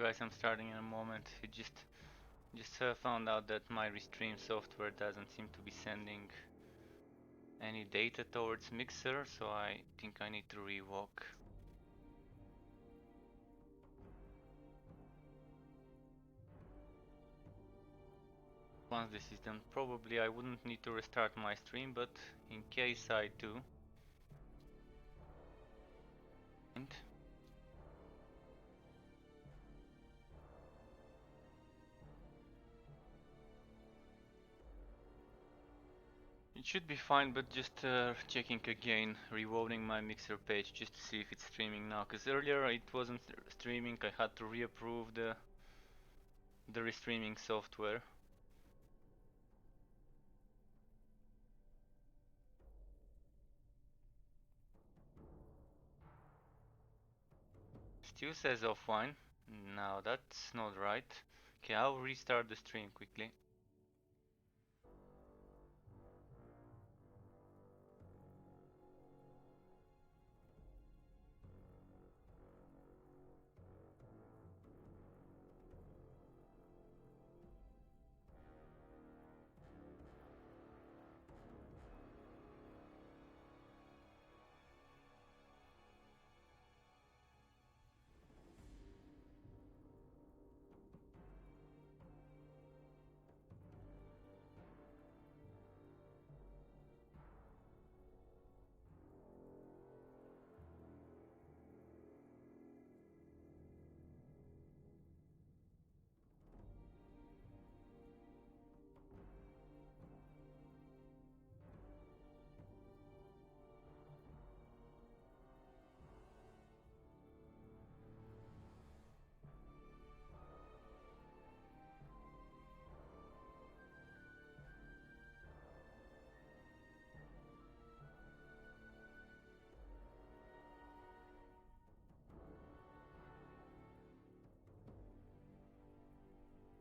guys, I'm starting in a moment. It just found out that my restream software doesn't seem to be sending any data towards Mixer, so I think I need to revoke. Once this is done, probably I wouldn't need to restart my stream, but in case I do. It should be fine, but just checking again, reloading my Mixer page just to see if it's streaming now. Because earlier it wasn't streaming, I had to reapprove the restreaming software. Still says offline. No, that's not right. Okay, I'll restart the stream quickly.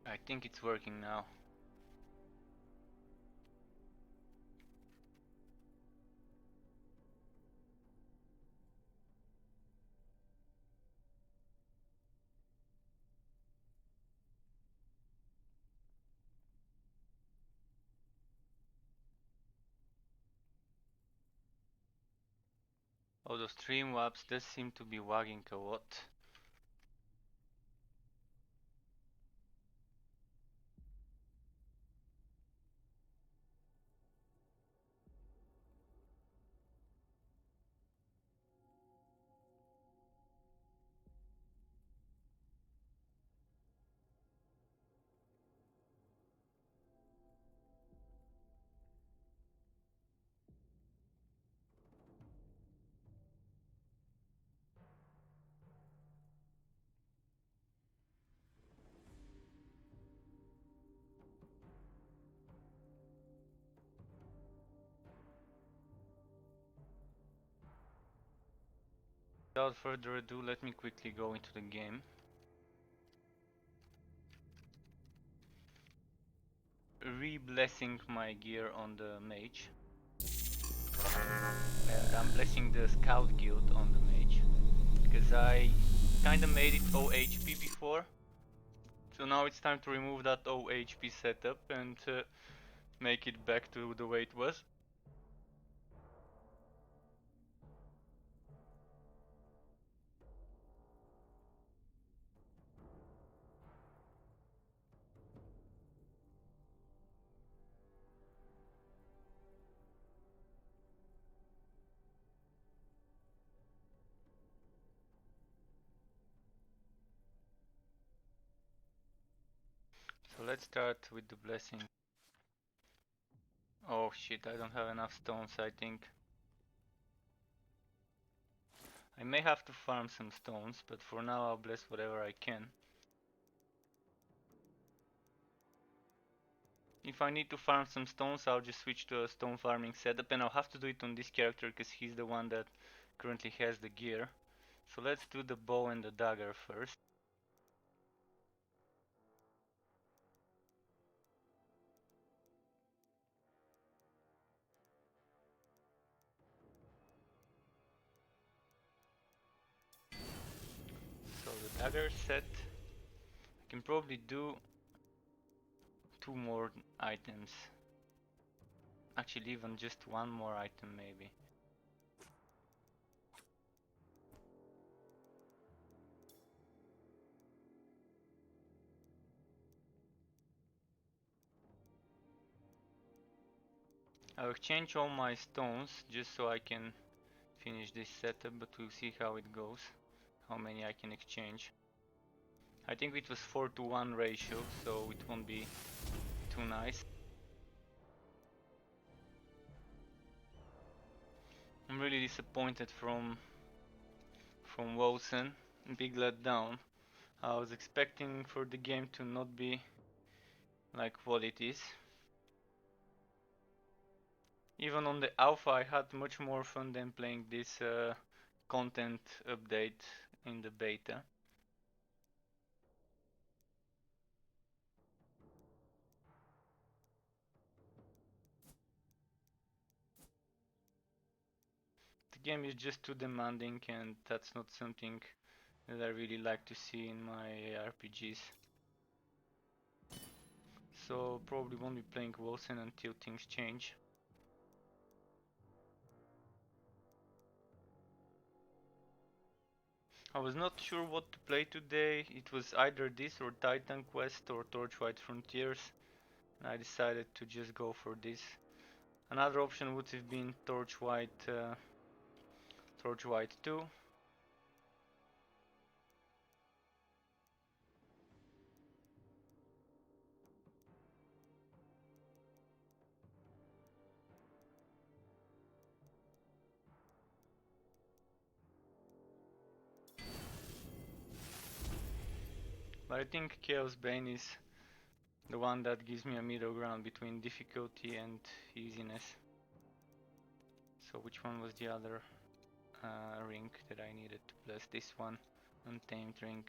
I think it's working now. Oh, those Streamlabs does seem to be lagging a lot. Without further ado, let me quickly go into the game. Re-blessing my gear on the mage. And I'm blessing the scout guild on the mage. Because I kinda made it OHP before. So now it's time to remove that OHP setup and make it back to the way it was. So let's start with the blessing. Oh shit, I don't have enough stones, I think. I may have to farm some stones, but for now I'll bless whatever I can. If I need to farm some stones, I'll just switch to a stone farming setup, and I'll have to do it on this character because he's the one that currently has the gear. So let's do the bow and the dagger first. So the dagger set. Can probably do 2 more items. Actually, even just 1 more item maybe. I'll exchange all my stones just so I can finish this setup, but we'll see how it goes, how many I can exchange. I think it was 4-to-1 ratio, so it won't be too nice. I'm really disappointed from Wilson. Big letdown. I was expecting for the game to not be like what it is. Even on the alpha I had much more fun than playing this content update in the beta. The game is just too demanding, and that's not something that I really like to see in my RPGs. So probably won't be playing Wilson until things change. I was not sure what to play today. It was either this or Titan Quest or Torchlight Frontiers. And I decided to just go for this. Another option would have been Torchlight 2. But I think Chaosbane is the one that gives me a middle ground between difficulty and easiness. So which one was the other ring that I needed to bless? This one, Untamed Ring.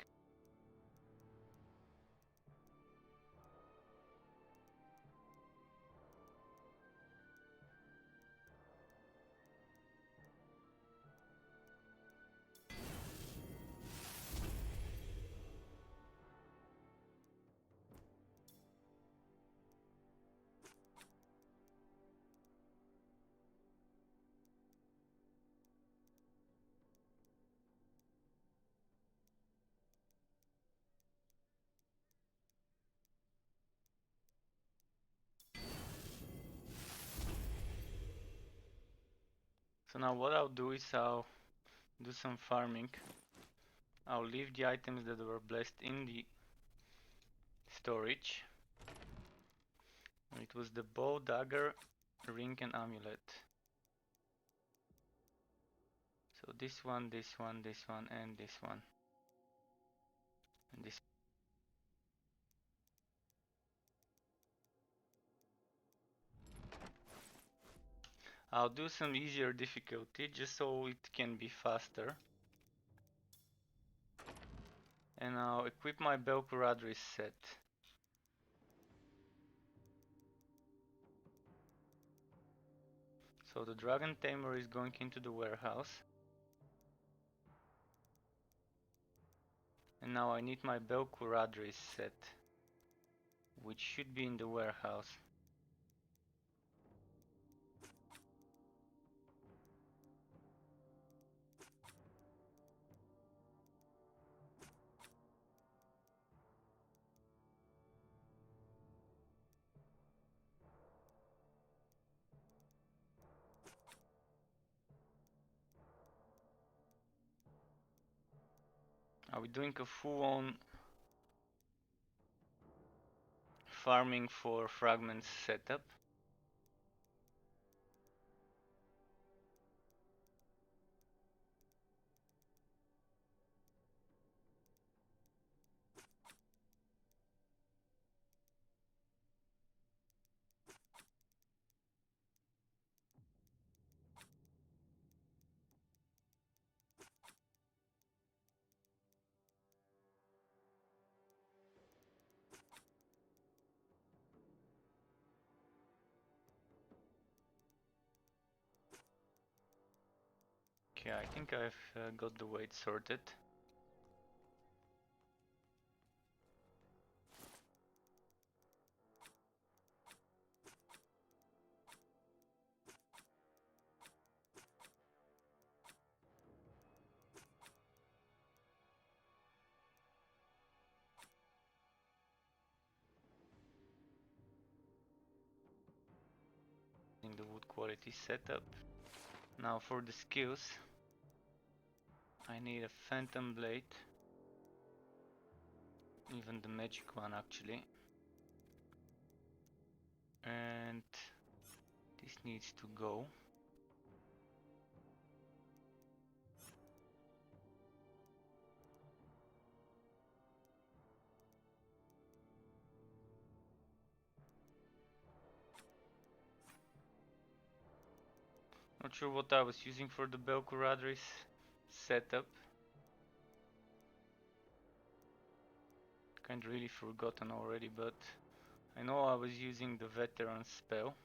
So now what I'll do is I'll do some farming. I'll leave the items that were blessed in the storage. It was the bow, dagger, ring and amulet. So this one, this one, this one and this one. And this. I'll do some easier difficulty just so it can be faster. And I'll equip my Belcuradris set. So the Dragon Tamer is going into the warehouse. And now I need my Belcuradris set, which should be in the warehouse. Are we doing a full-on farming for fragments setup? Okay, I think I've got the weight sorted. the wood quality setup. Now for the skills, I need a phantom blade, even the magic one actually, and this needs to go. Not sure what I was using for the Belcoradris setup. Kind of really forgotten already, but I know I was using the veteran spell.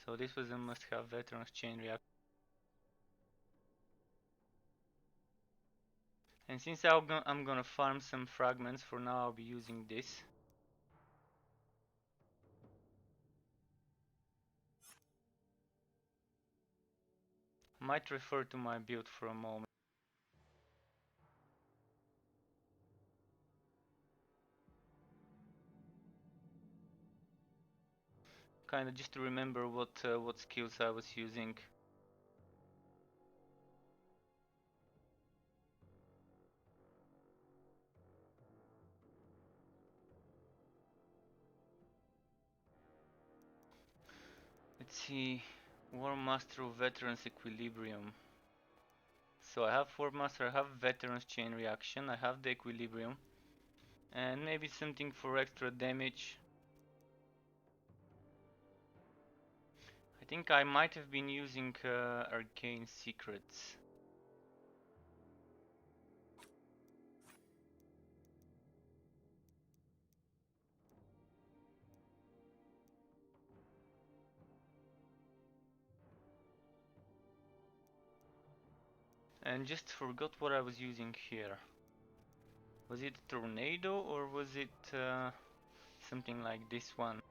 So this was a must-have veteran's chain reaction. And since I'm gonna farm some fragments, for now I'll be using this. Might refer to my build for a moment. Kinda just to remember what skills I was using. Let's see, War Master of Veterans Equilibrium. So I have War Master, I have Veterans Chain Reaction, I have the Equilibrium, and maybe something for extra damage. I think I might have been using Arcane Secrets. And just forgot what I was using here. Was it Tornado or was it something like this one?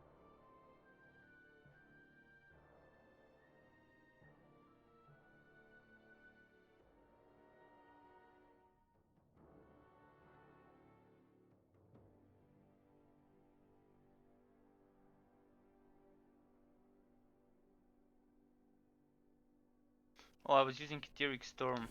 Oh, I was using Etheric Storm.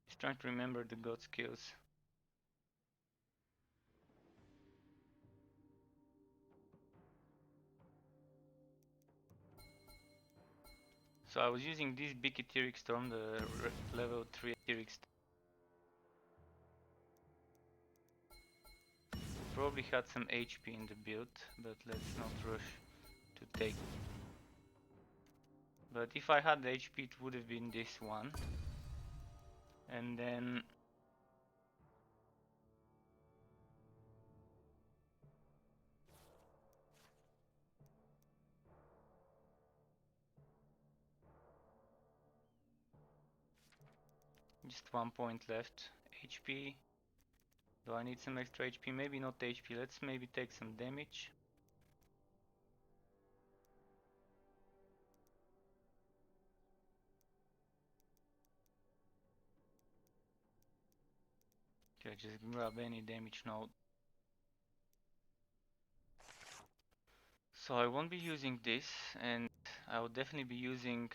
Just trying to remember the god skills. So I was using this big Etheric Storm, the level 3 Etheric Storm. Probably had some HP in the build, but let's not rush to take. But if I had the HP, it would have been this one. And then just 1 point left. HP. Do I need some extra HP? Maybe not HP. Let's maybe take some damage. Okay, just grab any damage node. So I won't be using this, and I will definitely be using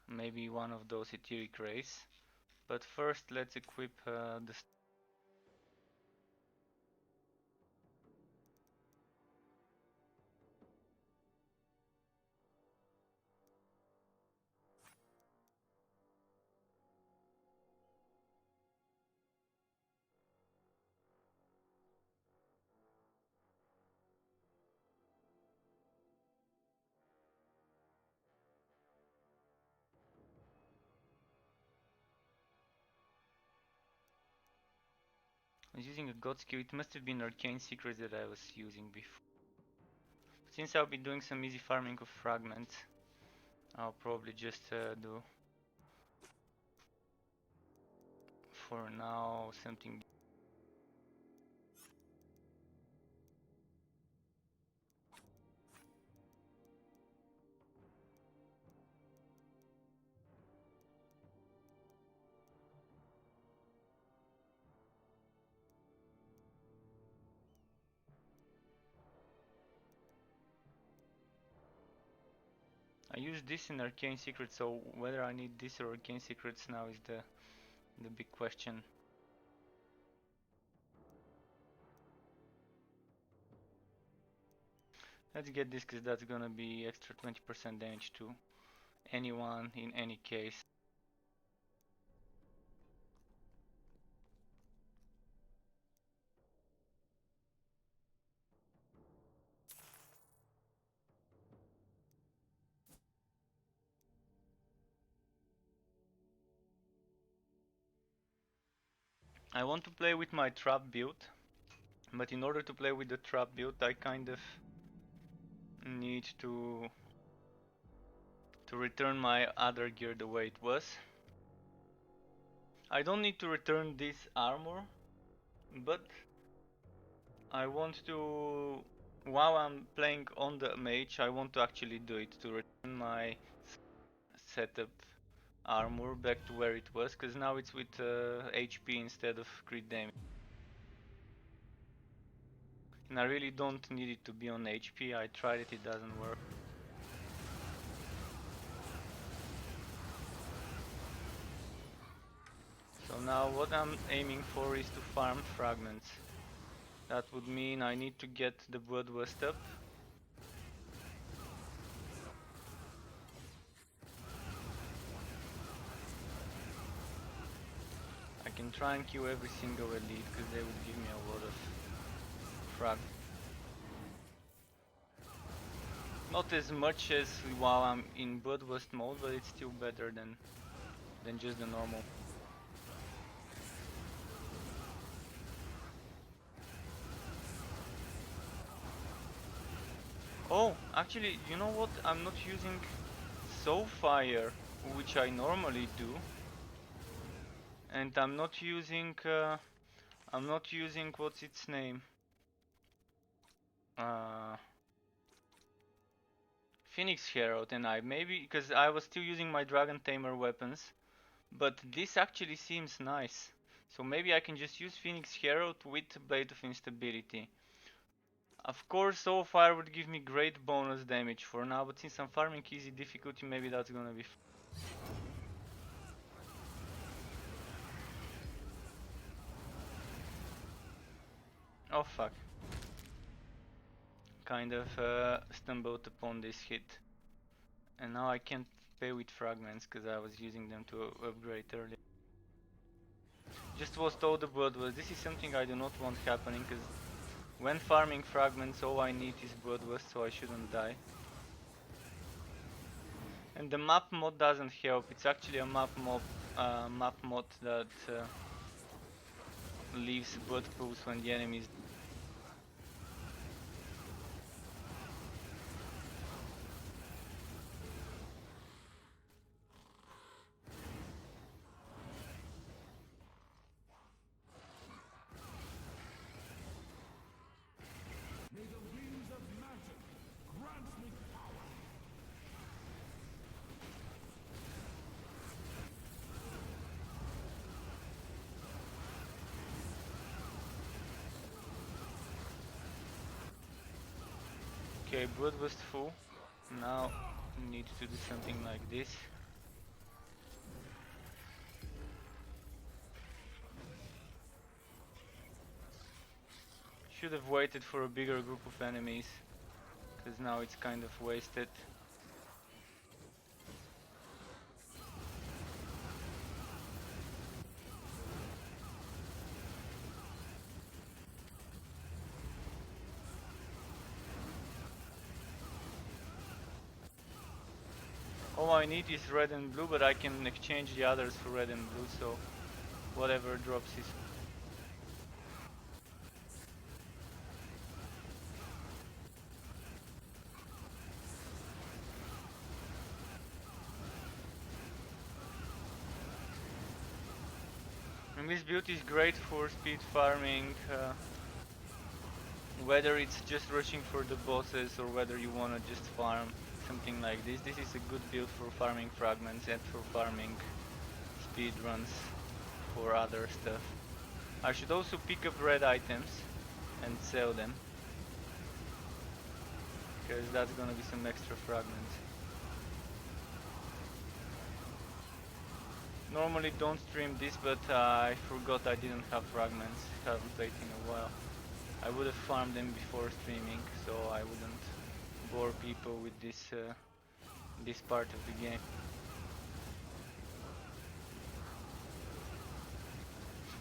maybe one of those etheric rays. But first let's equip the I was using a god skill. It must have been arcane secrets that I was using before. Since I'll be doing some easy farming of fragments, I'll probably just do for now something. I use this in arcane secrets, so whether I need this or arcane secrets now is the big question. Let's get this, because that's gonna be extra 20% damage to anyone in any case. I want to play with my trap build, but in order to play with the trap build I kind of need to return my other gear the way it was. I don't need to return this armor, but I want to, while I'm playing on the mage, I want to actually do it, to return my setup armor back to where it was, because now it's with HP instead of crit damage. And I really don't need it to be on HP. I tried it, it doesn't work. So now what I'm aiming for is to farm fragments. That would mean I need to get the Bloodlust up. I can try and kill every single elite, because they would give me a lot of frag. Not as much as while I'm in Bloodlust mode, but it's still better than just the normal. Oh, actually, you know what? I'm not using Soulfire, which I normally do, and I'm not using what's its name? Phoenix Herald, and I maybe because I was still using my Dragon Tamer weapons, but this actually seems nice. So maybe I can just use Phoenix Herald with Blade of Instability. Of course, Soulfire would give me great bonus damage for now, but since I'm farming easy difficulty, maybe that's gonna be oh fuck. Kind of stumbled upon this hit. And now I can't pay with fragments because I was using them to upgrade earlier. Just lost all the bloodlust. This is something I do not want happening, because when farming fragments all I need is bloodlust, so I shouldn't die. And the map mod doesn't help. It's actually a map mod that leaves blood pools when the enemies. Okay, bloodlust full. Now need to do something like this. Should have waited for a bigger group of enemies, because now it's kind of wasted. All I need is red and blue, but I can exchange the others for red and blue, so whatever drops is. And this build is great for speed farming, whether it's just rushing for the bosses or whether you wanna just farm something like this. This is a good build for farming fragments and for farming speed runs for other stuff. I should also pick up red items and sell them, because that's gonna be some extra fragments. Normally don't stream this, but I forgot I didn't have fragments. Haven't played in a while. I would have farmed them before streaming, so I wouldn't bore people with this part of the game.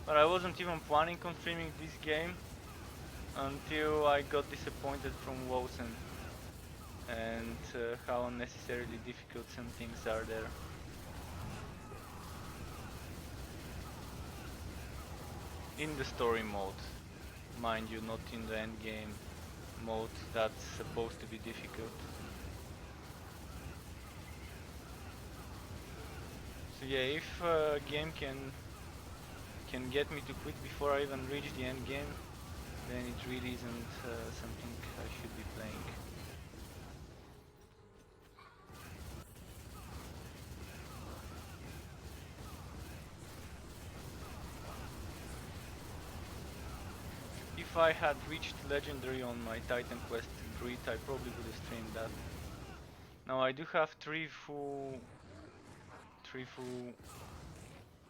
But I wasn't even planning on streaming this game until I got disappointed from Wosen and how unnecessarily difficult some things are there. In the story mode, mind you, not in the end game mode that's supposed to be difficult. So yeah, if a game can get me to quit before I even reach the end game, then it really isn't something I should be playing. If I had reached Legendary on my Titan Quest Druid, I probably would have streamed that. Now I do have three full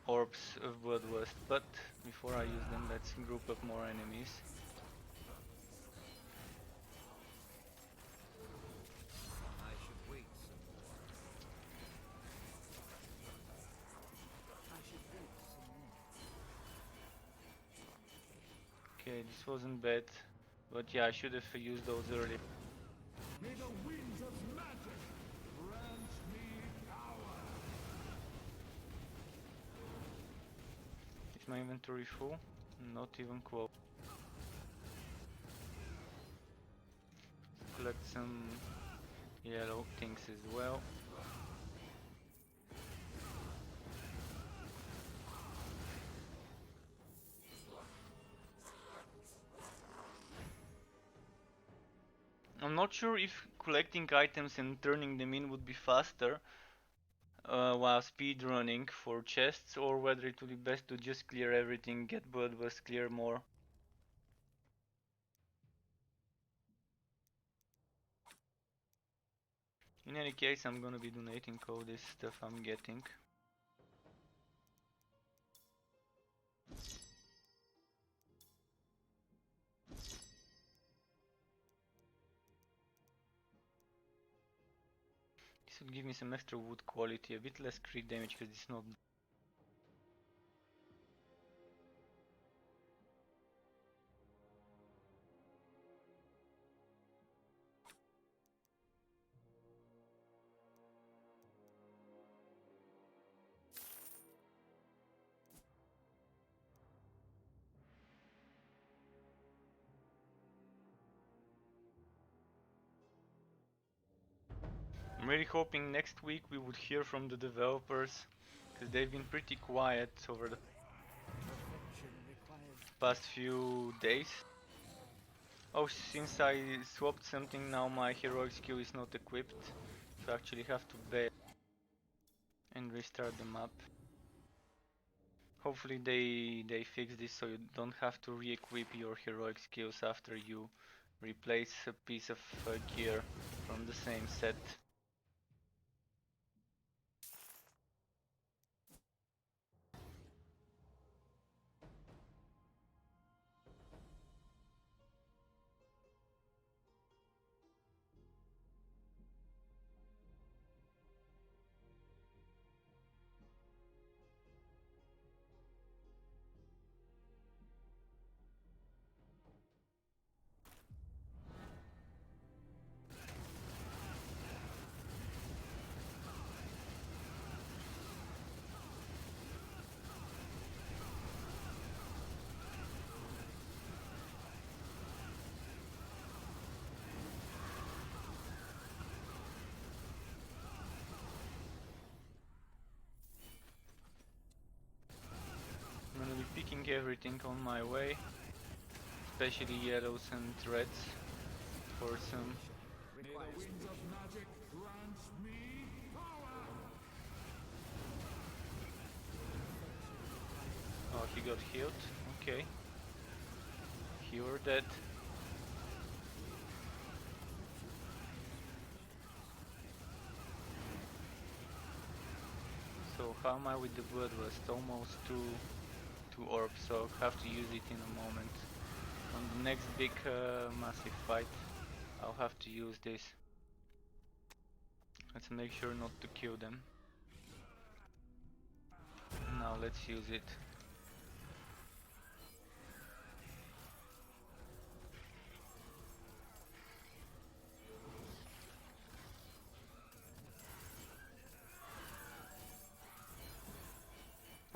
orbs of Bloodlust, but before I use them, let's group up more enemies. Okay, this wasn't bad, but yeah, I should have used those earlier. May the winds of magic grant me power. Is my inventory full? Not even close. Collect some yellow things as well. I'm not sure if collecting items and turning them in would be faster while speedrunning for chests, or whether it would be best to just clear everything, get Bloodlust, clear more. In any case, I'm gonna be donating all this stuff I'm getting. This would give me some extra wood quality, a bit less crit damage because it's not. I'm really hoping next week we would hear from the developers, because they've been pretty quiet over the past few days. Oh, since I swapped something, now my heroic skill is not equipped, so I actually have to bail and restart the map. Hopefully they fix this so you don't have to re-equip your heroic skills after you replace a piece of gear from the same set. picking everything on my way, especially yellows and reds for some. May the winds of magic grant me power! Oh, he got healed. Okay. You're dead. So how am I with the bloodlust? Almost two orbs, so I'll have to use it in a moment. On the next big massive fight, I'll have to use this. Let's make sure not to kill them. Now let's use it.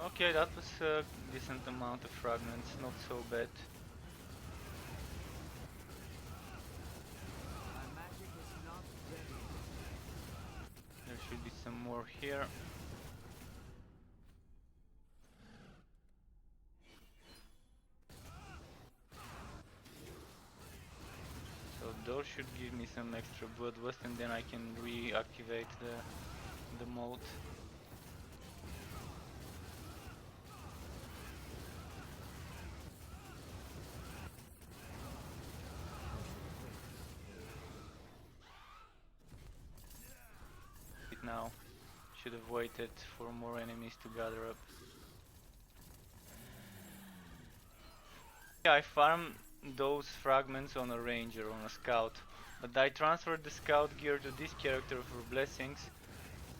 Okay, that was a decent amount of fragments, not so bad. My magic is not ready. There should be some more here. So those should give me some extra bloodlust and then I can reactivate the mode. Now should have waited for more enemies to gather up. I farm those fragments on a ranger, on a scout, but I transferred the scout gear to this character for blessings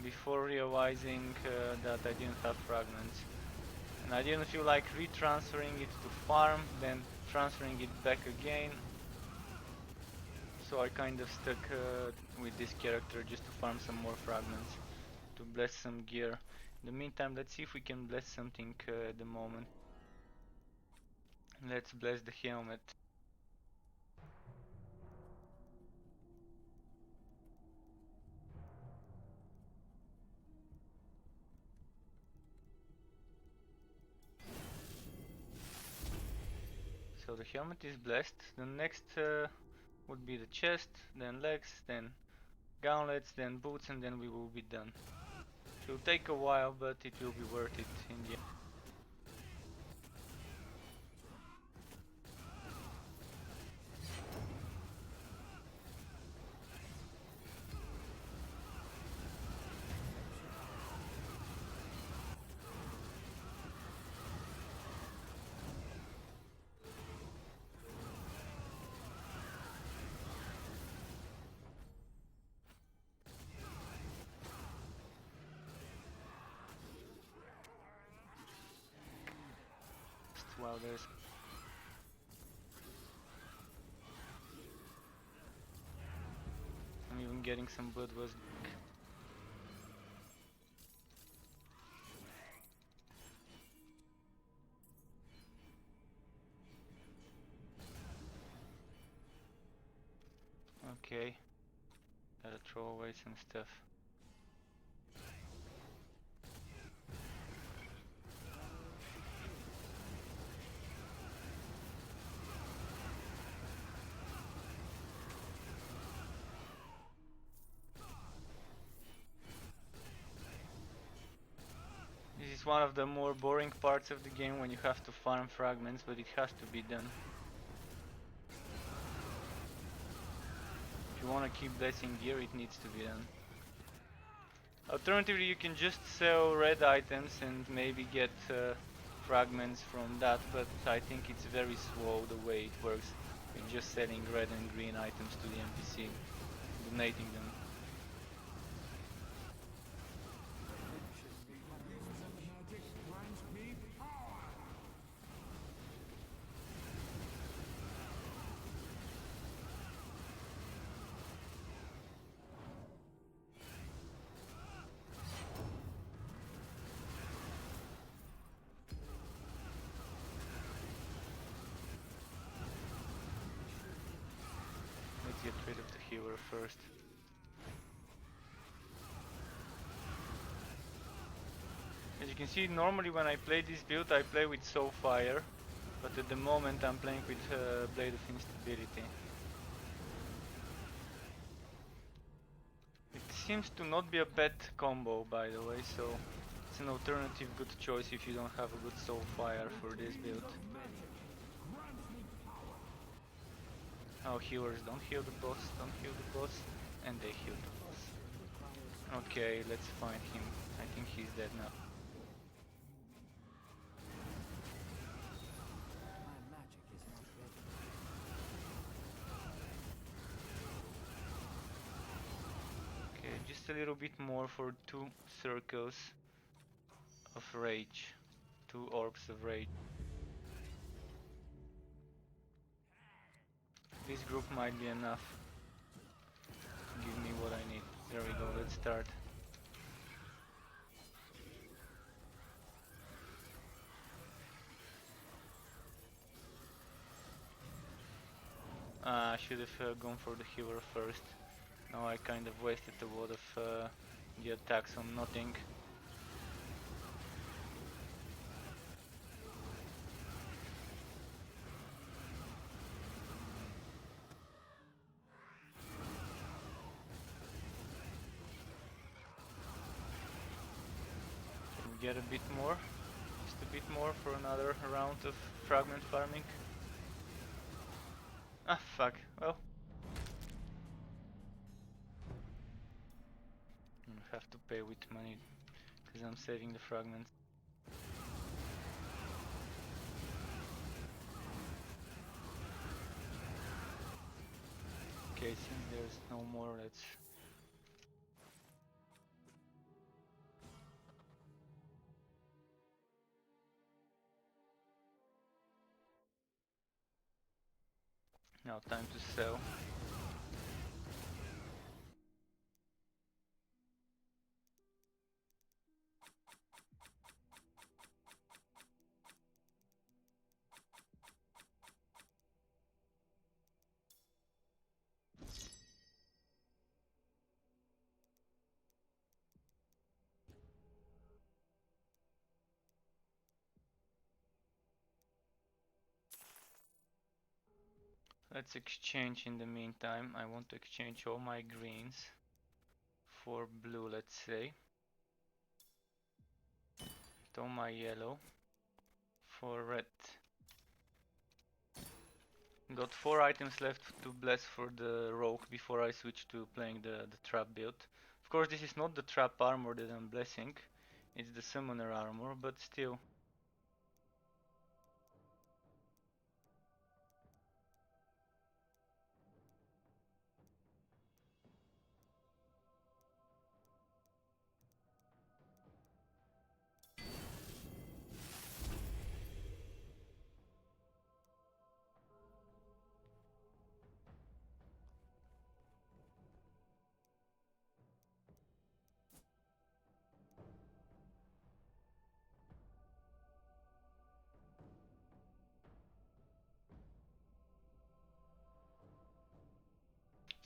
before realizing that I didn't have fragments. And I didn't feel like retransferring it to farm, then transferring it back again. So I kind of stuck with this character just to farm some more fragments, to bless some gear. In the meantime, let's see if we can bless something at the moment. Let's bless the helmet. So the helmet is blessed. The next would be the chest, then legs, then gauntlets, then boots, and then we will be done. It will take a while, but it will be worth it in the end. While there's I'm even getting some bloodlust back. Okay, gotta throw away some stuff. This is one of the more boring parts of the game when you have to farm fragments, but it has to be done. If you want to keep blessing gear, it needs to be done. Alternatively, you can just sell red items and maybe get fragments from that, but I think it's very slow the way it works. You're just selling red and green items to the NPC, donating them. Let's get rid of the healer first. As you can see, normally when I play this build I play with Soulfire, but at the moment I'm playing with Blade of Instability. It seems to not be a bad combo, by the way, so it's an alternative good choice if you don't have a good Soulfire for this build. Oh, healers, don't heal the boss, don't heal the boss, and they heal the boss. Okay, let's find him. I think he's dead now. My magic is not ready. Okay, just a little bit more for 2 circles of rage. 2 orbs of rage. This group might be enough to give me what I need. There we go, let's start. I should have gone for the healer first. Now I kind of wasted a lot of the attacks on nothing. Can we get a bit more? Just a bit more for another round of fragment farming. Ah, fuck. Well, I have to pay with money because I'm saving the fragments. Okay, since there's no more, let's... Now time to sell. Let's exchange in the meantime. I want to exchange all my greens for blue, let's say. And all my yellow for red. Got 4 items left to bless for the rogue before I switch to playing the trap build. Of course, this is not the trap armor that I'm blessing, it's the summoner armor, but still.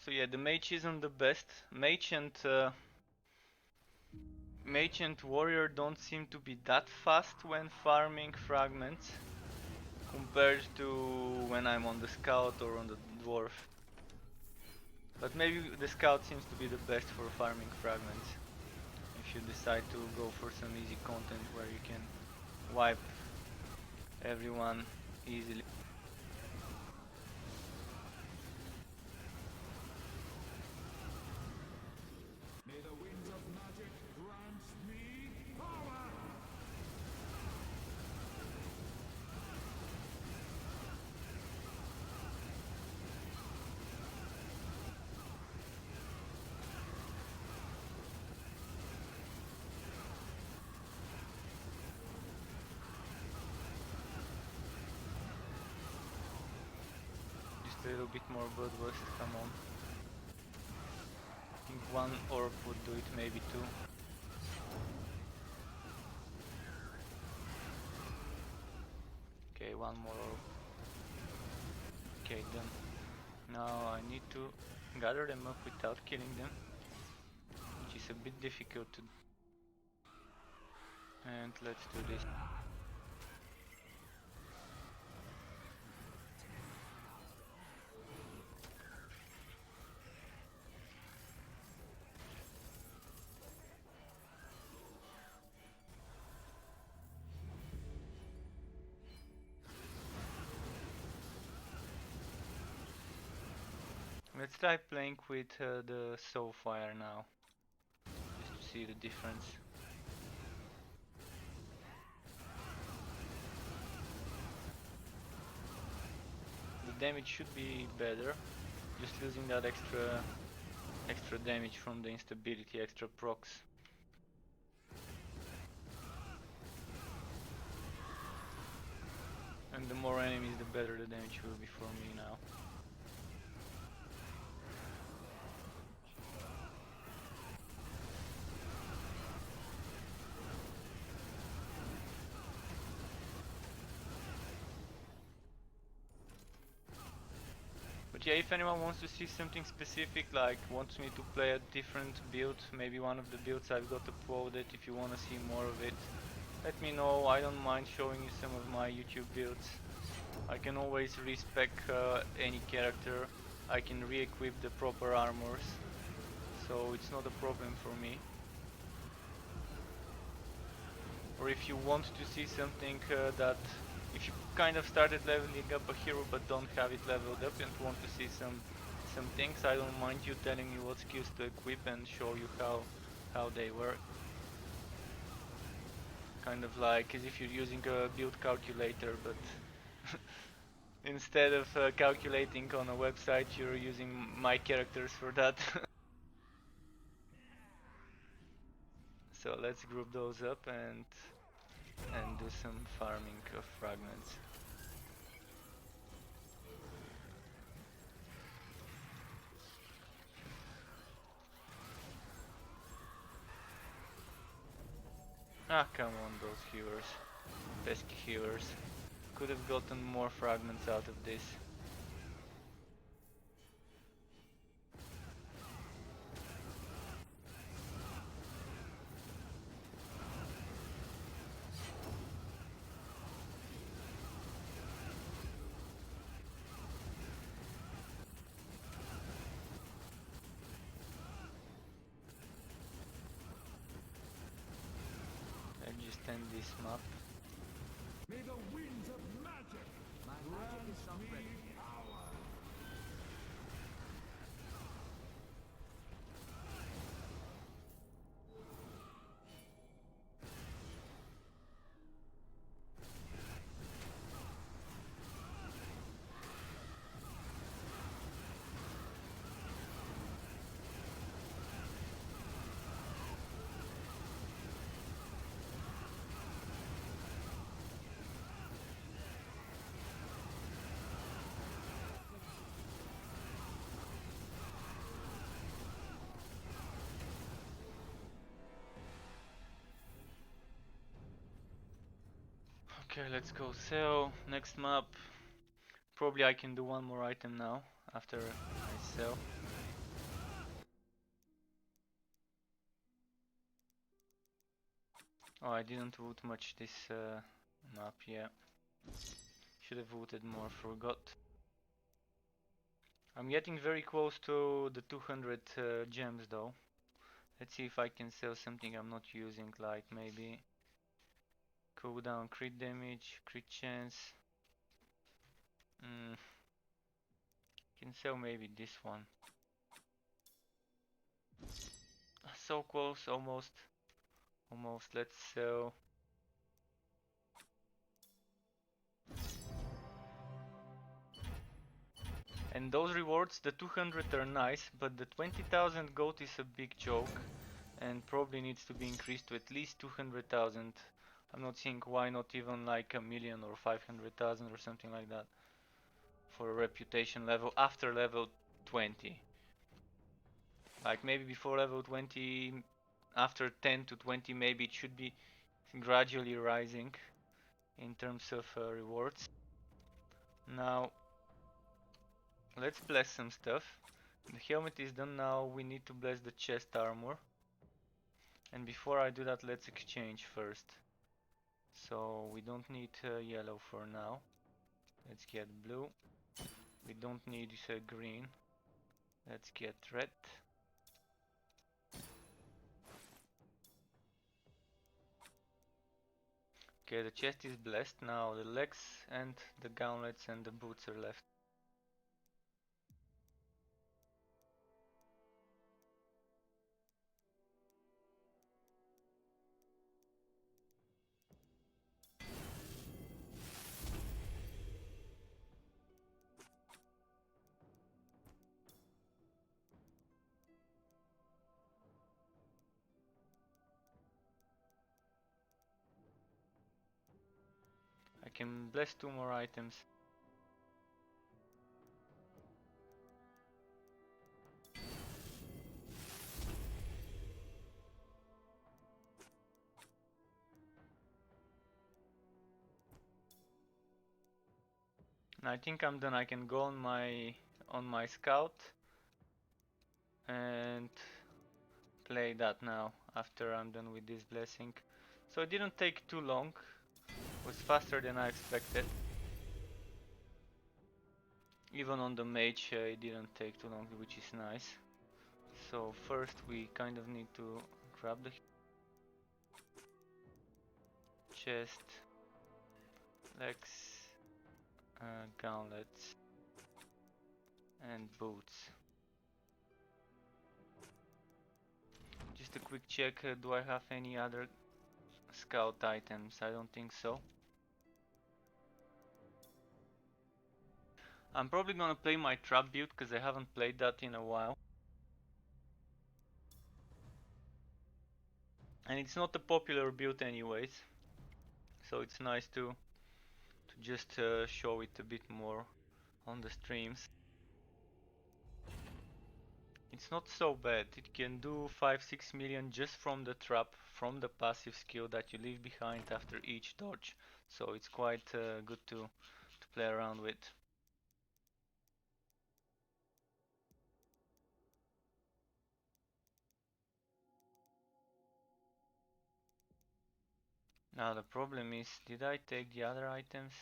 So yeah, the mage isn't the best. Mage and warrior don't seem to be that fast when farming fragments compared to when I'm on the scout or on the dwarf. But maybe the scout seems to be the best for farming fragments. If you decide to go for some easy content where you can wipe everyone easily. May the winds of magic grant me power! Just a little bit more bloodlust, come on. I think 1 orb would do it, maybe 2. Okay, 1 more orb. Okay, done. Now I need to gather them up without killing them, which is a bit difficult to... And let's do this. Let's try playing with the Soulfire now, just to see the difference. The damage should be better, just losing that extra damage from the instability, extra procs. And the more enemies, the better the damage will be for me now. But yeah, if anyone wants to see something specific, like wants me to play a different build, maybe one of the builds I've got uploaded, if you want to see more of it, let me know. I don't mind showing you some of my YouTube builds. I can always respec any character. I can re-equip the proper armors, so it's not a problem for me. Or if you want to see something that, if you kind of started leveling up a hero but don't have it leveled up and want to see some things, I don't mind you telling me what skills to equip and show you how they work. Kind of like as if you're using a build calculator, but instead of calculating on a website, you're using my characters for that. So let's group those up and do some farming of fragments. Ah, come on, those healers. Pesky healers. Could have gotten more fragments out of this. Let's just end this map. May the winds of magic My magic is not grant ready. me power. Okay, let's go sell. Next map. Probably I can do one more item now after I sell. Oh, I didn't vote much this map, yeah. Should have voted more, forgot. I'm getting very close to the 200 gems though. Let's see if I can sell something I'm not using, like maybe cooldown crit damage, crit chance. Can sell maybe this one. So close, almost. Almost, let's sell. And those rewards, the 200 are nice, but the 20,000 gold is a big joke and probably needs to be increased to at least 200,000. I'm not seeing why not even like a million or 500,000 or something like that for a reputation level after level 20. Like maybe before level 20, after 10 to 20 maybe it should be gradually rising in terms of rewards. Now let's bless some stuff. The helmet is done now, we need to bless the chest armor. And before I do that, let's exchange first. So we don't need yellow for now. Let's get blue. We don't need green. Let's get red. Okay, the chest is blessed. Now the legs and the gauntlets and the boots are left. I can bless 2 more items. I think I'm done. I can go on my scout and play that now after I'm done with this blessing. So it didn't take too long. It was faster than I expected. Even on the mage it didn't take too long, which is nice. So first we kind of need to grab the chest, legs, gauntlets and boots. Just a quick check, do I have any other scout items? I don't think so. I'm probably gonna play my trap build because I haven't played that in a while. And it's not a popular build anyways. So it's nice to just show it a bit more on the streams. It's not so bad. It can do 5-6 million just from the trap, from the passive skill that you leave behind after each dodge. So it's quite good to play around with. Now the problem is, did I take the other items?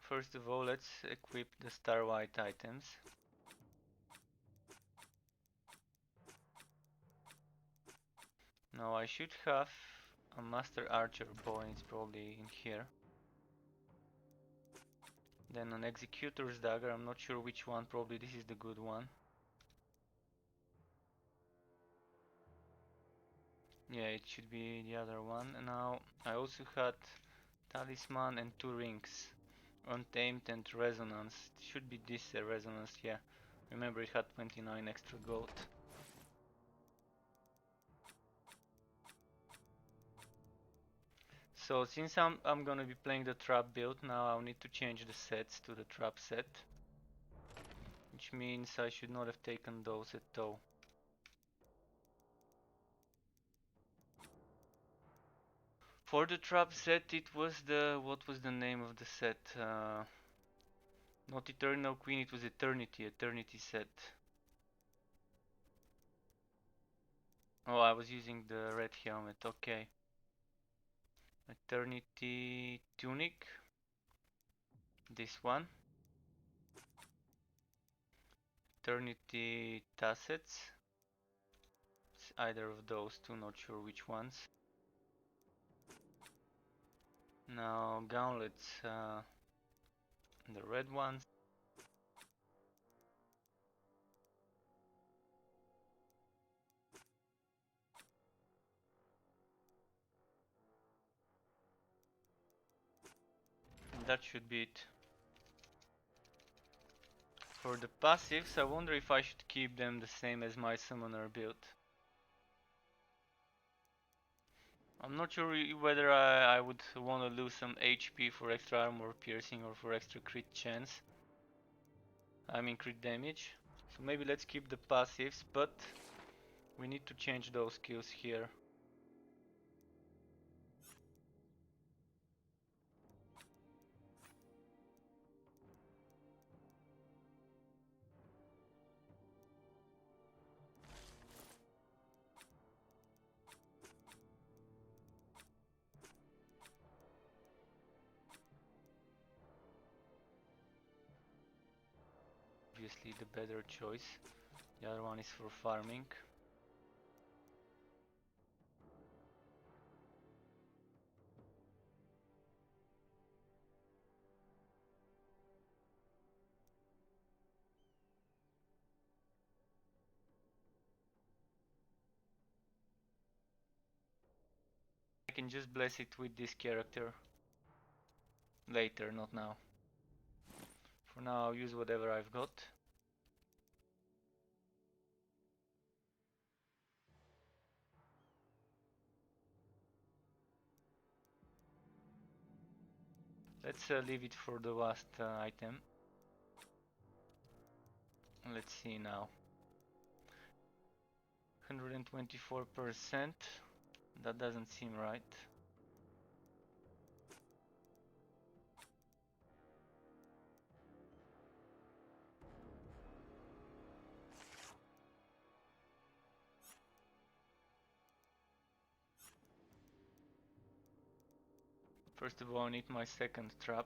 First of all, let's equip the star white items. Now I should have a master archer bow, and it's probably in here. Then an executor's dagger, I'm not sure which one, probably this is the good one. Yeah, it should be the other one. And now I also had talisman and 2 rings, untamed and resonance. It should be this resonance, yeah. Remember it had 29 extra gold. So since I'm gonna be playing the trap build now, I'll need to change the sets to the trap set, which means I should not have taken those at all. For the trap set, it was what was the name of the set? Not Eternal Queen, it was Eternity set. Oh, I was using the red helmet, okay. Eternity Tunic, this one. Eternity Tassets, it's either of those two, not sure which ones. Now gauntlets, the red ones. And that should be it. For the passives, I wonder if I should keep them the same as my summoner build. I'm not sure whether I would want to lose some HP for extra armor piercing or for extra crit chance. I mean crit damage. So maybe let's keep the passives, but we need to change those skills here. obviously the better choice. The other one is for farming. I can just bless it with this character. Later, not now. For now, I'll use whatever I've got. Let's leave it for the last item. Let's see now. 124%. That doesn't seem right. First of all, I need my second trap.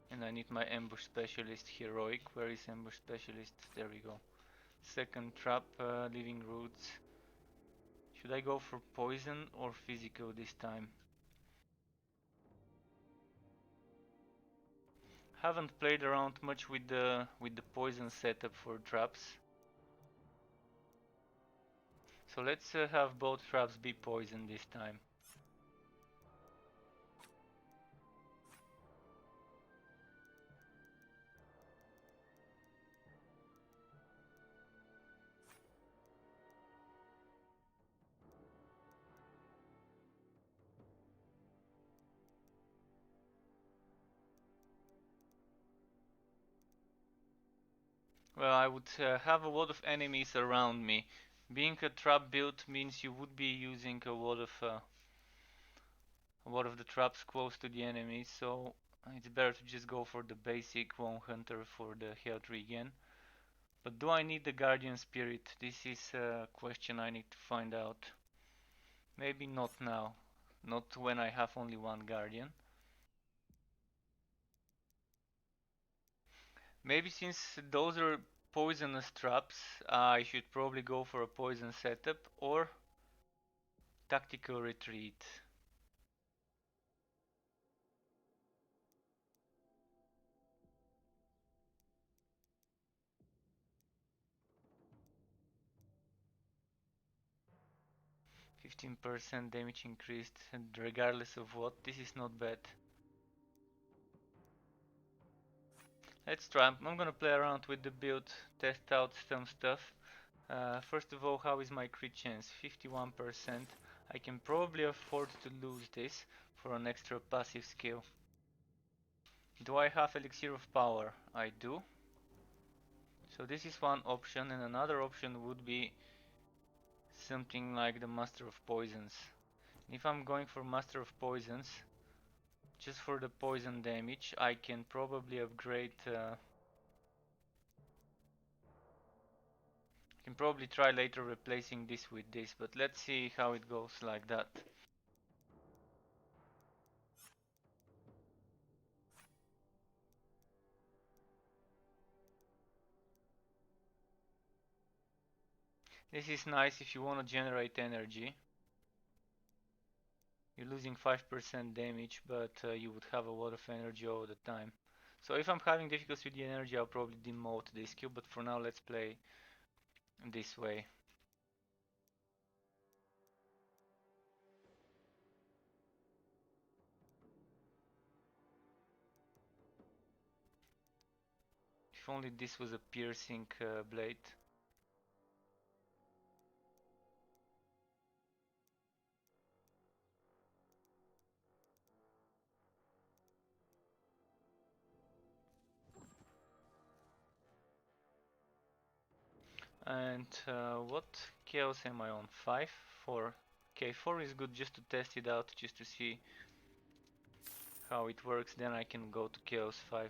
And I need my ambush specialist heroic. Where is ambush specialist? There we go. Second trap, living roots. Should I go for poison or physical this time? Haven't played around much with the poison setup for traps. So let's have both traps be poison this time. Well, I would have a lot of enemies around me. Being a trap build means you would be using a lot of the traps close to the enemies, so it's better to just go for the basic one hunter for the health regen. But do I need the guardian spirit? This is a question I need to find out. Maybe not now. Not when I have only one guardian. Maybe since those are poisonous traps, I should probably go for a poison setup or tactical retreat. %15 damage increased, and regardless of what, this is not bad. Let's try. I'm gonna play around with the build, test out some stuff. First of all, how is my crit chance? 51%. I can probably afford to lose this for an extra passive skill. Do I have Elixir of Power? I do. So this is one option, and another option would be something like the Master of Poisons. If I'm going for Master of Poisons, just for the poison damage, I can probably upgrade. I can probably try later replacing this with this, but let's see how it goes like that. This is nice if you want to generate energy. You're losing 5% damage, but you would have a lot of energy all the time. So if I'm having difficulty with the energy, I'll probably demote this skill, but for now let's play this way. If only this was a piercing blade. And what chaos am I on? 5? 4? Okay, 4 is good just to test it out, just to see how it works, then I can go to chaos 5.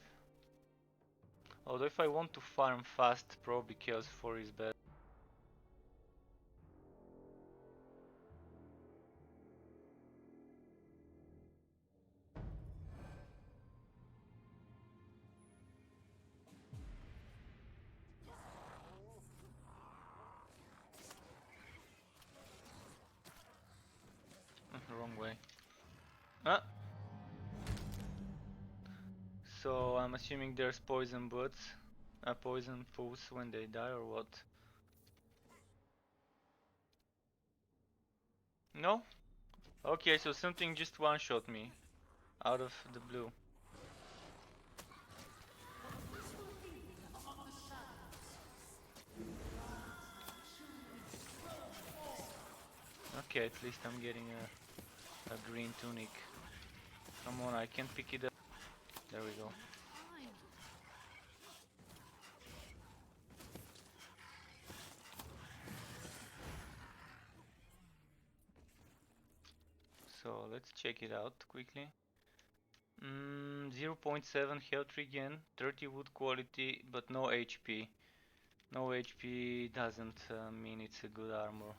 Although if I want to farm fast, probably chaos 4 is better. wrong way. Ah! So I'm assuming there's poison buds, poison fools when they die or what? No? Okay, so something just one-shot me out of the blue. Okay, at least I'm getting a green tunic. Come on, I can pick it up. There we go. So let's check it out quickly. 0.7 health regen, 30 wood quality, but no HP. No HP doesn't mean it's a good armor.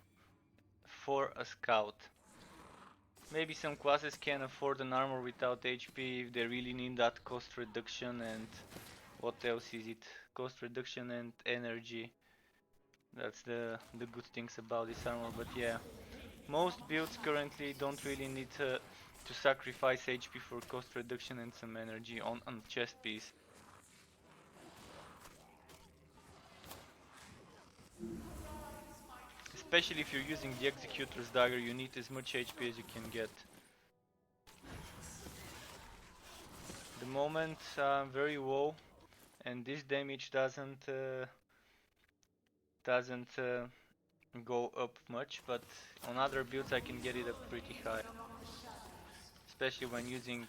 For a scout. Maybe some classes can afford an armor without HP if they really need that cost reduction, and what else is it? Cost reduction and energy. That's the good things about this armor, but yeah. Most builds currently don't really need to sacrifice HP for cost reduction and some energy on chest piece. Especially if you're using the Executor's Dagger, you need as much HP as you can get. The moment very low, and this damage doesn't go up much, but on other builds I can get it up pretty high. Especially when using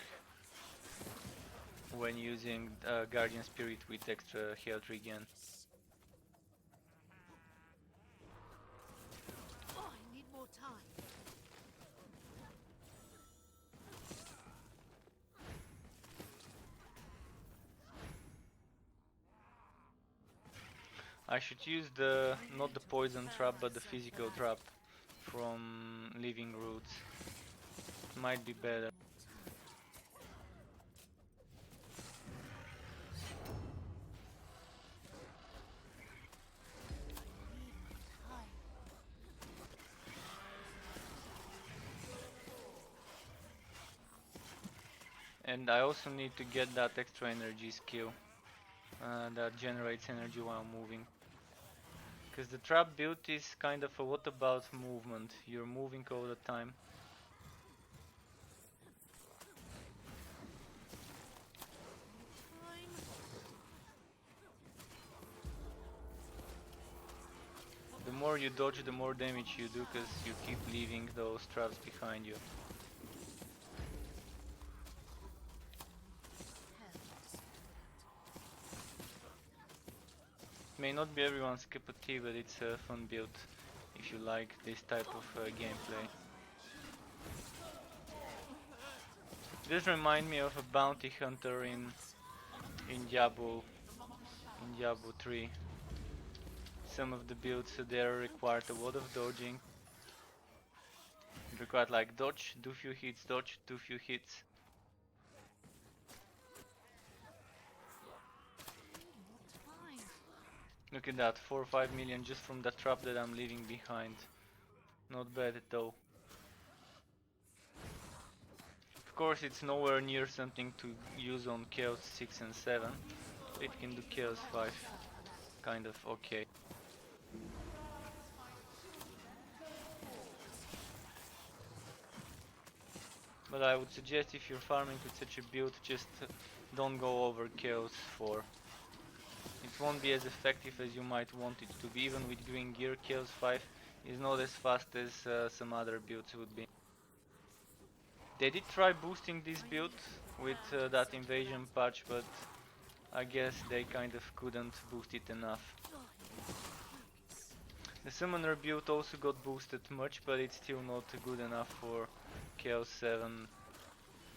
Guardian Spirit with extra health regen. Oh, I need more time. I should use not the poison trap but the physical trap from Living Roots. It might be better. And I also need to get that extra energy skill that generates energy while moving. Because the trap build is kind of a lot about movement. You're moving all the time. The more you dodge, the more damage you do, because you keep leaving those traps behind you. May not be everyone's cup of tea, but it's a fun build if you like this type of gameplay. It does remind me of a bounty hunter in Diablo 3. Some of the builds there required a lot of dodging. It required like dodge, do few hits, dodge, do few hits. Look at that, 4 or 5 million just from that trap that I'm leaving behind. Not bad though. Of course it's nowhere near something to use on Chaos 6 and 7. It can do Chaos 5. Kind of okay. But I would suggest if you're farming with such a build, just don't go over Chaos 4. It won't be as effective as you might want it to be. Even with green gear, Chaos 5 is not as fast as some other builds would be. They did try boosting this build with that invasion patch, but I guess they kind of couldn't boost it enough. The summoner build also got boosted much, but it's still not good enough for Chaos 7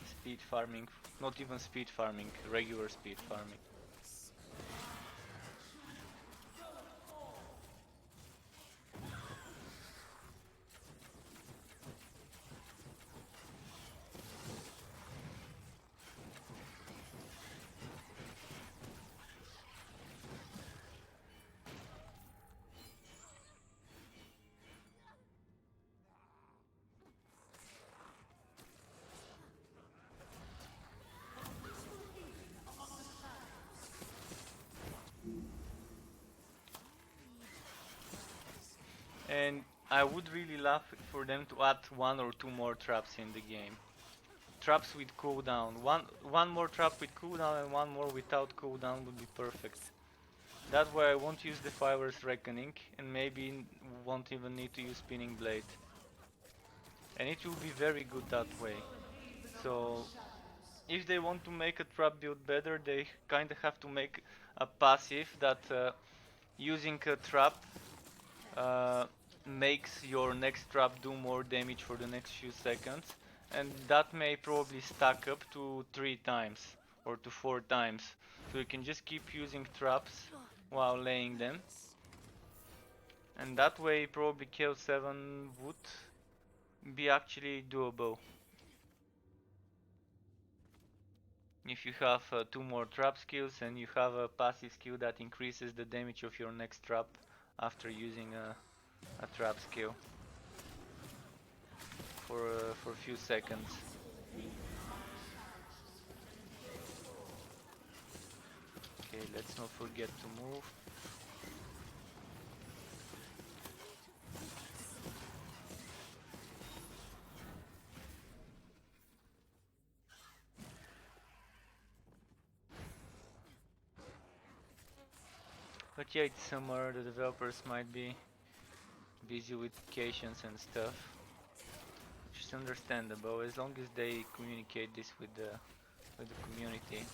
speed farming. Not even speed farming, regular speed farming. and I would really love for them to add 1 or 2 more traps in the game. Traps with cooldown. One more trap with cooldown and 1 more without cooldown would be perfect. That way I won't use the Fire's Reckoning and maybe won't even need to use Spinning Blade. And it will be very good that way. So if they want to make a trap build better, they kinda have to make a passive that using a trap makes your next trap do more damage for the next few seconds, and that may probably stack up to 3 times or to 4 times. So you can just keep using traps while laying them, and that way probably Chaos 7 would be actually doable. If you have 2 more trap skills and you have a passive skill that increases the damage of your next trap after using a trap skill for a few seconds. Okay, let's not forget to move. But yeah, it's summer, the developers might be busy with vacations and stuff. Which is understandable as long as they communicate this with the community.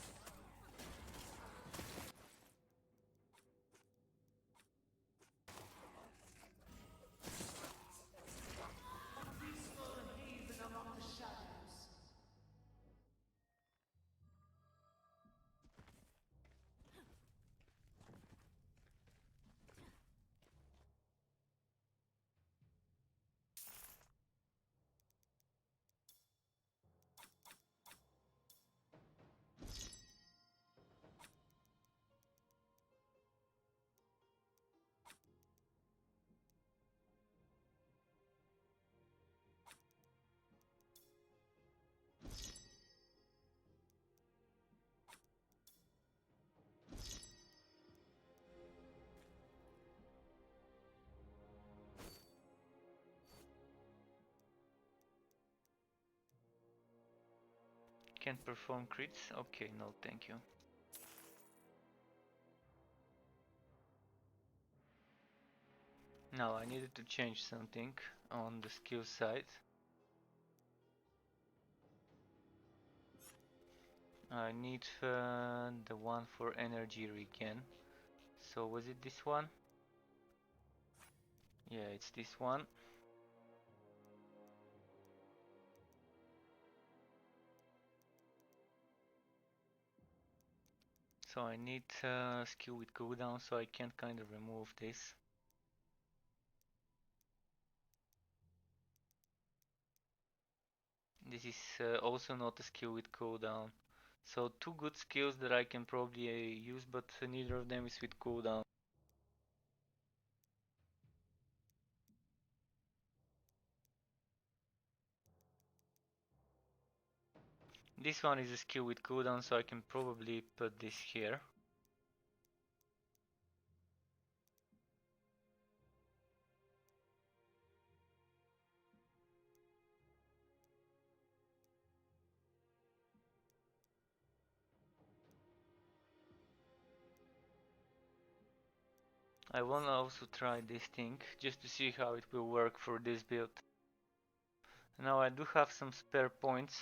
Can't perform crits? Okay, no thank you. Now I needed to change something on the skill side. I need the one for energy regen. So was it this one? Yeah, it's this one. So I need skill with cooldown, so I can kind of remove this. This is also not a skill with cooldown. So 2 good skills that I can probably use, but neither of them is with cooldown. This one is a skill with cooldown, so I can probably put this here. I wanna also try this thing, just to see how it will work for this build. Now I do have some spare points.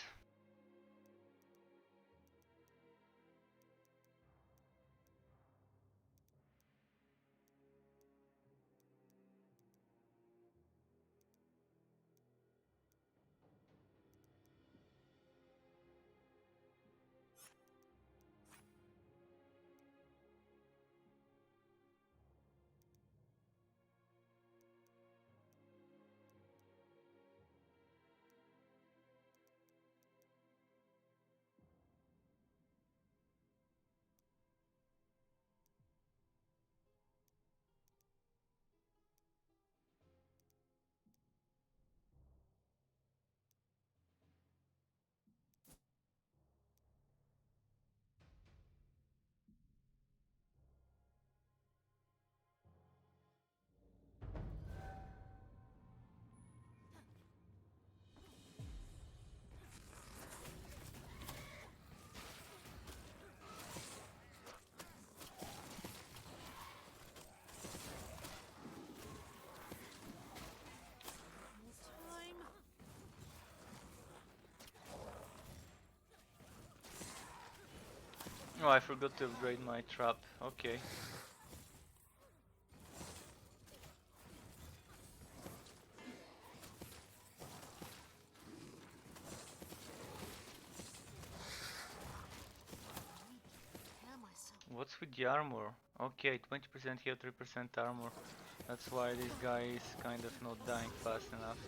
Oh, I forgot to upgrade my trap. Okay. Prepare myself. What's with the armor? Okay, 20% heal, 3% armor. That's why this guy is kind of not dying fast enough.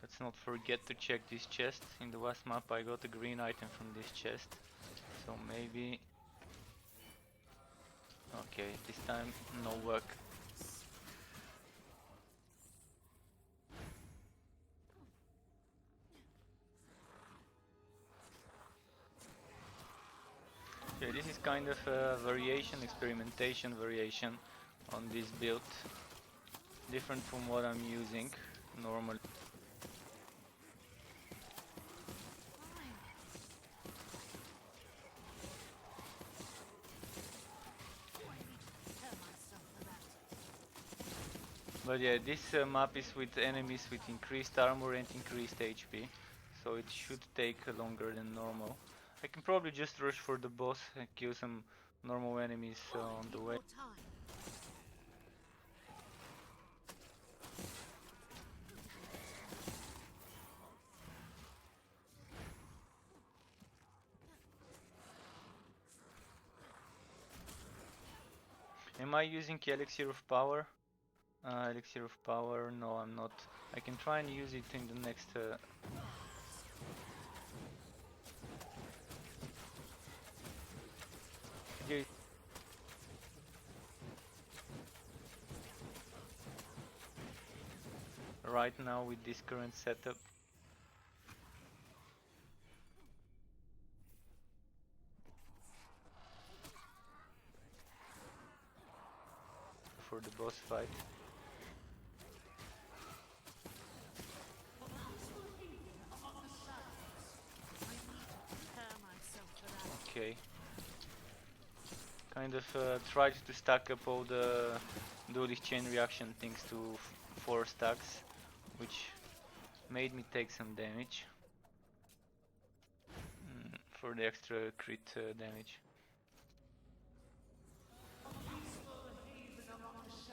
Let's not forget to check this chest. In the last map I got a green item from this chest. So maybe... Okay, this time no luck. Okay, this is kind of a variation, experimentation variation on this build. Different from what I'm using normally. Prepare myself for that. But yeah, this map is with enemies with increased armor and increased HP, so it should take longer than normal. I can probably just rush for the boss and kill some normal enemies on the Need way. more time. Am I using Elixir of Power? Elixir of Power? No, I'm not. I can try and use it in the next... video. Right now with this current setup. For the boss fight. Prepare myself for that. Okay. Kind of tried to stack up all the do these chain reaction things to 4 stacks, which made me take some damage for the extra crit damage.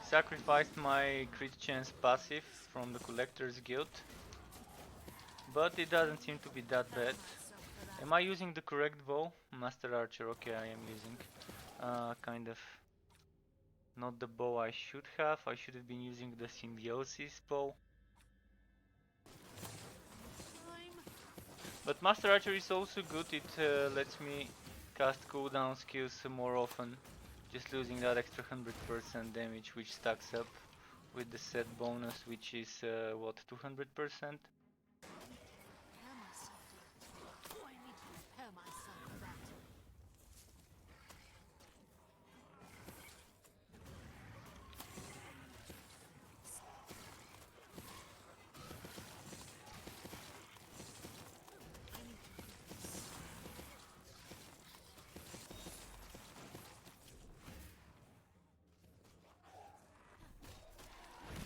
Sacrificed my crit chance passive from the Collector's Guild, but it doesn't seem to be that bad. Myself for that. Am I using the correct bow? Master Archer, okay, I am using. Kind of not the bow I should have. I should have been using the Symbiosis bow. Time. But Master Archer is also good. It lets me cast cooldown skills more often. Just losing that extra 100% damage, which stacks up with the set bonus, which is what, 200%? Prepare myself for that. I need to prepare myself for that.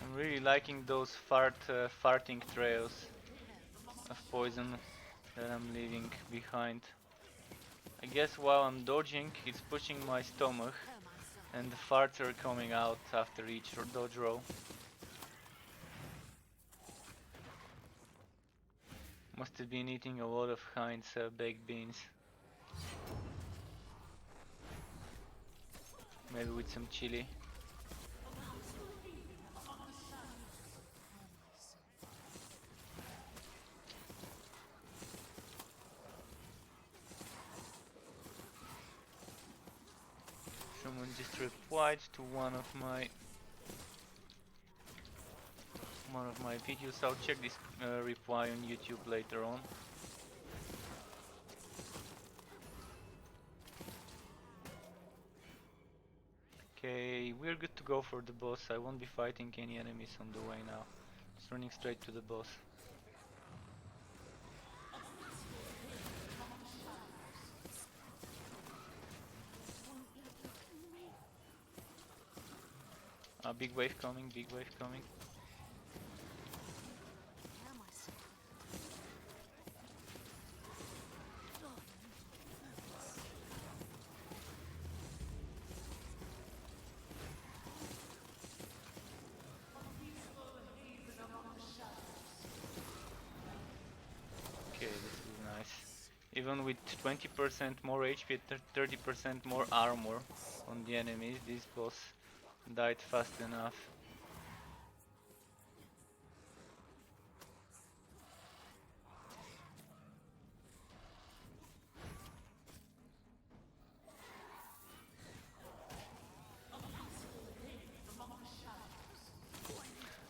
I'm really liking those farting trails of poison that I'm leaving behind. I guess while I'm dodging, it's pushing my stomach, Prepare myself. and the farts are coming out after each dodge roll. Must have been eating a lot of Heinz baked beans. Maybe with some chili. Someone just replied to one of my videos. I'll check this reply on YouTube later on. Okay, we're good to go for the boss. I won't be fighting any enemies on the way now. Just running straight to the boss. Big wave coming, big wave coming. Prepare myself. Even with 20% more HP, 30% more armor on the enemies, this boss died fast enough.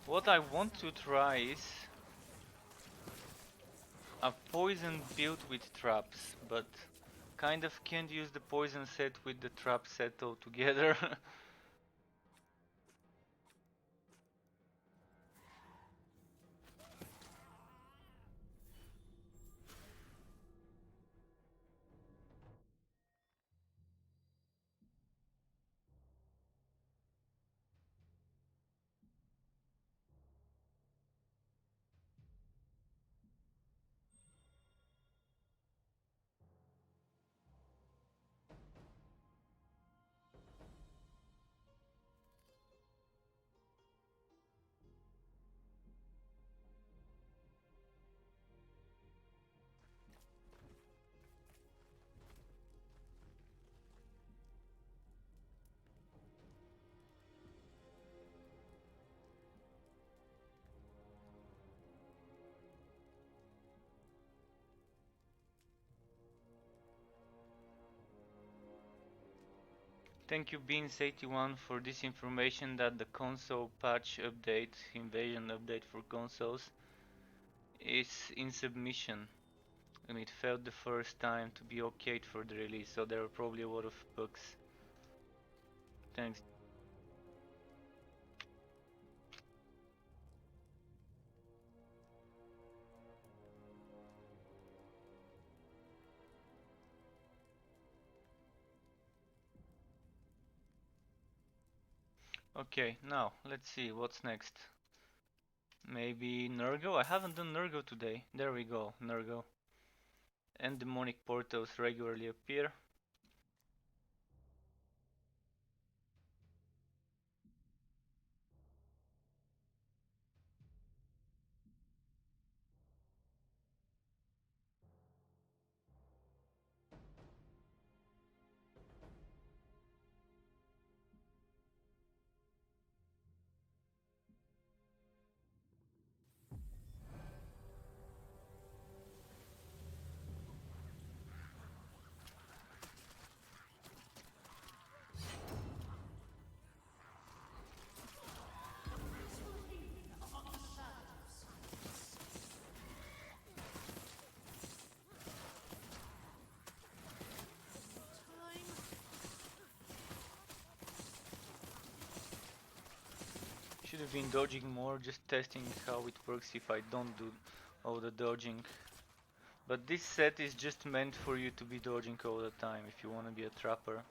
What I want to try is a poison build with traps, but kind of can't use the poison set with the trap set altogether. Thank you Beans81 for this information that the console patch update, invasion update for consoles, is in submission. And it failed the first time to be okayed for the release, so there are probably a lot of bugs. Thanks. Okay, now let's see what's next. Maybe Nurgle? I haven't done Nurgle today. There we go, Nurgle. And demonic portals regularly appear. Should have been dodging more, just testing how it works if I don't do all the dodging. But this set is just meant for you to be dodging all the time if you want to be a trapper.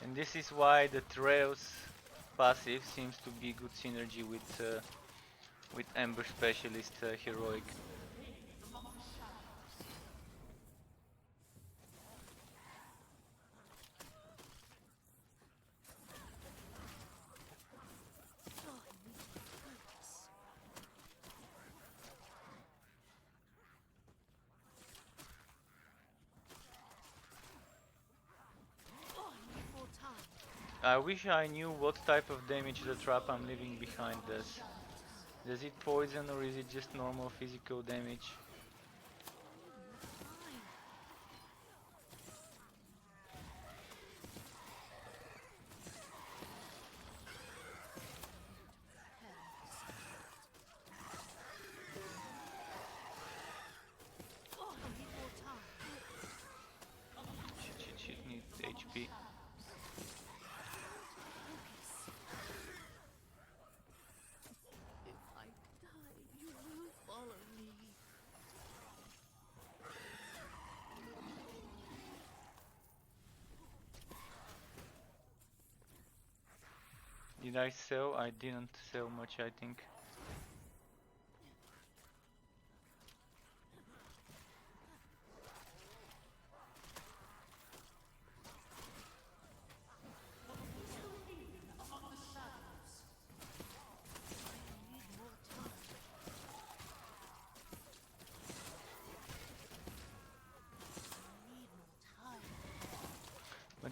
And this is why the Trails passive seems to be good synergy with Ember Specialist Heroic. I wish I knew what type of damage the trap I'm leaving behind does. Does it poison or is it just normal physical damage? Shit, need HP. If I die, you will follow me. Did I sell? I didn't sell much, I think.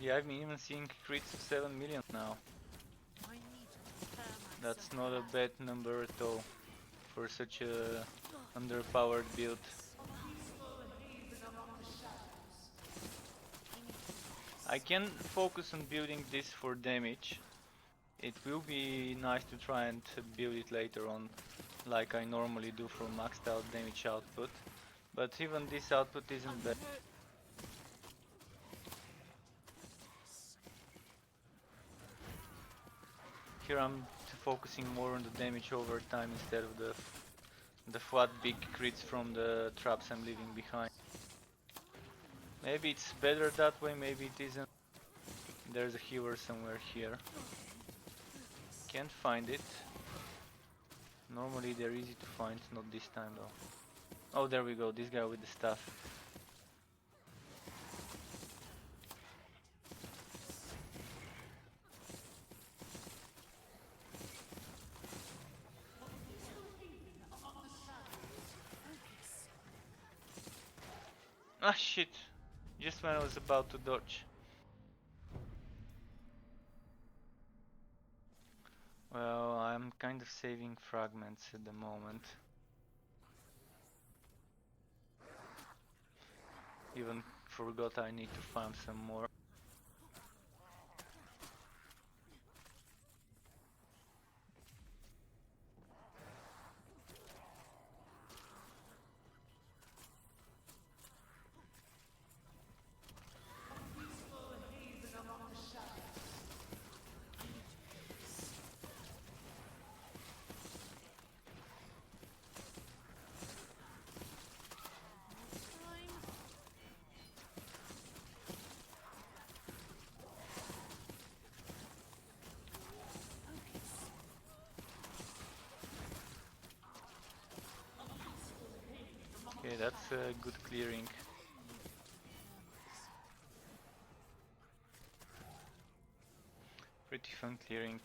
yeah, I've been even seeing crits of 7 million now. I need to prepare myself That's for not a that. bad number at all for such a underpowered build. I can focus on building this for damage. It will be nice to try and build it later on, like I normally do for maxed out damage output. But even this output isn't bad. Here I'm focusing more on the damage over time instead of the flat big crits from the traps I'm leaving behind. Maybe it's better that way, maybe it isn't. There's a healer somewhere here. Can't find it. Normally they're easy to find, not this time though. Oh, there we go, this guy with the staff. Ah shit! Just when I was about to dodge. Well, I'm kind of saving fragments at the moment. Even forgot I need to farm some more. Okay, that's a good clearing. Pretty fun clearing.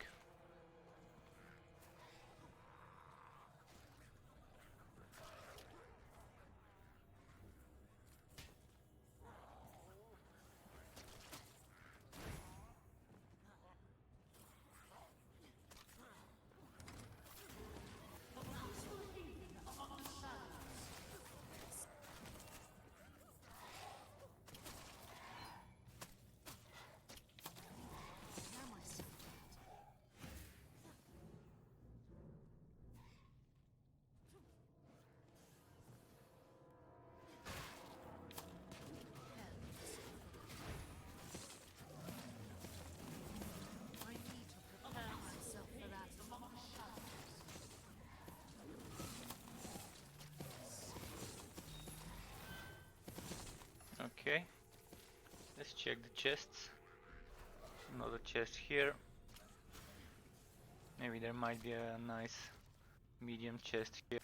Prepare myself. I need to prepare myself for that. Okay, let's check the chests. Another chest here. Maybe there might be a nice medium chest here.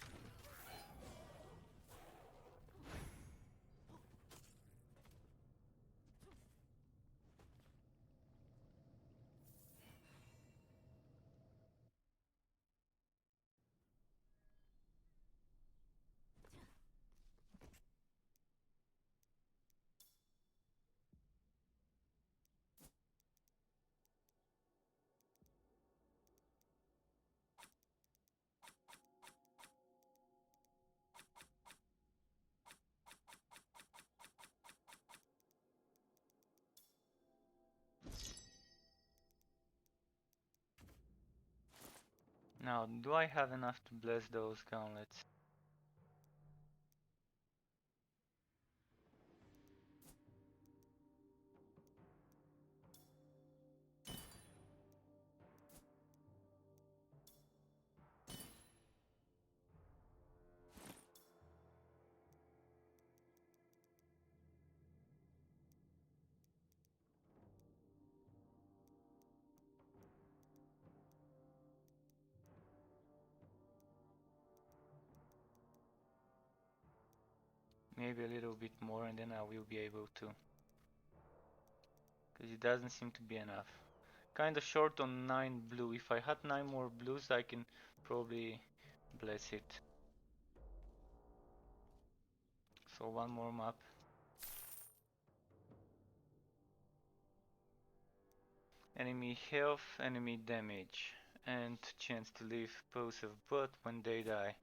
Now, do I have enough to bless those gauntlets? Maybe a little bit more and then I will be able to. Because it doesn't seem to be enough. Kind of short on 9 blue. If I had 9 more blues I can probably bless it. So one more map. Enemy health, enemy damage, and chance to leave pose of blood when they die.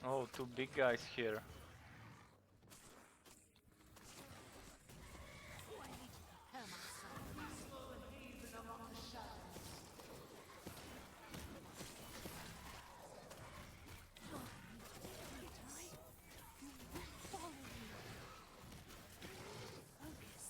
Oh, two big guys here. I need to prepare myself for that. Follow me. Focus.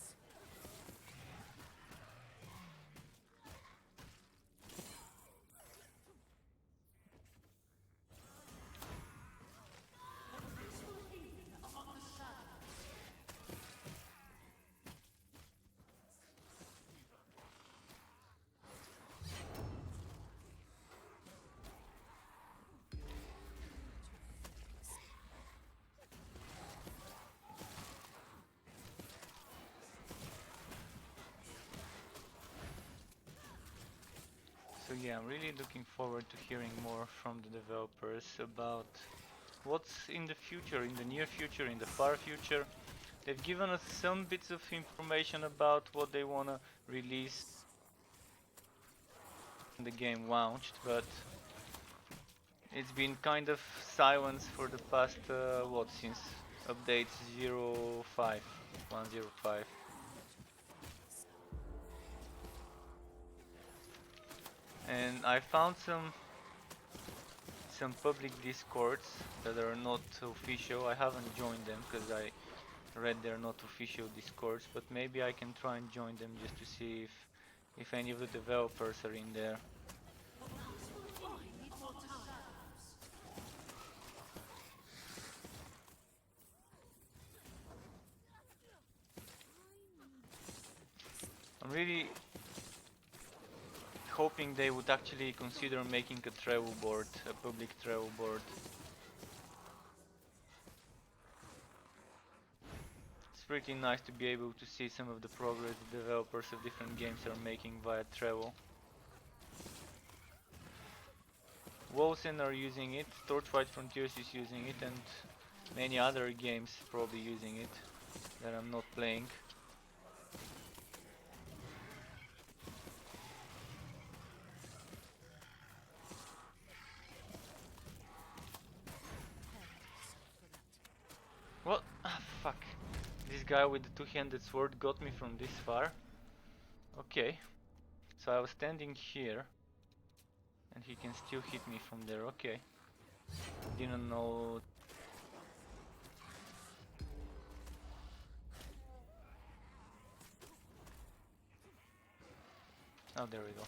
So yeah, I'm really looking forward to hearing more from the developers about what's in the future, in the near future, in the far future. They've given us some bits of information about what they wanna release when the game launched, but it's been kind of silence for the past, what, since update 05, 105. And I found some public discords that are not official. I haven't joined them because I read they're not official discords, but maybe I can try and join them just to see if any of the developers are in there. I need more time. I'm really hoping they would actually consider making a travel board, a public travel board. It's pretty nice to be able to see some of the progress the developers of different games are making via travel. Wolsen are using it, Torchlight Frontiers is using it, and many other games probably using it that I'm not playing. What? Ah, fuck. This guy with the two-handed sword got me from this far. Okay. So I was standing here. And he can still hit me from there, okay. Didn't know... Oh, there we go.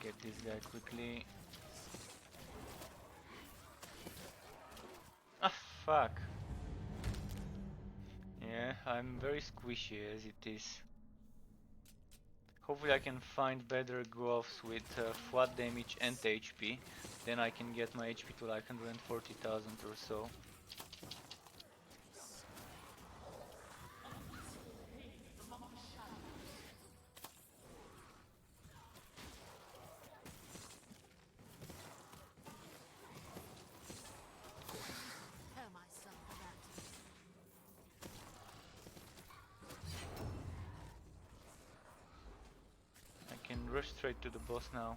Get this guy quickly. Ah, fuck. Yeah, I'm very squishy as it is. Hopefully I can find better gloves with flat damage and HP. Then I can get my HP to like 140,000 or so. Prepare myself for that. I can rush straight to the boss now.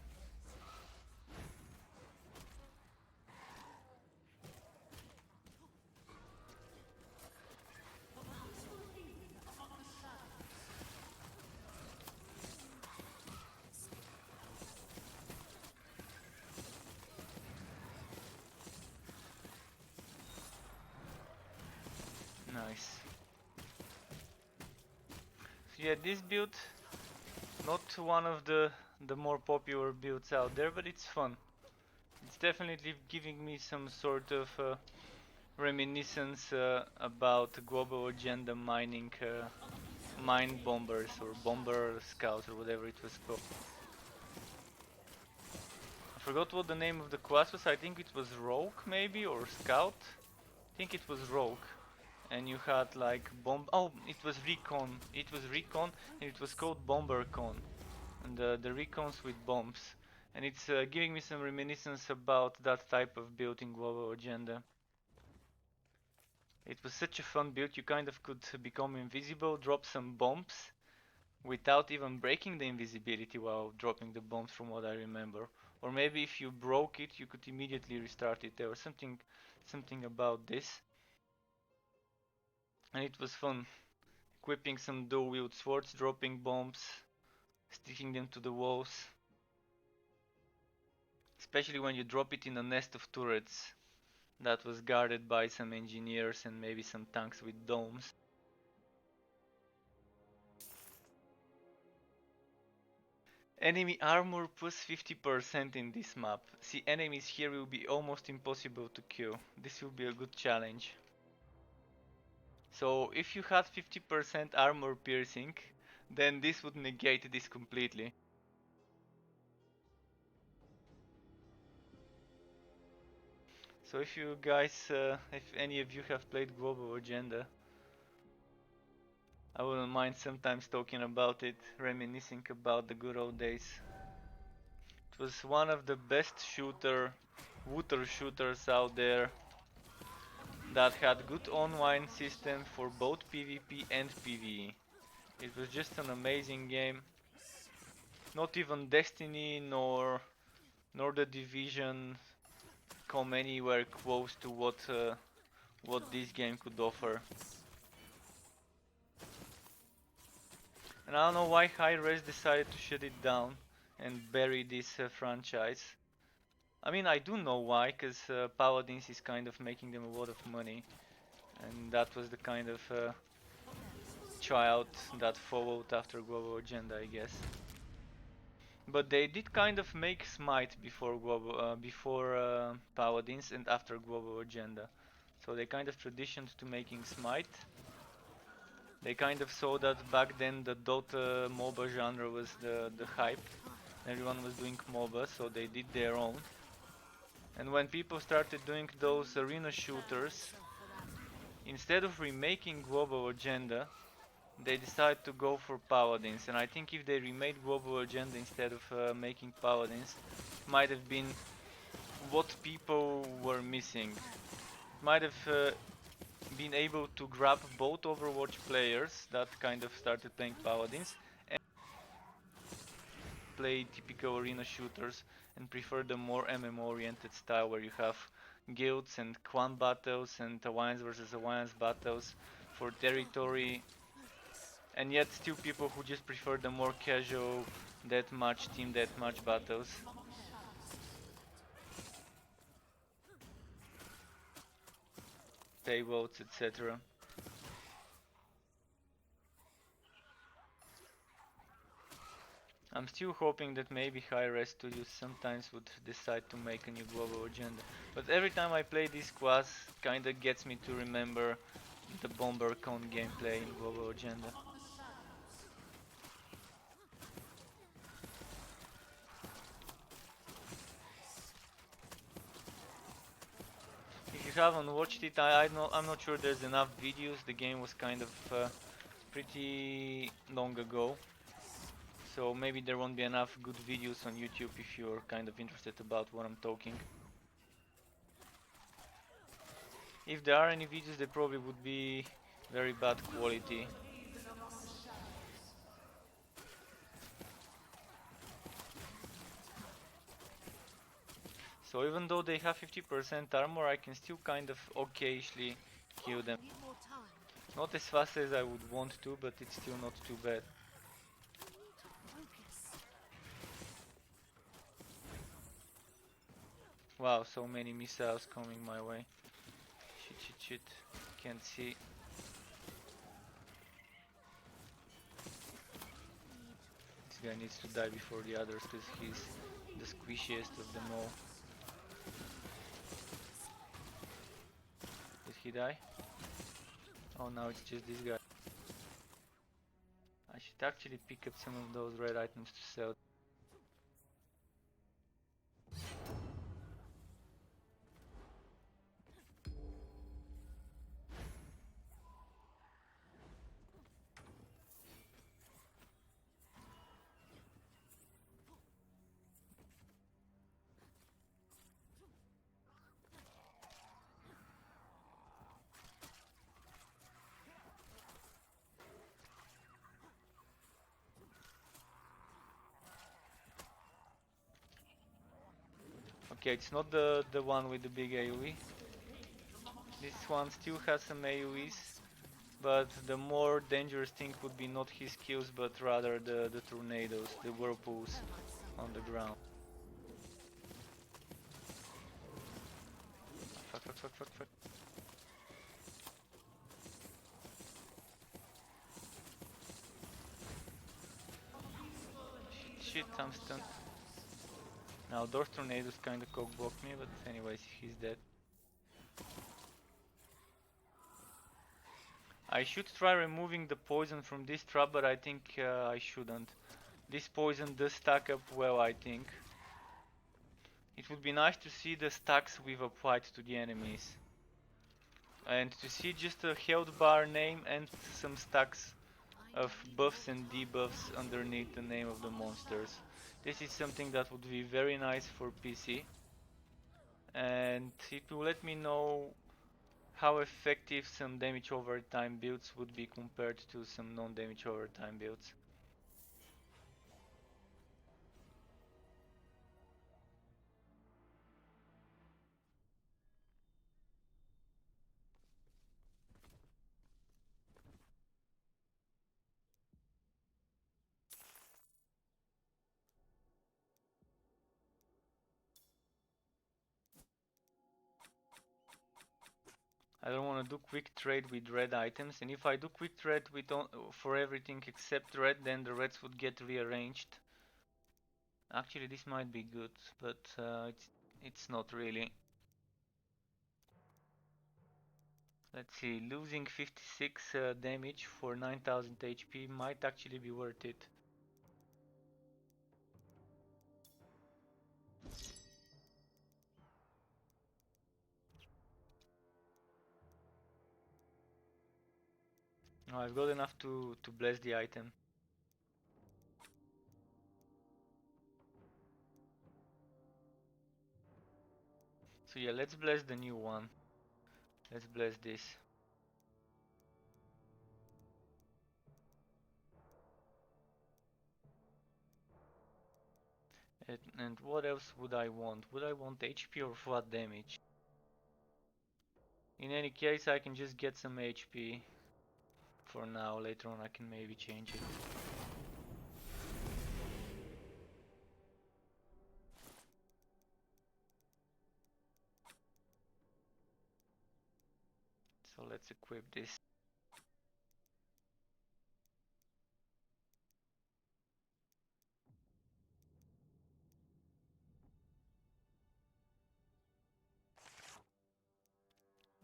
Nice. So yeah, this build, not one of the more popular builds out there, but it's fun. it's definitely giving me some sort of reminiscence about global agenda mining, mine bombers or bomber scouts or whatever it was called. I forgot what the name of the class was. I think it was Rogue maybe, or Scout. I think it was Rogue. And you had like bomb. Oh, it was Recon. It was Recon, and it was called Bomber Con. And the Recons with bombs. And it's giving me some reminiscence about that type of build in Global Agenda. It was such a fun build. You kind of could become invisible, drop some bombs without even breaking the invisibility while dropping the bombs, from what I remember. Or maybe if you broke it, you could immediately restart it. There was something about this. And it was fun. Equipping some dual wield swords, dropping bombs, sticking them to the walls. Especially when you drop it in a nest of turrets that was guarded by some engineers and maybe some tanks with domes. Enemy armor plus 50% in this map. See, enemies here will be almost impossible to kill. This will be a good challenge. So if you had 50% armor piercing, then this would negate this completely. So if you guys, if any of you have played Global Agenda, I wouldn't mind sometimes talking about it, reminiscing about the good old days. It was one of the best water shooters out there that had good online system for both PvP and PvE. It was just an amazing game. Not even Destiny nor the Division come anywhere close to what this game could offer. And I don't know why Hi-Rez decided to shut it down and bury this franchise. I mean, I do know why, because Paladins is kind of making them a lot of money. And that was the kind of child that followed after Global Agenda, I guess. But they did kind of make Smite before Paladins and after Global Agenda. So they kind of transitioned to making Smite. They kind of saw that back then the Dota MOBA genre was the hype. Everyone was doing MOBA, so they did their own. And when people started doing those arena shooters, instead of remaking Global Agenda, they decided to go for Paladins. And I think if they remade Global Agenda instead of making Paladins, might have been what people were missing. Might have been able to grab both Overwatch players that kind of started playing Paladins and play typical arena shooters and prefer the more MMO oriented style where you have guilds and clan battles and alliance versus alliance battles for territory, and yet still people who just prefer the more casual deathmatch, team deathmatch battles. Payloads, etc. I'm still hoping that maybe Hi-Res Studios sometimes would decide to make a new Global Agenda. But every time I play this class, kinda gets me to remember the BomberCon gameplay in Global Agenda. If you haven't watched it, I'm not sure there's enough videos. The game was kind of pretty long ago. So maybe there won't be enough good videos on YouTube if you're kind of interested about what I'm talking. If there are any videos, they probably would be very bad quality. So even though they have 50% armor, I can still kind of occasionally kill them. Need more time. Not as fast as I would want to, but it's still not too bad. Focus. Wow, so many missiles coming my way. Shit. Can't see. This guy needs to die before the others because he's the squishiest of them all. he die? Oh, now it's just this guy. I should actually pick up some of those red items to sell. Okay, it's not the one with the big AoE. This one still has some AoEs, but the more dangerous thing would be not his skills, but rather the tornadoes, the whirlpools on the ground. Fuck, fuck, fuck, fuck, fuck. Shit, I'm stunned. Now those tornadoes kinda cockblocked me, but anyways, he's dead. I should try removing the poison from this trap, but I think I shouldn't. This poison does stack up well, I think. It would be nice to see the stacks we've applied to the enemies. And to see just a health bar name and some stacks of buffs and debuffs underneath the name of the monsters. This is something that would be very nice for PC. And it will let me know how effective some damage over time builds would be compared to some non-damage over time builds. I don't want to do quick trade with red items, and if I do quick trade with for everything except red, then the reds would get rearranged. Actually, this might be good, but it's not really. Let's see, losing 56 damage for 9000 HP might actually be worth it. Oh, I've got enough to bless the item. So yeah, let's bless the new one. Let's bless this. And what else would I want? Would I want HP or flat damage? In any case, I can just get some HP for now. Later on I can maybe change it. So let's equip this.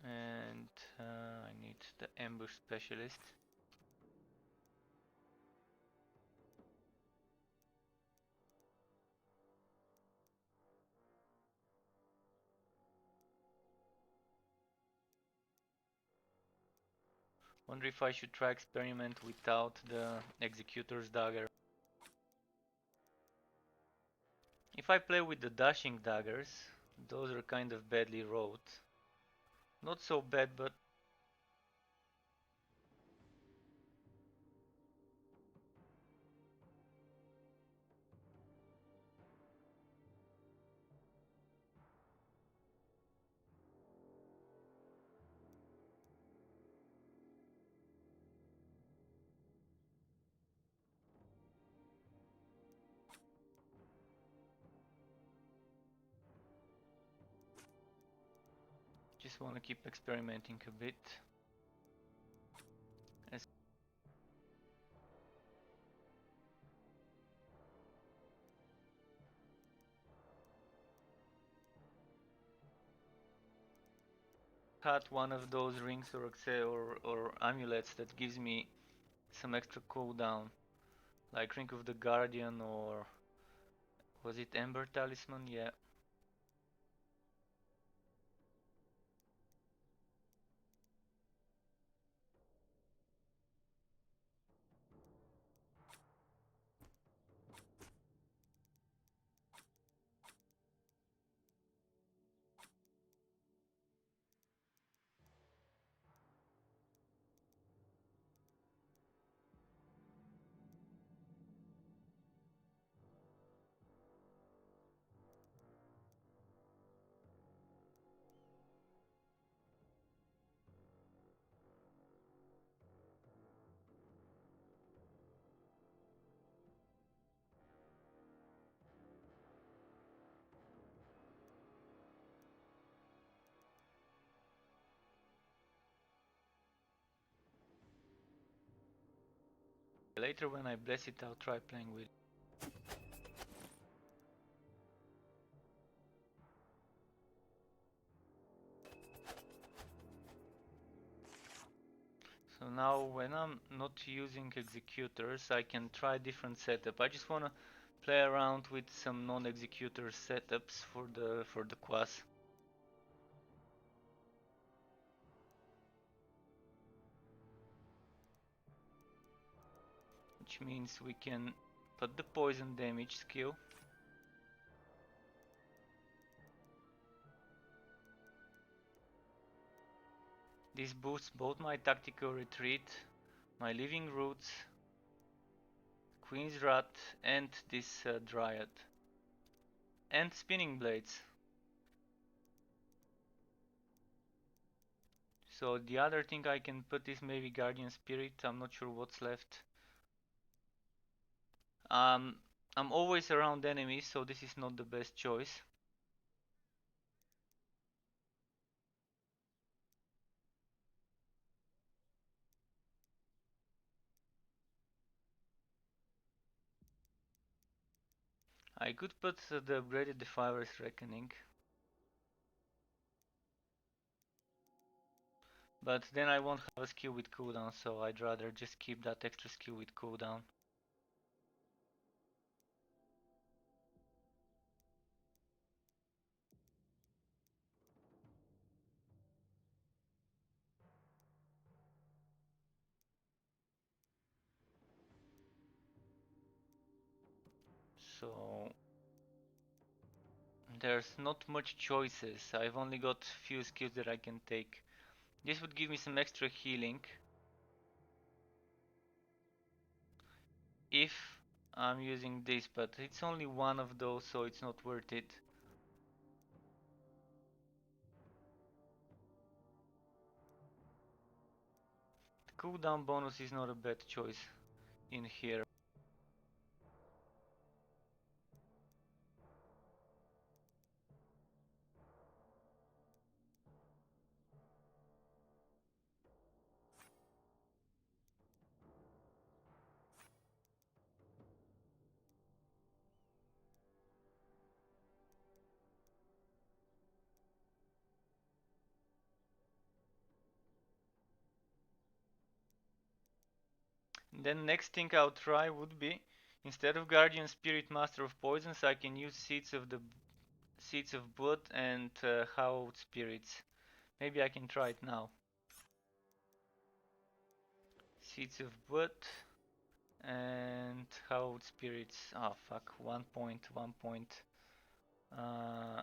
And I need the ambush specialist. Wonder if I should try experiment without the executor's dagger. If I play with the dashing daggers, those are kind of badly rolled. Not so bad, but just want to keep experimenting a bit. As had one of those rings or amulets that gives me some extra cooldown, like Ring of the Guardian, or was it Ember Talisman? Yeah. Later when I bless it, I'll try playing with it. So now when I'm not using executors, I can try different setup. I just wanna play around with some non-executor setups for the quas. Which means we can put the poison damage skill. This boosts both my tactical retreat, my living roots, Queen's Wrath, and this Dryad. And spinning blades. So the other thing I can put is maybe Guardian Spirit. I'm not sure what's left. I'm always around enemies, so this is not the best choice. I could put the upgraded Defiler's Reckoning. But then I won't have a skill with cooldown, so I'd rather just keep that extra skill with cooldown. So there's not much choices. I've only got few skills that I can take. This would give me some extra healing if I'm using this, but it's only one of those, so it's not worth it. The cooldown bonus is not a bad choice in here. Then next thing I'll try would be, instead of Guardian Spirit Master of Poisons, I can use Seeds of Blood and Hallowed Spirits. Maybe I can try it now. Seeds of Blood and Hallowed Spirits. Oh fuck, 1 point. Uh,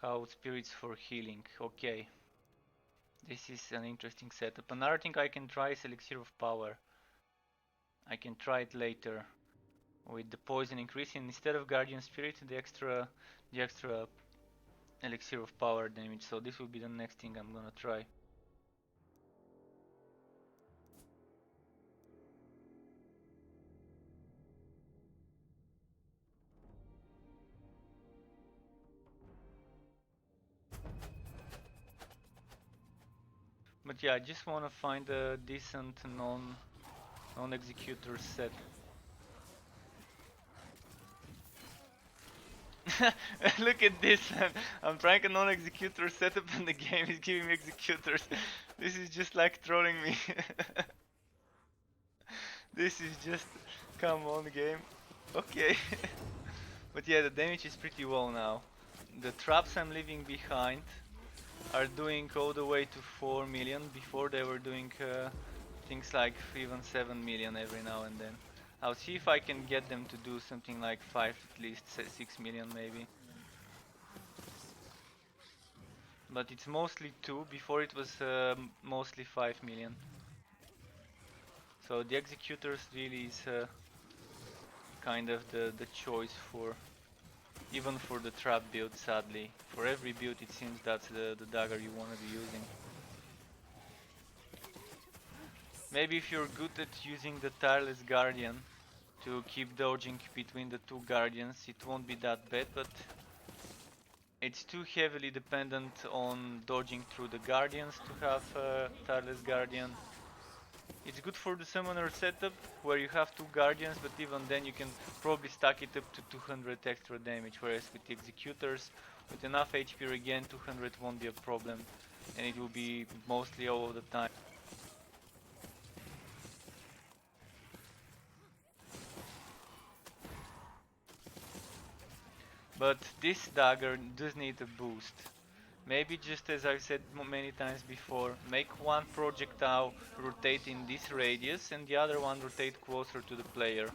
Hallowed Spirits for healing. Okay. This is an interesting setup. Another thing I can try is Elixir of Power. I can try it later with the poison increasing instead of Guardian Spirit, the extra Elixir of Power damage. So this will be the next thing I'm gonna try. But yeah, I just want to find a decent non-executor set. Look at this, man. I'm trying a non-executor setup and the game is giving me executors. This is just like trolling me. This is just, come on game. Okay. But yeah, the damage is pretty low now. The traps I'm leaving behind are doing all the way to 4 million. Before they were doing things like even 7 million every now and then. I'll see if I can get them to do something like 5 at least, 6 million maybe. But it's mostly 2, before it was mostly 5 million. So the executors really is kind of the choice for, even for the trap build sadly. For every build it seems that's the dagger you want to be using. Maybe if you're good at using the tireless guardian to keep dodging between the two guardians it won't be that bad, but it's too heavily dependent on dodging through the guardians to have tireless guardian. It's good for the summoner setup where you have two guardians, but even then you can probably stack it up to 200 extra damage, whereas with the executors with enough HP regen 200 won't be a problem and it will be mostly all of the time. But this dagger does need a boost. Maybe just as I've said many times before, make one projectile rotate in this radius and the other one rotate closer to the player.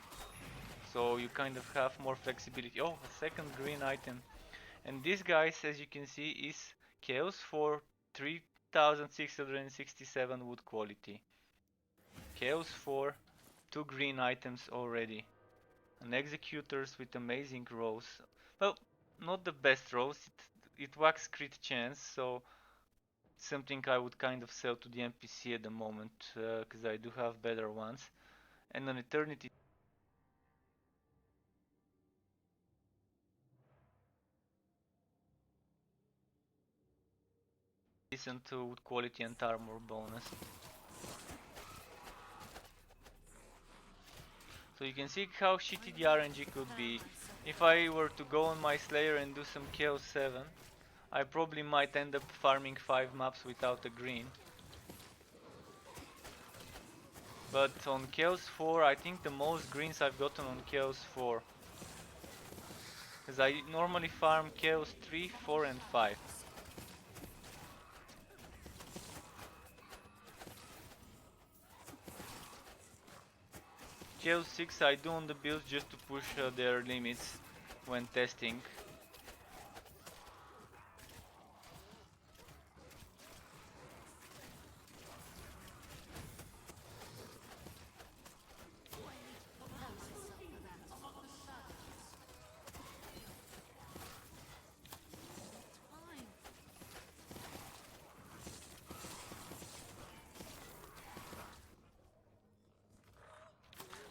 So you kind of have more flexibility. Oh, a second green item. And this guys, as you can see, is Chaos for 3667 wood quality. Chaos for 2 green items already. And executors with amazing rolls. Well, not the best rolls, it whacks crit chance, so something I would kind of sell to the NPC at the moment, because I do have better ones. And an eternity decent wood quality and armor bonus. So you can see how shitty the RNG could be. If I were to go on my Slayer and do some Chaos 7, I probably might end up farming 5 maps without a green. But on Chaos 4, I think the most greens I've gotten on Chaos 4. Because I normally farm Chaos 3, 4 and 5. Chaos 6 I do on the builds just to push their limits when testing.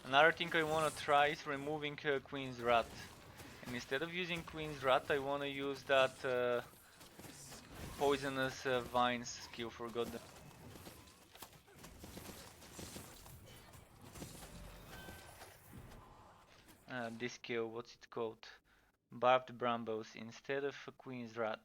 Another thing I wanna try is removing Queen's Rat. And instead of using Queen's Rat, I wanna use that poisonous vines skill, forgot the this skill, what's it called? Barbed Brambles instead of a Queen's Rat.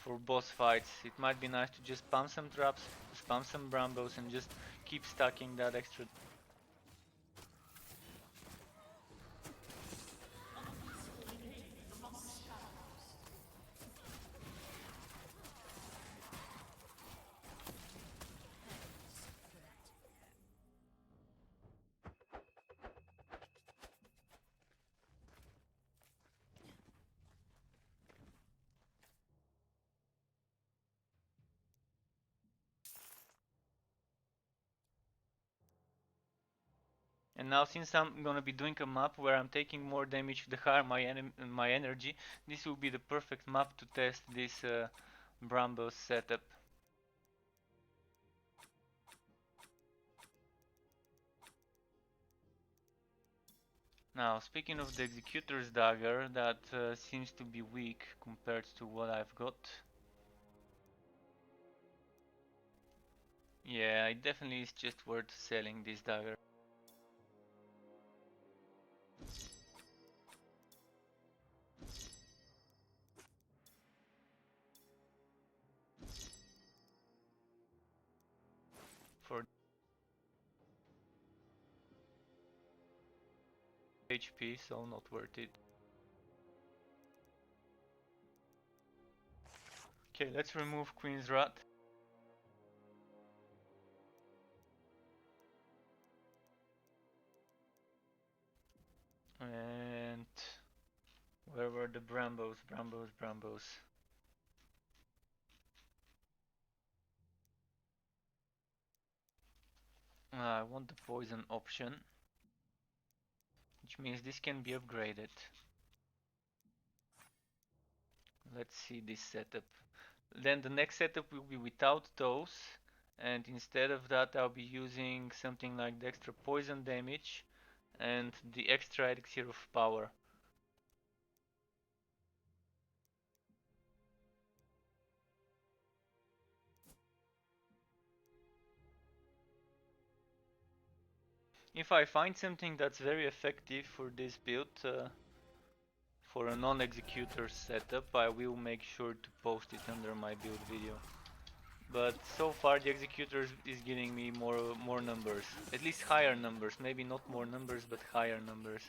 For boss fights, it might be nice to just spam some traps, spam some brambles and just keep stacking that extra. And now since I'm gonna be doing a map where I'm taking more damage the higher my energy, this will be the perfect map to test this Bramble setup. Now, speaking of the Executor's Dagger, that seems to be weak compared to what I've got. Yeah, it definitely is just worth selling this dagger. For HP, so not worth it. Okay, let's remove Queen's Wrath. And where were the Brambos? Brambos. I want the poison option, which means this can be upgraded. Let's see this setup. Then the next setup will be without those, and instead of that I'll be using something like the extra poison damage and the extra elixir of power. If I find something that's very effective for this build, for a non-executor setup, I will make sure to post it under my build video. But so far the executor is giving me more numbers, at least higher numbers, maybe not more numbers but higher numbers.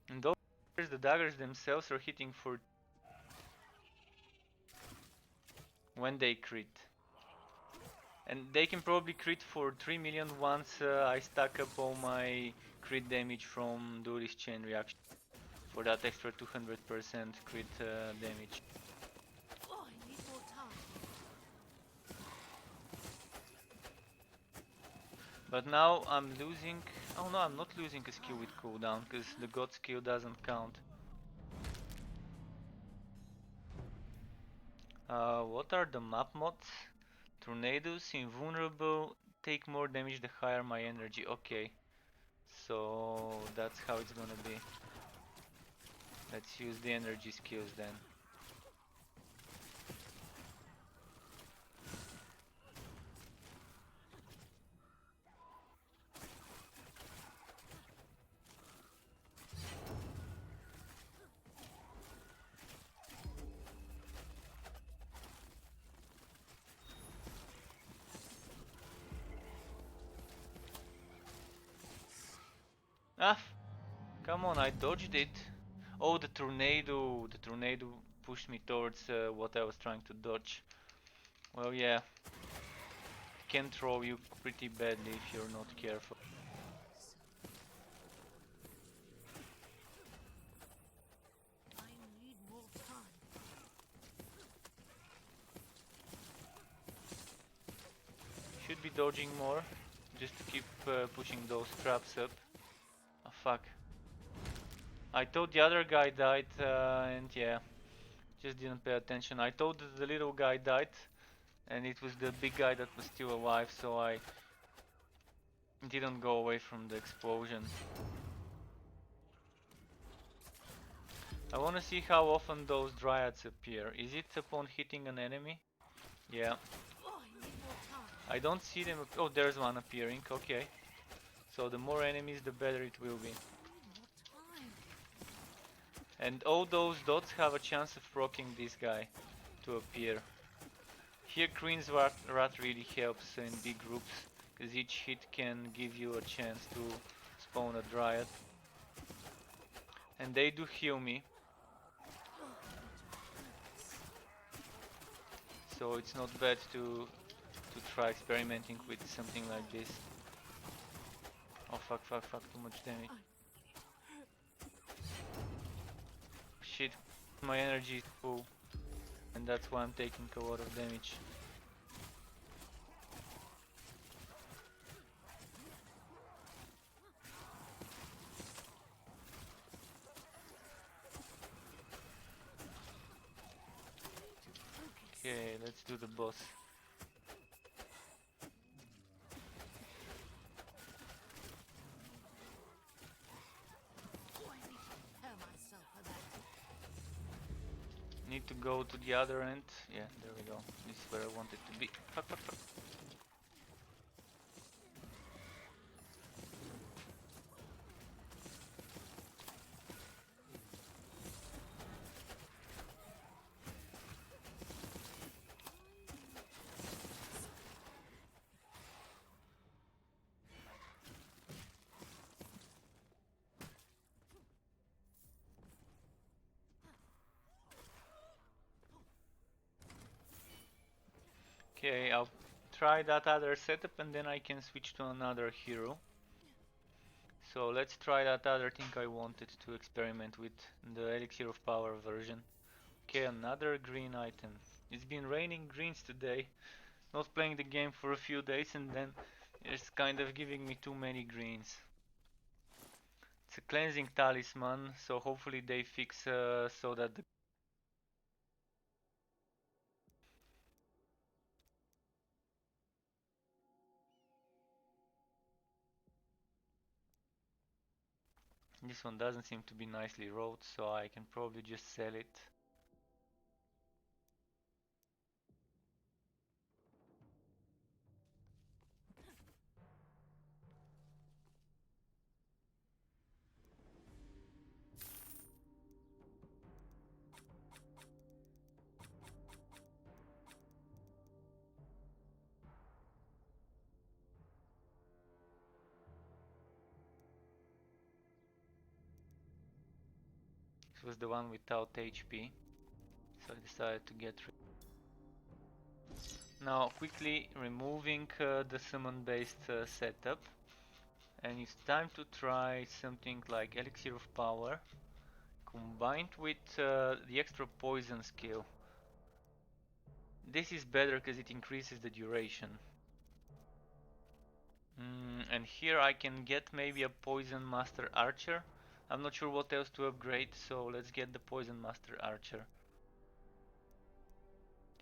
And those the daggers themselves are hitting for when they crit. And they can probably crit for 3 million once I stack up all my crit damage from Duelist Chain Reaction for that extra 200% crit damage. Oh, I need more time. But now I'm losing... Oh no, I'm not losing a skill with cooldown, because the god skill doesn't count. What are the map mods? Tornadoes, invulnerable, take more damage the higher my energy. Okay, so that's how it's gonna be. Let's use the energy skills then. Ah, come on, I dodged it. Oh, the tornado pushed me towards what I was trying to dodge. Well, yeah, it can throw you pretty badly if you're not careful. I need more time. Should be dodging more, just to keep pushing those traps up. Oh fuck. I thought the other guy died, and yeah, just didn't pay attention. I thought that the little guy died, and it was the big guy that was still alive, so I didn't go away from the explosion. I wanna see how often those dryads appear. Is it upon hitting an enemy? Yeah. Oh, I need more time. I don't see them. Oh, there's one appearing. Okay. So the more enemies, the better it will be. More time. And all those dots have a chance of proccing this guy to appear. Here Queen's Wrath really helps in big groups, because each hit can give you a chance to spawn a Dryad. And they do heal me, so it's not bad to try experimenting with something like this. Oh fuck, too much damage. Shit, my energy is full, and that's why I'm taking a lot of damage. Okay, let's do the boss. Do I need to prepare myself for that? Need to go to the other end. Yeah, there we go. This is where I wanted to be. Fuck, fuck, fuck. Okay, I'll try that other setup and then I can switch to another hero. So let's try that other thing I wanted to experiment with, the Elixir of Power version. Okay, another green item. It's been raining greens today. Not playing the game for a few days and then it's kind of giving me too many greens. It's a cleansing talisman, so hopefully they fix so that the this one doesn't seem to be nicely wrote, so I can probably just sell it. This was the one without HP, so I decided to get rid. Now quickly removing the summon based setup, and it's time to try something like Elixir of Power combined with the extra poison skill. This is better because it increases the duration. And here I can get maybe a Poison Master Archer. I'm not sure what else to upgrade, so let's get the Poison Master Archer.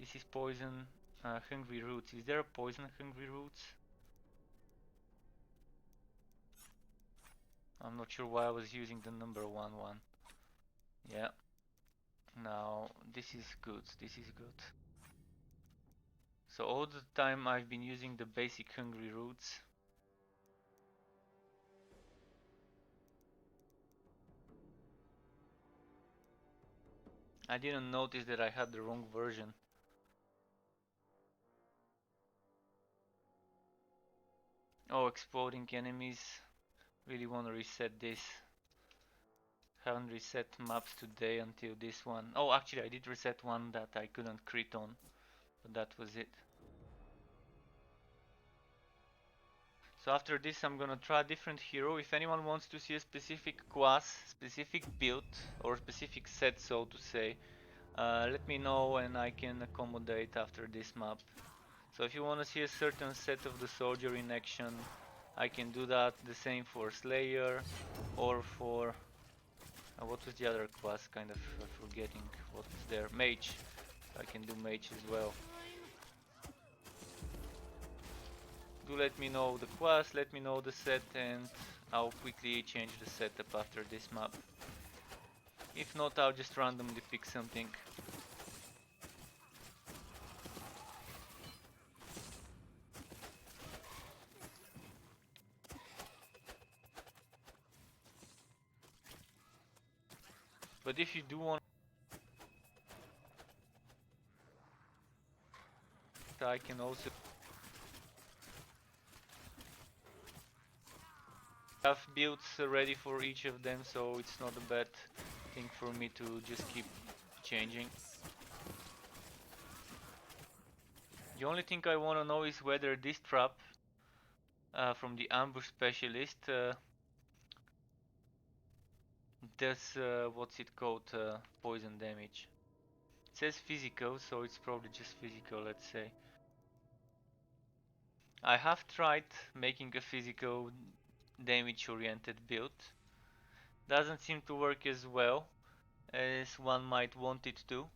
This is Poison Hungry Roots. Is there a Poison Hungry Roots? I'm not sure why I was using the number 1 one. Yeah. Now, this is good. This is good. So all the time I've been using the basic Hungry Roots. I didn't notice that I had the wrong version. Oh, exploding enemies. Really want to reset this. Haven't reset maps today until this one. Oh, actually I did reset one that I couldn't crit on, but that was it. So after this I'm gonna try a different hero. If anyone wants to see a specific class, specific build, or specific set, so to say, let me know and I can accommodate after this map. So if you want to see a certain set of the soldier in action, I can do that. The same for Slayer, or for what was the other class? Kind of forgetting what was there. Mage. I can do mage as well. Do let me know the class, let me know the set, and I'll quickly change the setup after this map. If not, I'll just randomly pick something. But if you do want, I can also have builds ready for each of them, so it's not a bad thing for me to just keep changing. The only thing I want to know is whether this trap from the ambush specialist does what's it called, poison damage. It says physical, so it's probably just physical, let's say. I have tried making a physical damage oriented build. Doesn't seem to work as well as one might want it to.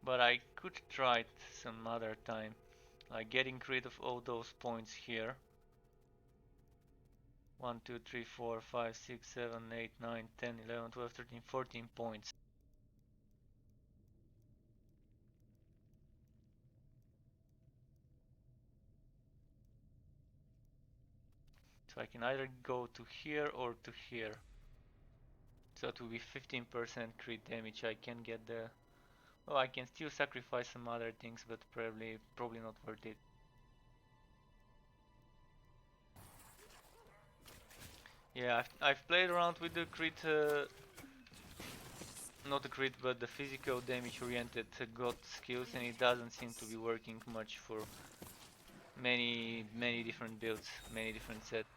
But I could try it some other time. Like getting rid of all those points here. 1, 2, 3, 4, 5, 6, 7, 8, 9, 10, 11, 12, 13, 14 points. So I can either go to here or to here. So it will be 15% crit damage. I can get the... Well, I can still sacrifice some other things, but probably not worth it. Yeah, I've played around with the crit, not the crit, but the physical damage oriented god skills, and it doesn't seem to be working much for many different builds, many different sets.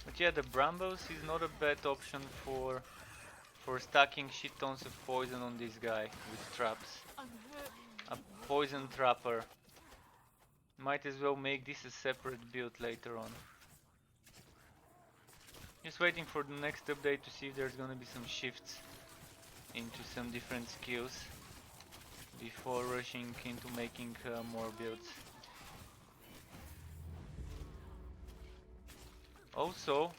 But yeah, the Brambles is not a bad option for stacking shit tons of poison on this guy with traps. A poison trapper. Might as well make this a separate build later on. Just waiting for the next update to see if there's gonna be some shifts into some different skills before rushing into making more builds. Also,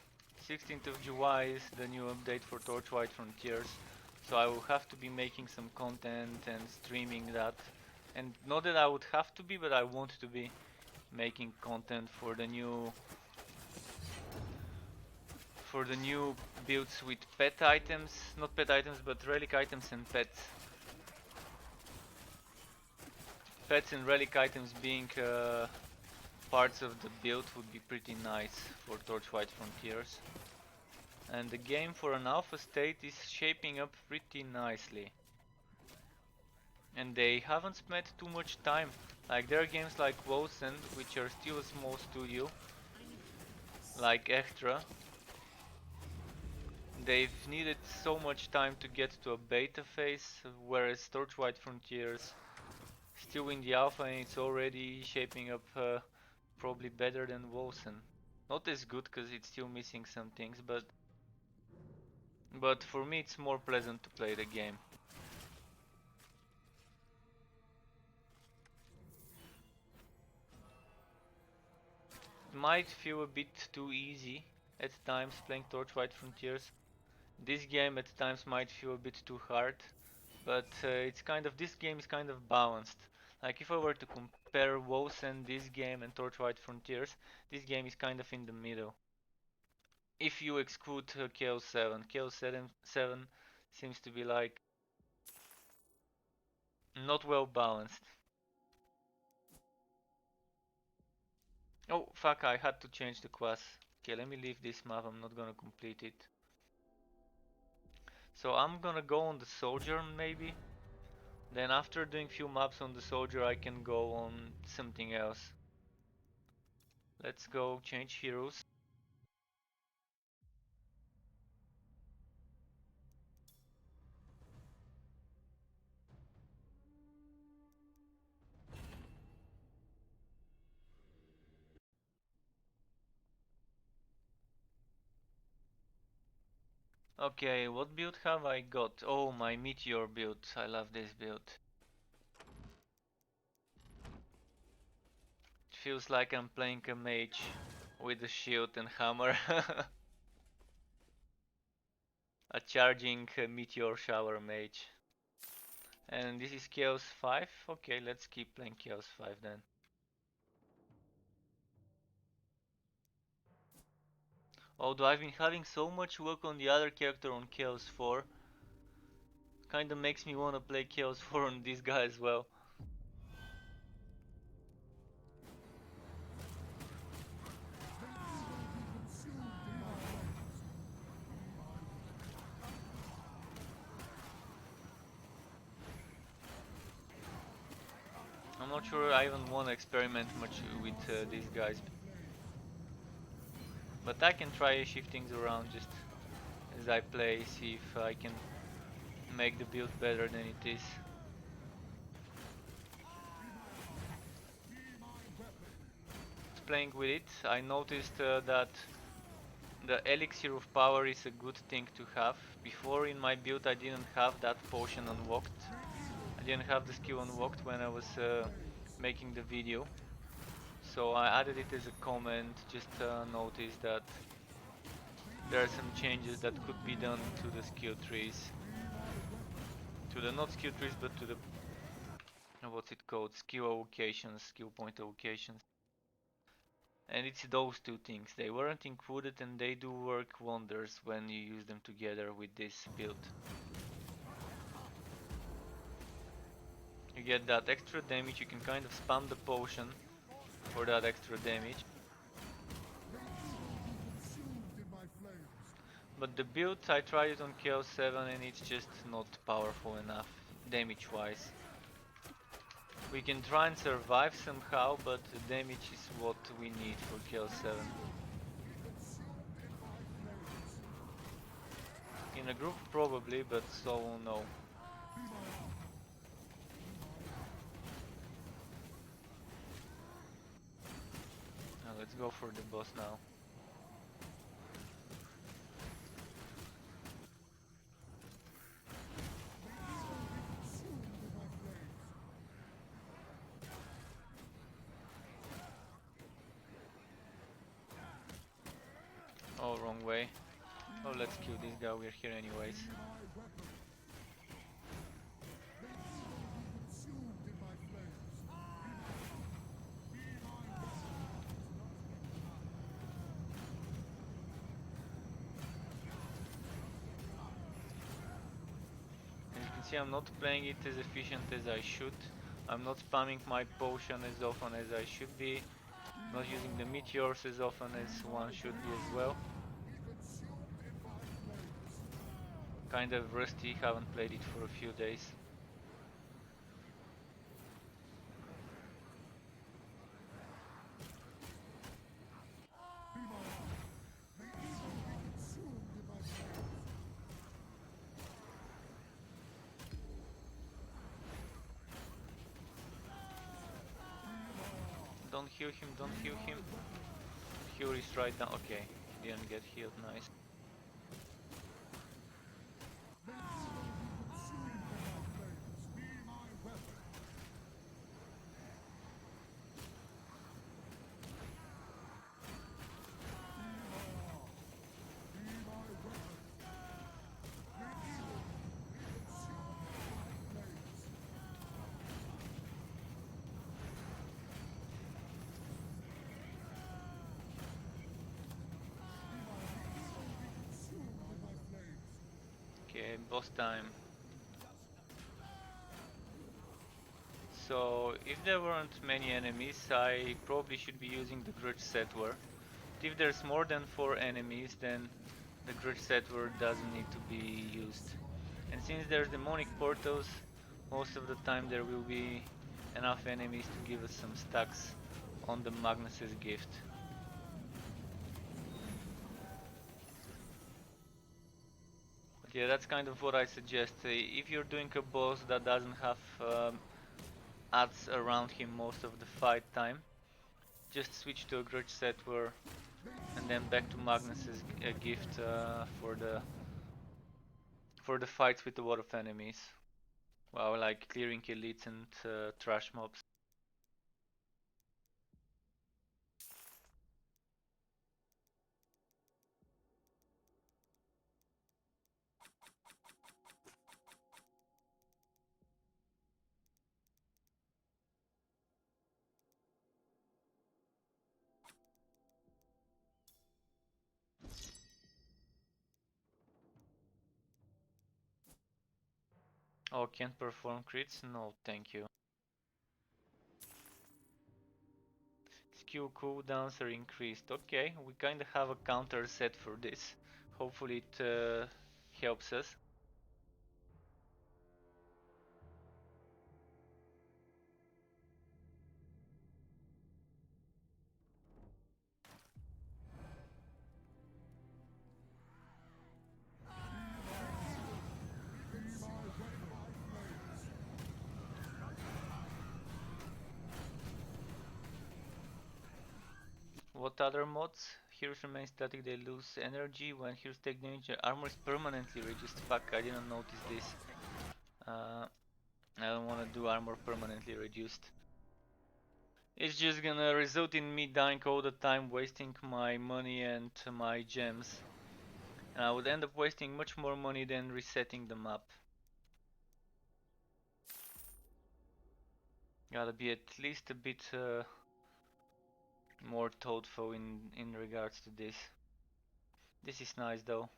16th of July is the new update for Torchlight Frontiers, so I will have to be making some content and streaming that. And not that I would have to be, but I want to be making content for the new builds with pet items, not pet items, but relic items and pets. Pets and relic items being parts of the build would be pretty nice for Torchlight Frontiers. And the game for an alpha state is shaping up pretty nicely. And they haven't spent too much time. Like there are games like Wosen, which are still a small studio, like Extra. They've needed so much time to get to a beta phase, whereas Torchlight Frontiers still in the alpha and it's already shaping up probably better than Wosen. Not as good because it's still missing some things, but for me it's more pleasant to play the game. It might feel a bit too easy at times playing Torchlight Frontiers. This game at times might feel a bit too hard, but this game is kind of balanced. Like if I were to compare Wosen, this game, and Torchlight Frontiers, this game is kind of in the middle. If you exclude Chaos 7, Chaos 7 seems to be like not well balanced. Oh fuck, I had to change the class. Okay, let me leave this map, I'm not gonna complete it. So I'm gonna go on the soldier maybe. Then after doing few maps on the soldier I can go on something else. Let's go change heroes. Okay, what build have I got? Oh, my meteor build. I love this build. It feels like I'm playing a mage with a shield and hammer. A charging meteor shower mage. And this is Chaos 5? Okay, let's keep playing Chaos 5 then. Although I've been having so much luck on the other character on Chaos 4, kinda makes me wanna play Chaos 4 on this guy as well. not sure I even want to experiment much with these guys. But I can try shifting around just as I play, see if I can make the build better than it is. Playing with it, I noticed that the elixir of power is a good thing to have. Before in my build I didn't have that potion unlocked. I didn't have the skill unlocked when I was making the video. So I added it as a comment, just noticed that there are some changes that could be done to the skill trees. To the not skill trees, but to the what's it called? Skill allocations, skill point allocations. And it's those two things. They weren't included and they do work wonders when you use them together with this build. You get that extra damage, you can kind of spam the potion for that extra damage. But the build, I tried it on Chaos 7 and it's just not powerful enough damage wise. We can try and survive somehow, but the damage is what we need for Chaos 7. In a group probably, but solo no. Now let's go for the boss now. Oh, wrong way. Oh, let's kill this guy, we're here anyways. As you can see, I'm not playing it as efficient as I should. I'm not spamming my potion as often as I should be. Not using the meteors as often as one should be as well. Kind of rusty, haven't played it for a few days. Don't heal him, don't heal him. Heal is right down. Okay, didn't get healed, nice. Okay, boss time. So, if there weren't many enemies, I probably should be using the Grudge Settler. If there's more than 4 enemies, then the Grudge Settler doesn't need to be used. And since there's demonic portals, most of the time there will be enough enemies to give us some stacks on the Magnus's gift. But yeah, that's kind of what I suggest. If you're doing a boss that doesn't have ads around him most of the fight time, just switch to a Grudge Settler and then back to Magnus's gift for the fights with a lot of enemies. Wow, like clearing elites and trash mobs. Oh, can't perform crits? No, thank you. Skill cooldowns are increased. Okay, we kinda have a counter set for this. Hopefully it helps us. What other mods? Heroes remain static, they lose energy. When heroes take damage, their armor is permanently reduced. Fuck, I didn't notice this. I don't wanna do armor permanently reduced. It's just gonna result in me dying all the time, wasting my money and my gems. And I would end up wasting much more money than resetting the map. Gotta be at least a bit more thoughtful in regards to this. This is nice though.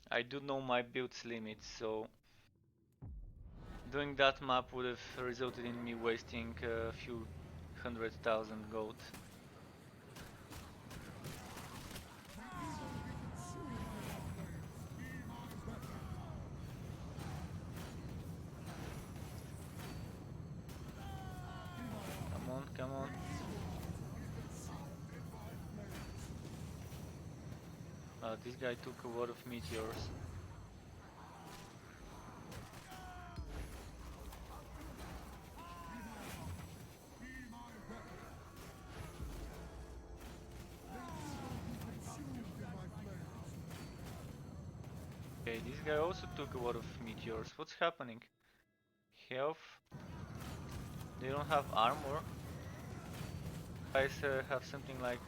I do know my build's limits, so doing that map would have resulted in me wasting a few 100,000 gold. Come on, come on. This guy took a lot of meteors. Okay, this guy also took a lot of meteors. What's happening? Health. They don't have armor. Guys have something like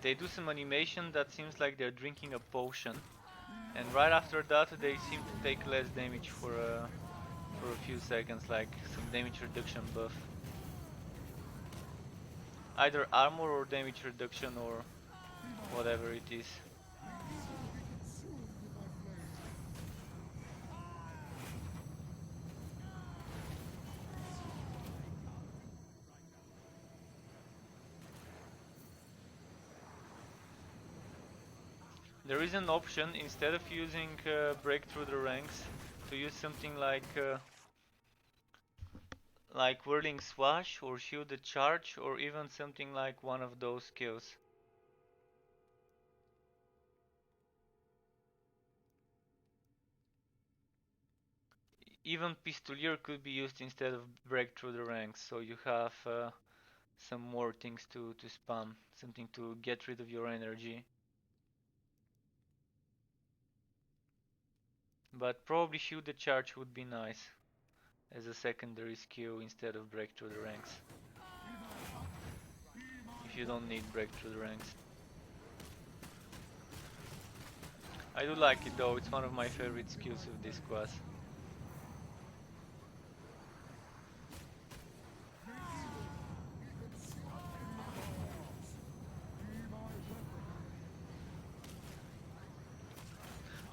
they do some animation that seems like they're drinking a potion, and right after that they seem to take less damage for a few seconds, like some damage reduction buff. Either armor or damage reduction or whatever it is. There is an option, instead of using break through the ranks, to use something like whirling swash or shielded charge, or even something like one of those skills. Even pistolier could be used instead of break through the ranks, so you have some more things to spam, something to get rid of your energy. But probably shielded charge would be nice as a secondary skill instead of break through the ranks, if you don't need break through the ranks. I do like it though, it's one of my favorite skills of this class.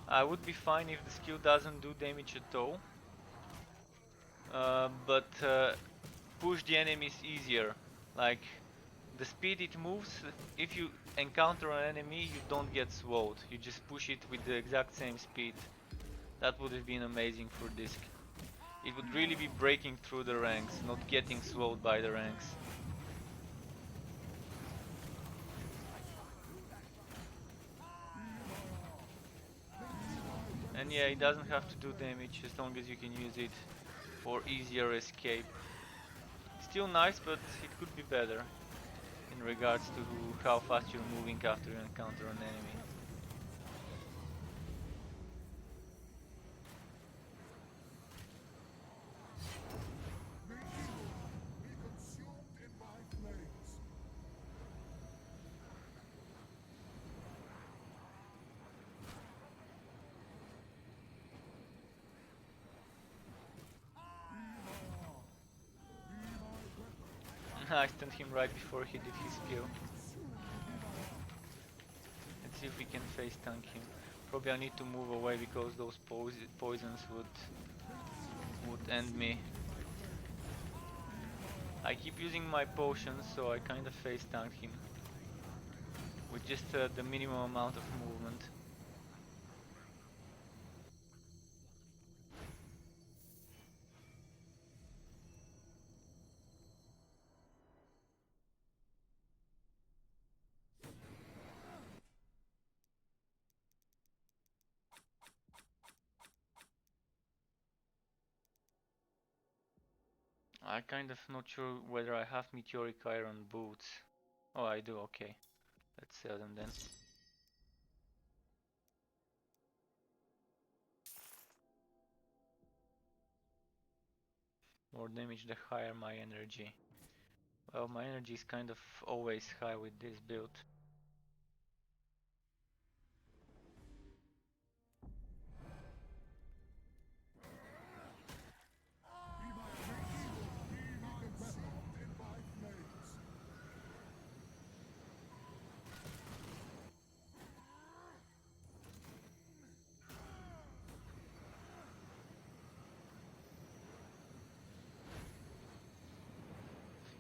I would be fine if the skill doesn't do damage at all, but push the enemies easier. Like, the speed it moves, if you encounter an enemy, you don't get swowed. You just push it with the exact same speed. That would have been amazing for this. It would really be breaking through the ranks, not getting swowed by the ranks. And yeah, it doesn't have to do damage as long as you can use it for easier escape. Still nice, but it could be better in regards to how fast you're moving after you encounter an enemy. I stunned him right before he did his skill. Let's see if we can face tank him. Probably I need to move away because those poisons would end me. I keep using my potions, so I kind of face tanked him with just the minimum amount of movement. I kind of not sure whether I have meteoric iron boots. Oh, I do, okay. Let's sell them then. More damage the higher my energy. Well, my energy is kind of always high with this build.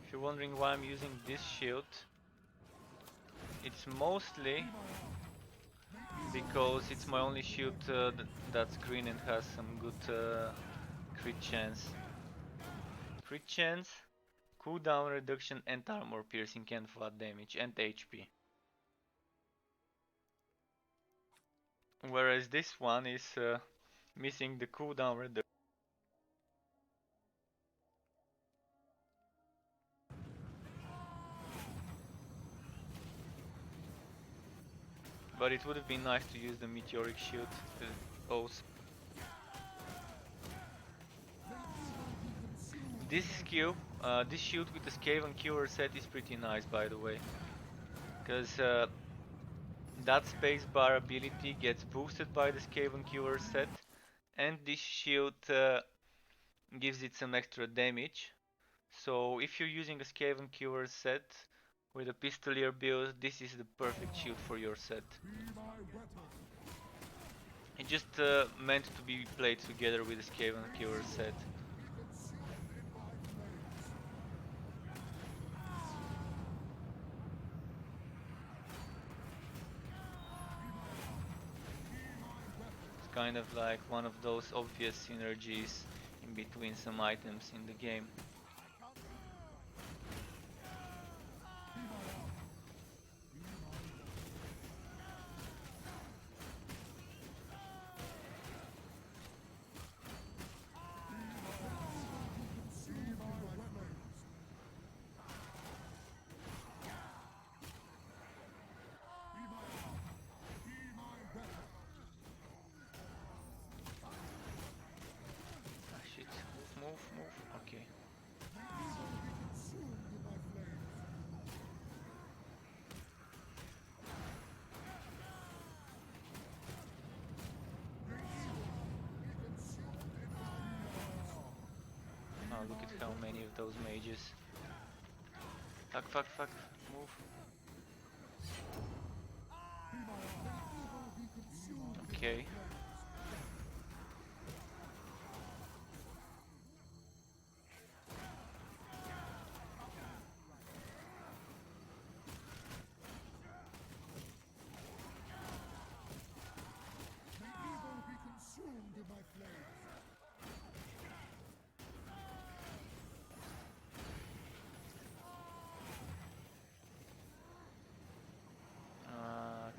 If you're wondering why I'm using this shield, it's mostly because it's my only shield that's green and has some good crit chance. Crit chance, cooldown reduction and armor piercing and flat damage and HP. Whereas this one is missing the cooldown reduction. But it would have been nice to use the meteoric shield also. This skill, this shield with the Skaven Cure set is pretty nice, by the way, because that spacebar ability gets boosted by the Skaven Cure set, and this shield gives it some extra damage. So if you're using a Skaven Cure set with a Pistolier build, this is the perfect shield for your set. It just meant to be played together with the Skaven Cure set. It's kind of like one of those obvious synergies in between some items in the game. Move, okay. Oh, look at how many of those mages. Fuck, move. Okay.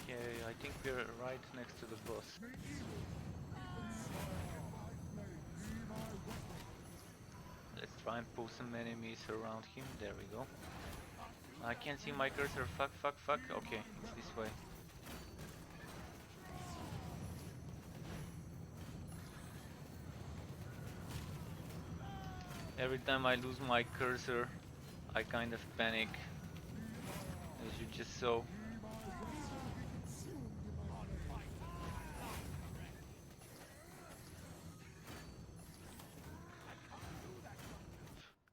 Okay, I think we're right next to the boss. Let's try and pull some enemies around him. There we go. I can't see my cursor. Fuck. Okay, it's this way. Every time I lose my cursor, I kind of panic, as you just saw.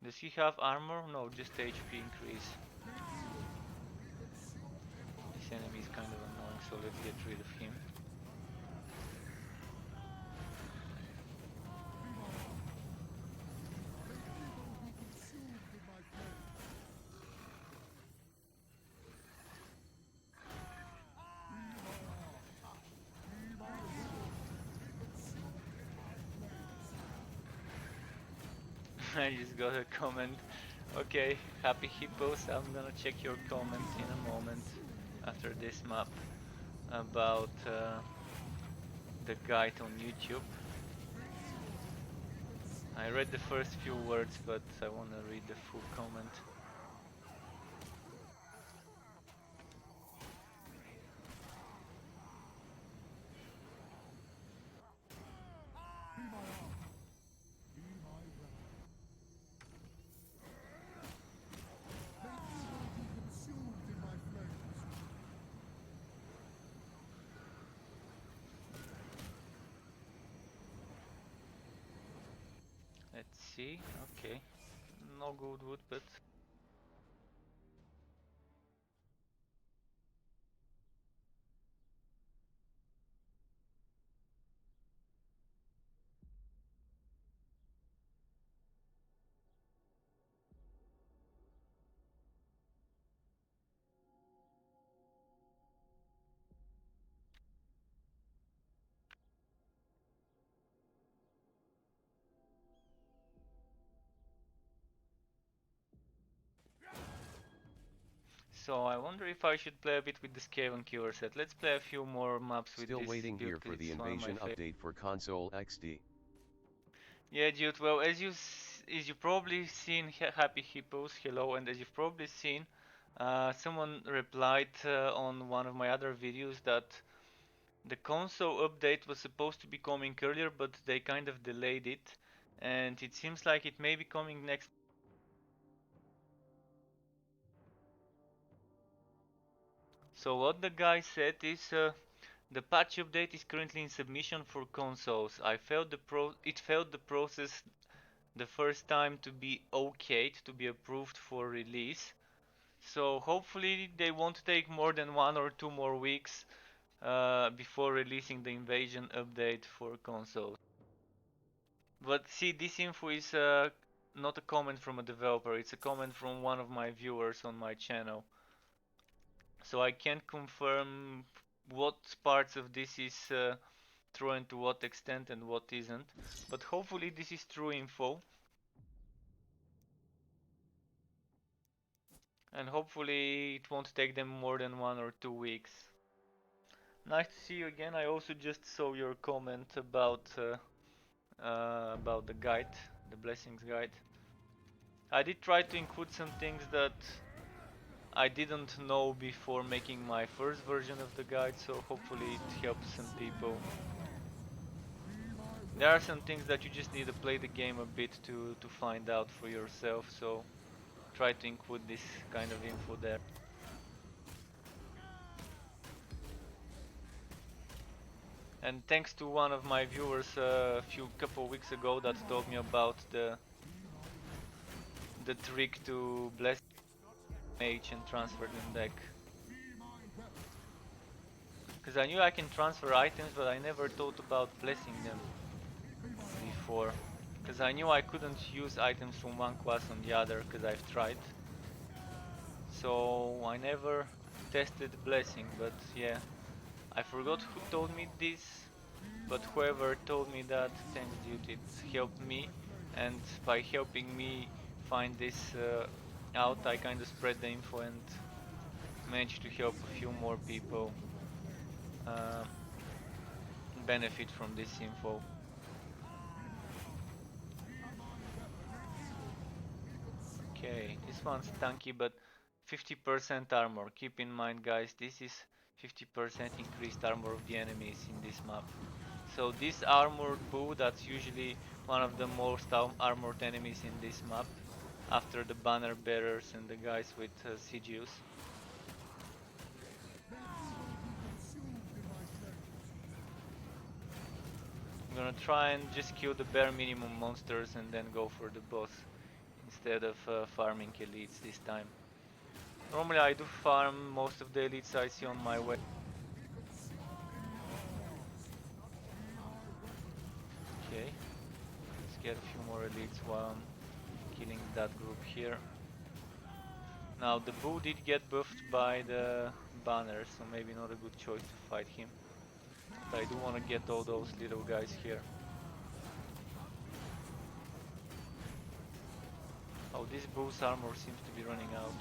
Does he have armor? No, just HP increase. This enemy is kind of annoying, so let's get rid of him. I just got a comment. Okay, happy hippos, I'm gonna check your comment in a moment after this map about the guide on YouTube. I read the first few words, but I wanna read the full comment. Let's see. Okay, no good wood, but so I wonder if I should play a bit with the scale and killer set. Let's play a few more maps with Still this waiting build here because for the it's one of my invasion favorites. update for console XD. Yeah, dude. Well, as you probably seen, Happy Hippos, hello, and as you've probably seen, someone replied on one of my other videos that the console update was supposed to be coming earlier, but they kind of delayed it, and it seems like it may be coming next. So what the guy said is the patch update is currently in submission for consoles. It failed the process the first time to be okayed, to be approved for release. So hopefully they won't take more than 1 or 2 more weeks before releasing the invasion update for consoles. But see, this info is not a comment from a developer, it's a comment from one of my viewers on my channel. So I can't confirm what parts of this is true and to what extent and what isn't. But hopefully this is true info. And hopefully it won't take them more than 1 or 2 weeks. Nice to see you again. I also just saw your comment about the guide, the blessings guide. I did try to include some things that I didn't know before making my first version of the guide, so hopefully it helps some people. There are some things that you just need to play the game a bit to find out for yourself, so try to include this kind of info there. And thanks to one of my viewers a couple weeks ago that told me about the trick to bless mage and transfer them back. Because I knew I can transfer items, but I never thought about blessing them before. Because I knew I couldn't use items from one class on the other, because I've tried. So I never tested blessing, but yeah. I forgot who told me this, but whoever told me that, thanks dude, it helped me. And by helping me find this out, I kind of spread the info and managed to help a few more people uh, benefit from this info. Okay, this one's tanky, but 50% armor. Keep in mind, guys, this is 50% increased armor of the enemies in this map. So this armored bull, that's usually one of the most armored enemies in this map, after the banner bearers and the guys with Sigius. I'm gonna try and just kill the bare minimum monsters and then go for the boss, instead of farming elites this time. Normally I do farm most of the elites I see on my way. Okay, let's get a few more elites while I'm killing that group here. Now the bull did get buffed by the banner, so maybe not a good choice to fight him. But I do want to get all those little guys here. Oh, this bull's armor seems to be running out.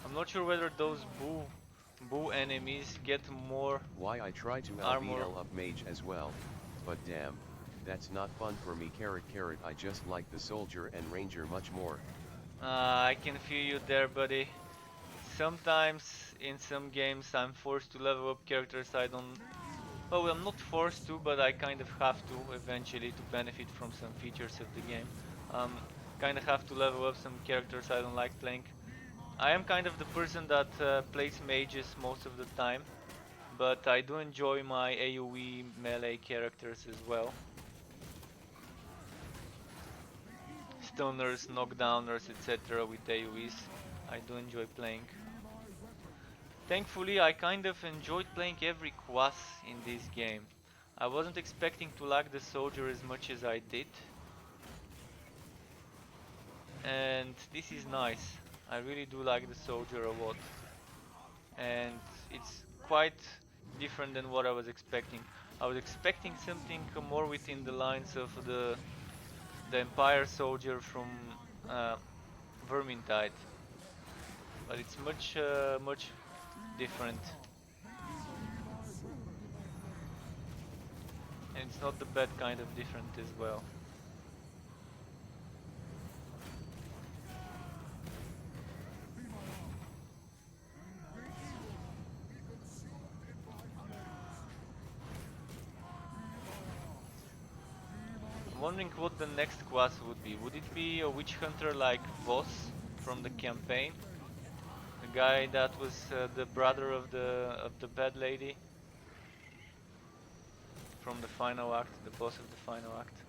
I'm not sure whether those bull enemies get more Why I try to armor. LVL up mage as well. but damn, that's not fun for me. I just like the soldier and ranger much more. I can feel you there, buddy. Sometimes in some games I'm forced to level up characters I don't. Well, I'm not forced to, but I kind of have to eventually to benefit from some features of the game. Um, kind of have to level up some characters I don't like playing. I am kind of the person that plays mages most of the time, but I do enjoy my AoE melee characters as well. Stunners, knockdowners, etc. with AoEs. I do enjoy playing. Thankfully, I kind of enjoyed playing every class in this game. I wasn't expecting to like the soldier as much as I did. And this is nice. I really do like the soldier a lot. And it's quite different than what I was expecting. I was expecting something more within the lines of the Empire soldier from uh, Vermintide, but it's much different, and it's not the bad kind of different as well. I'm wondering what the next class would be. Would it be a witch hunter like Voss from the campaign? The guy that was the brother of the bad lady from the final act, the boss of the final act.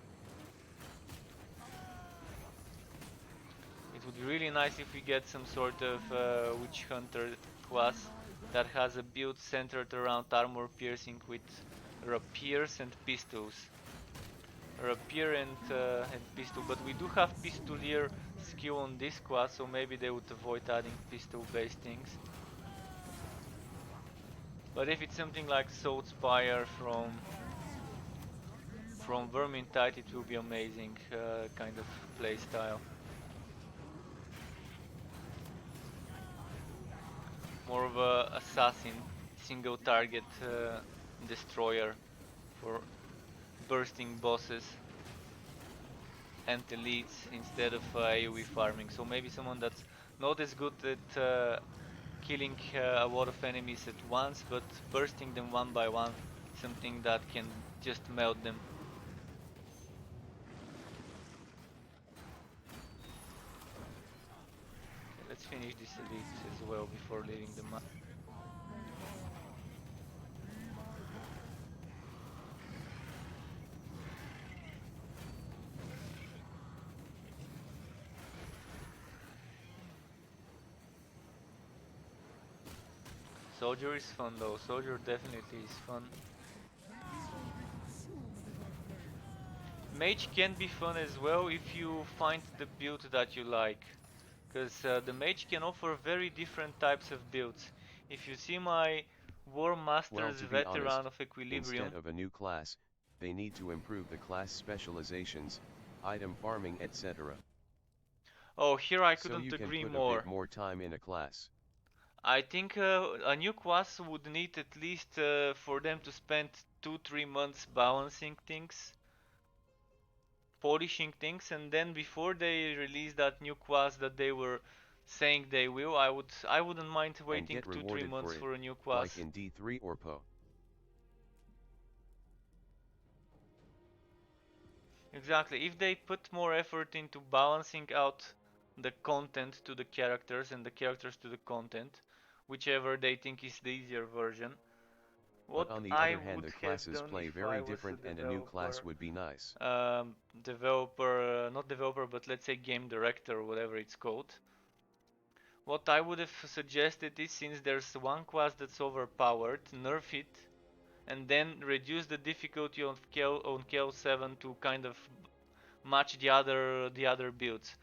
It would be really nice if we get some sort of witch hunter class that has a build centered around armor piercing with rapiers and pistols. Rapier and pistol, but we do have pistolier skill on this class, so maybe they would avoid adding pistol-based things. But if it's something like Saltspire from Vermintide, it will be amazing kind of playstyle. More of a assassin, single target destroyer for bursting bosses and elites instead of AoE farming. So maybe someone that's not as good at killing a lot of enemies at once, but bursting them one by one, something that can just melt them. Okay, let's finish this elite as well before leaving the map. Soldier is fun though, Soldier definitely is fun. Mage can be fun as well if you find the build that you like, because the mage can offer very different types of builds. If you see my War Well, Master's to be Veteran honest, of Equilibrium, instead of a new class, they need to improve the class specializations, item farming, etc. oh, here I So couldn't you can agree put a bit more. more time in a class. I think a new class would need at least for them to spend 2-3 months balancing things, polishing things, and then before they release that new class that they were saying they will, I wouldn't mind And waiting get 2-3 rewarded months for it, for a new like class. in D3 or PO. Exactly. If they put more effort into balancing out the content to the characters and the characters to the content, whichever they think is the easier version, But what on the I other hand, would the have classes done play if very I was a different and a new class developer, would be nice. not developer, but let's say game director or whatever it's called. What I would have suggested is, since there's one class that's overpowered, nerf it and then reduce the difficulty on Chaos 7 to kind of match the other builds.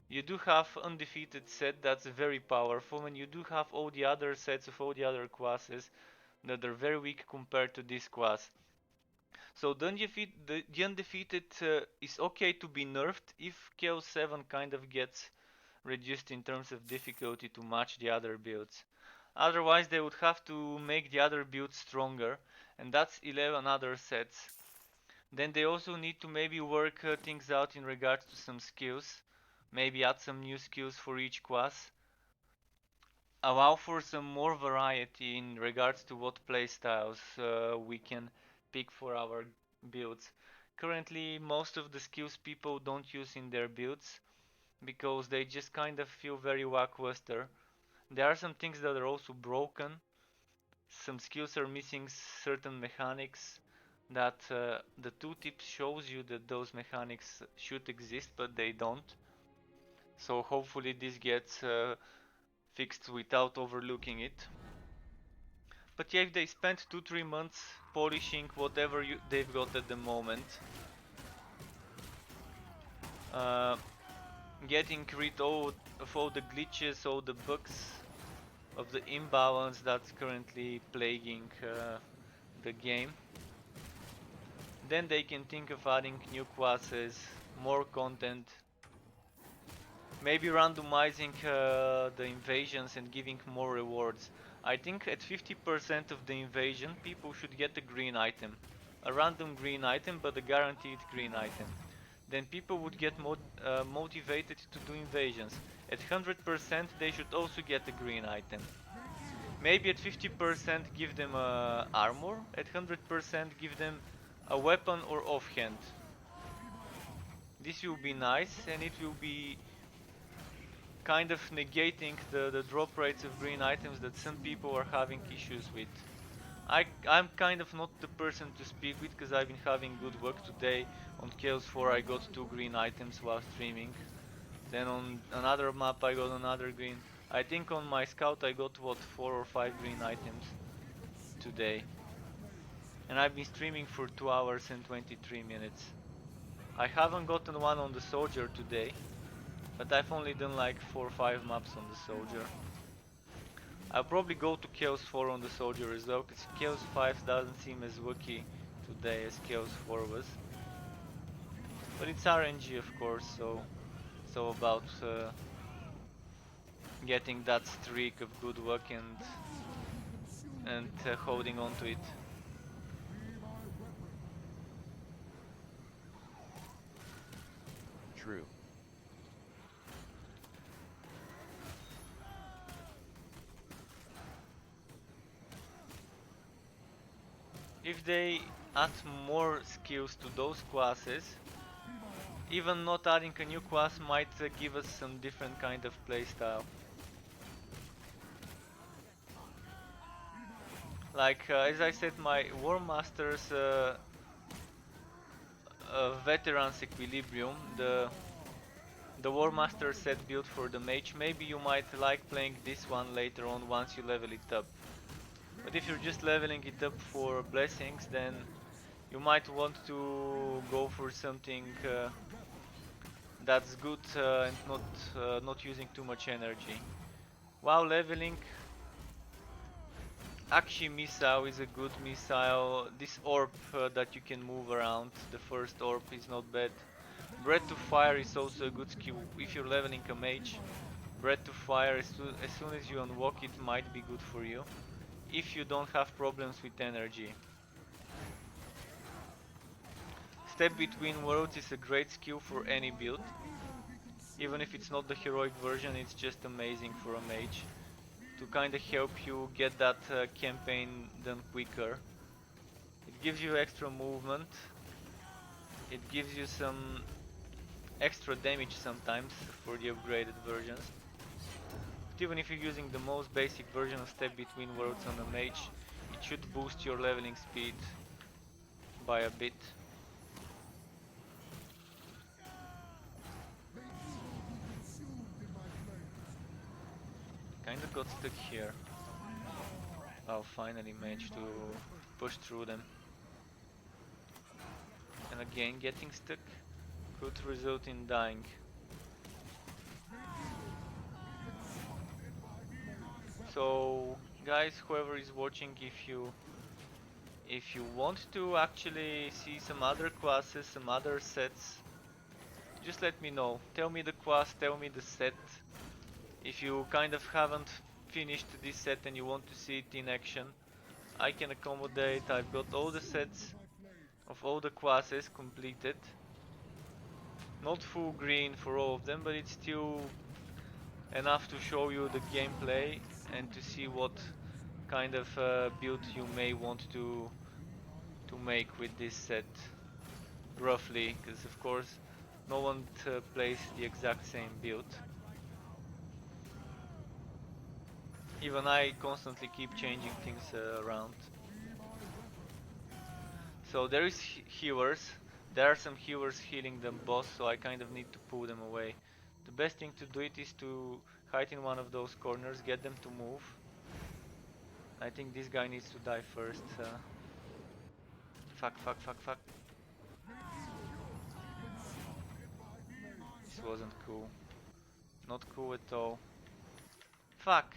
You do have undefeated set that's very powerful, and you do have all the other sets of all the other classes that are very weak compared to this class. So the undefeated is okay to be nerfed if Chaos 7 kind of gets reduced in terms of difficulty to match the other builds. Otherwise, they would have to make the other builds stronger, and that's 11 other sets Then they also need to maybe work things out in regards to some skills. Maybe add some new skills for each class. Allow for some more variety in regards to what playstyles we can pick for our builds. Currently, most of the skills people don't use in their builds because they just kind of feel very lackluster. There are some things that are also broken. Some skills are missing certain mechanics that the tooltip shows you that those mechanics should exist, but they don't. So hopefully this gets fixed without overlooking it. But yeah, if they spend 2-3 months polishing whatever they've got at the moment, uh, getting rid of all the glitches, all the bugs, of the imbalance that's currently plaguing the game, then they can think of adding new classes, more content, maybe randomizing the invasions and giving more rewards. I think at 50% of the invasion, people should get a green item. A random green item, but a guaranteed green item. Then people would get motivated to do invasions. At 100%, they should also get a green item. Maybe at 50% give them armor, at 100% give them a weapon or offhand. This will be nice, and it will be kind of negating the drop rates of green items that some people are having issues with. I'm kind of not the person to speak with because I've been having good luck today. On Chaos 4 I got 2 green items while streaming. Then on another map I got another green. I think on my scout I got what 4 or 5 green items today. And I've been streaming for 2 hours and 23 minutes. I haven't gotten one on the soldier today, but I've only done like 4 or 5 maps on the soldier. I'll probably go to Chaos 4 on the soldier as well, because Chaos 5 doesn't seem as lucky today as Chaos 4 was. But it's RNG of course, so it's all about getting that streak of good luck and holding on to it. True. If they add more skills to those classes, even not adding a new class might give us some different kind of playstyle. Like as I said, my War Masters Veterans Equilibrium, the War Master set build for the mage, maybe you might like playing this one later on once you level it up. But if you're just leveling it up for blessings, then you might want to go for something that's good and not using too much energy. While leveling, Akshi missile is a good missile. This orb that you can move around, the first orb, is not bad. Breath to Fire is also a good skill if you're leveling a mage. Breath to Fire, as soon as you unlock it, might be good for you if you don't have problems with energy. Step Between Worlds is a great skill for any build. Even if it's not the heroic version, it's just amazing for a mage to kinda help you get that campaign done quicker. It gives you extra movement, it gives you some extra damage sometimes for the upgraded versions. But even if you're using the most basic version of Step Between Worlds on a mage, it should boost your leveling speed by a bit. Kinda got stuck here. I'll finally manage to push through them. And again, getting stuck could result in dying. So guys, whoever is watching, if you want to actually see some other classes, some other sets, just let me know. Tell me the class, tell me the set. If you kind of haven't finished this set and you want to see it in action, I can accommodate. I've got all the sets of all the classes completed. Not full green for all of them, but it's still enough to show you the gameplay and to see what kind of build you may want to make with this set, roughly, because of course no one plays the exact same build. Even I constantly keep changing things around. So there is healers. There are some healers healing the boss, so I kind of need to pull them away. The best thing to do it is to hide in one of those corners, get them to move. I think this guy needs to die first. Fuck, fuck, fuck, fuck. This wasn't cool. Not cool at all. Fuck!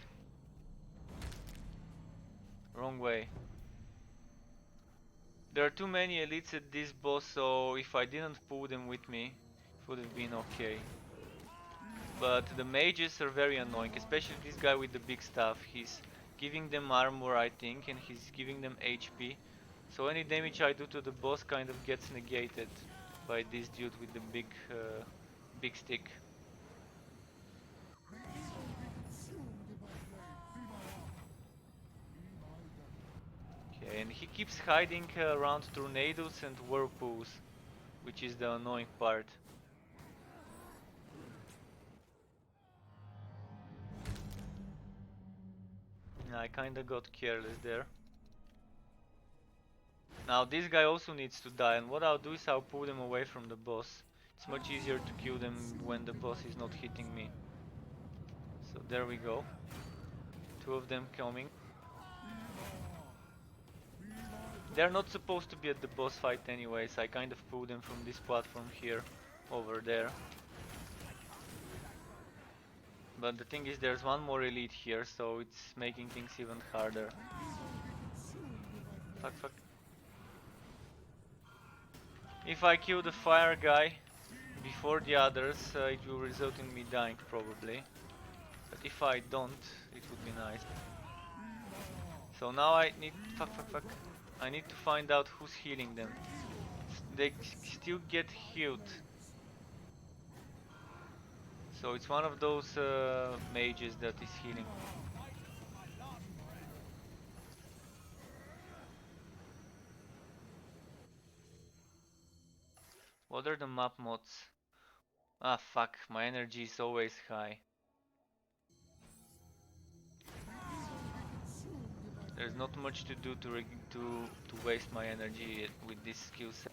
Wrong way. There are too many elites at this boss, so if I didn't pull them with me, it would have been okay. But the mages are very annoying, especially this guy with the big staff. He's giving them armor, I think, and he's giving them HP. So any damage I do to the boss kind of gets negated by this dude with the big stick. Okay, and he keeps hiding around tornadoes and whirlpools, which is the annoying part. I kinda got careless there. Now this guy also needs to die, and what I'll do is I'll pull them away from the boss. It's much easier to kill them when the boss is not hitting me. So there we go. Two of them coming. They're not supposed to be at the boss fight anyways. I kind of pulled them from this platform here over there. But the thing is, there's one more elite here, so it's making things even harder. Fuck, fuck. If I kill the fire guy before the others, it will result in me dying probably. But if I don't, it would be nice. So now I need... fuck, fuck, fuck. I need to find out who's healing them. They still get healed. So it's one of those mages that is healing. What are the map mods? Ah fuck, my energy is always high. There's not much to do to waste my energy with this skill set.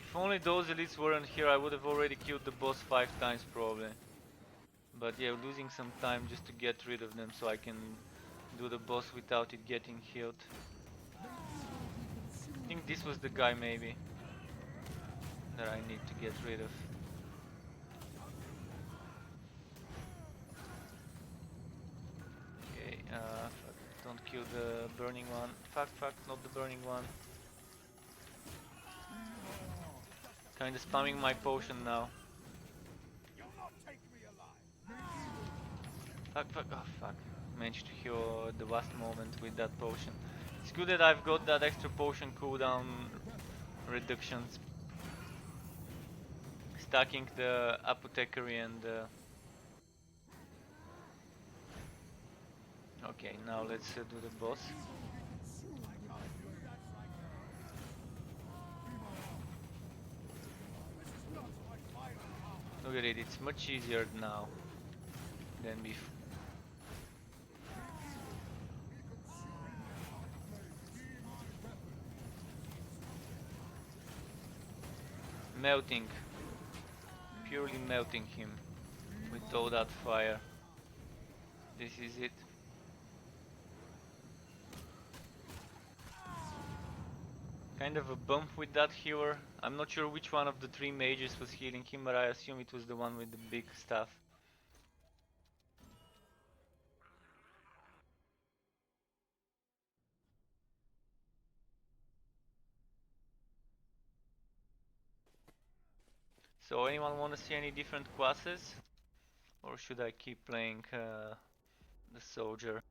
If only those elites weren't here, I would have already killed the boss 5 times probably. But yeah, losing some time just to get rid of them so I can do the boss without it getting healed. I think this was the guy maybe that I need to get rid of. Okay, fuck, don't kill the burning one. Fuck, fuck, not the burning one. Kinda spamming my potion now. Fuck, fuck, oh fuck. Managed to heal at the last moment with that potion. It's good that I've got that extra potion cooldown reductions. Stacking the apothecary and okay, now let's do the boss. Look at it, it's much easier now than before. Melting. Purely melting him with all that fire. This is it. Kind of a bump with that healer. I'm not sure which one of the 3 mages was healing him, but I assume it was the one with the big staff. So anyone wanna see any different classes? Or should I keep playing the soldier?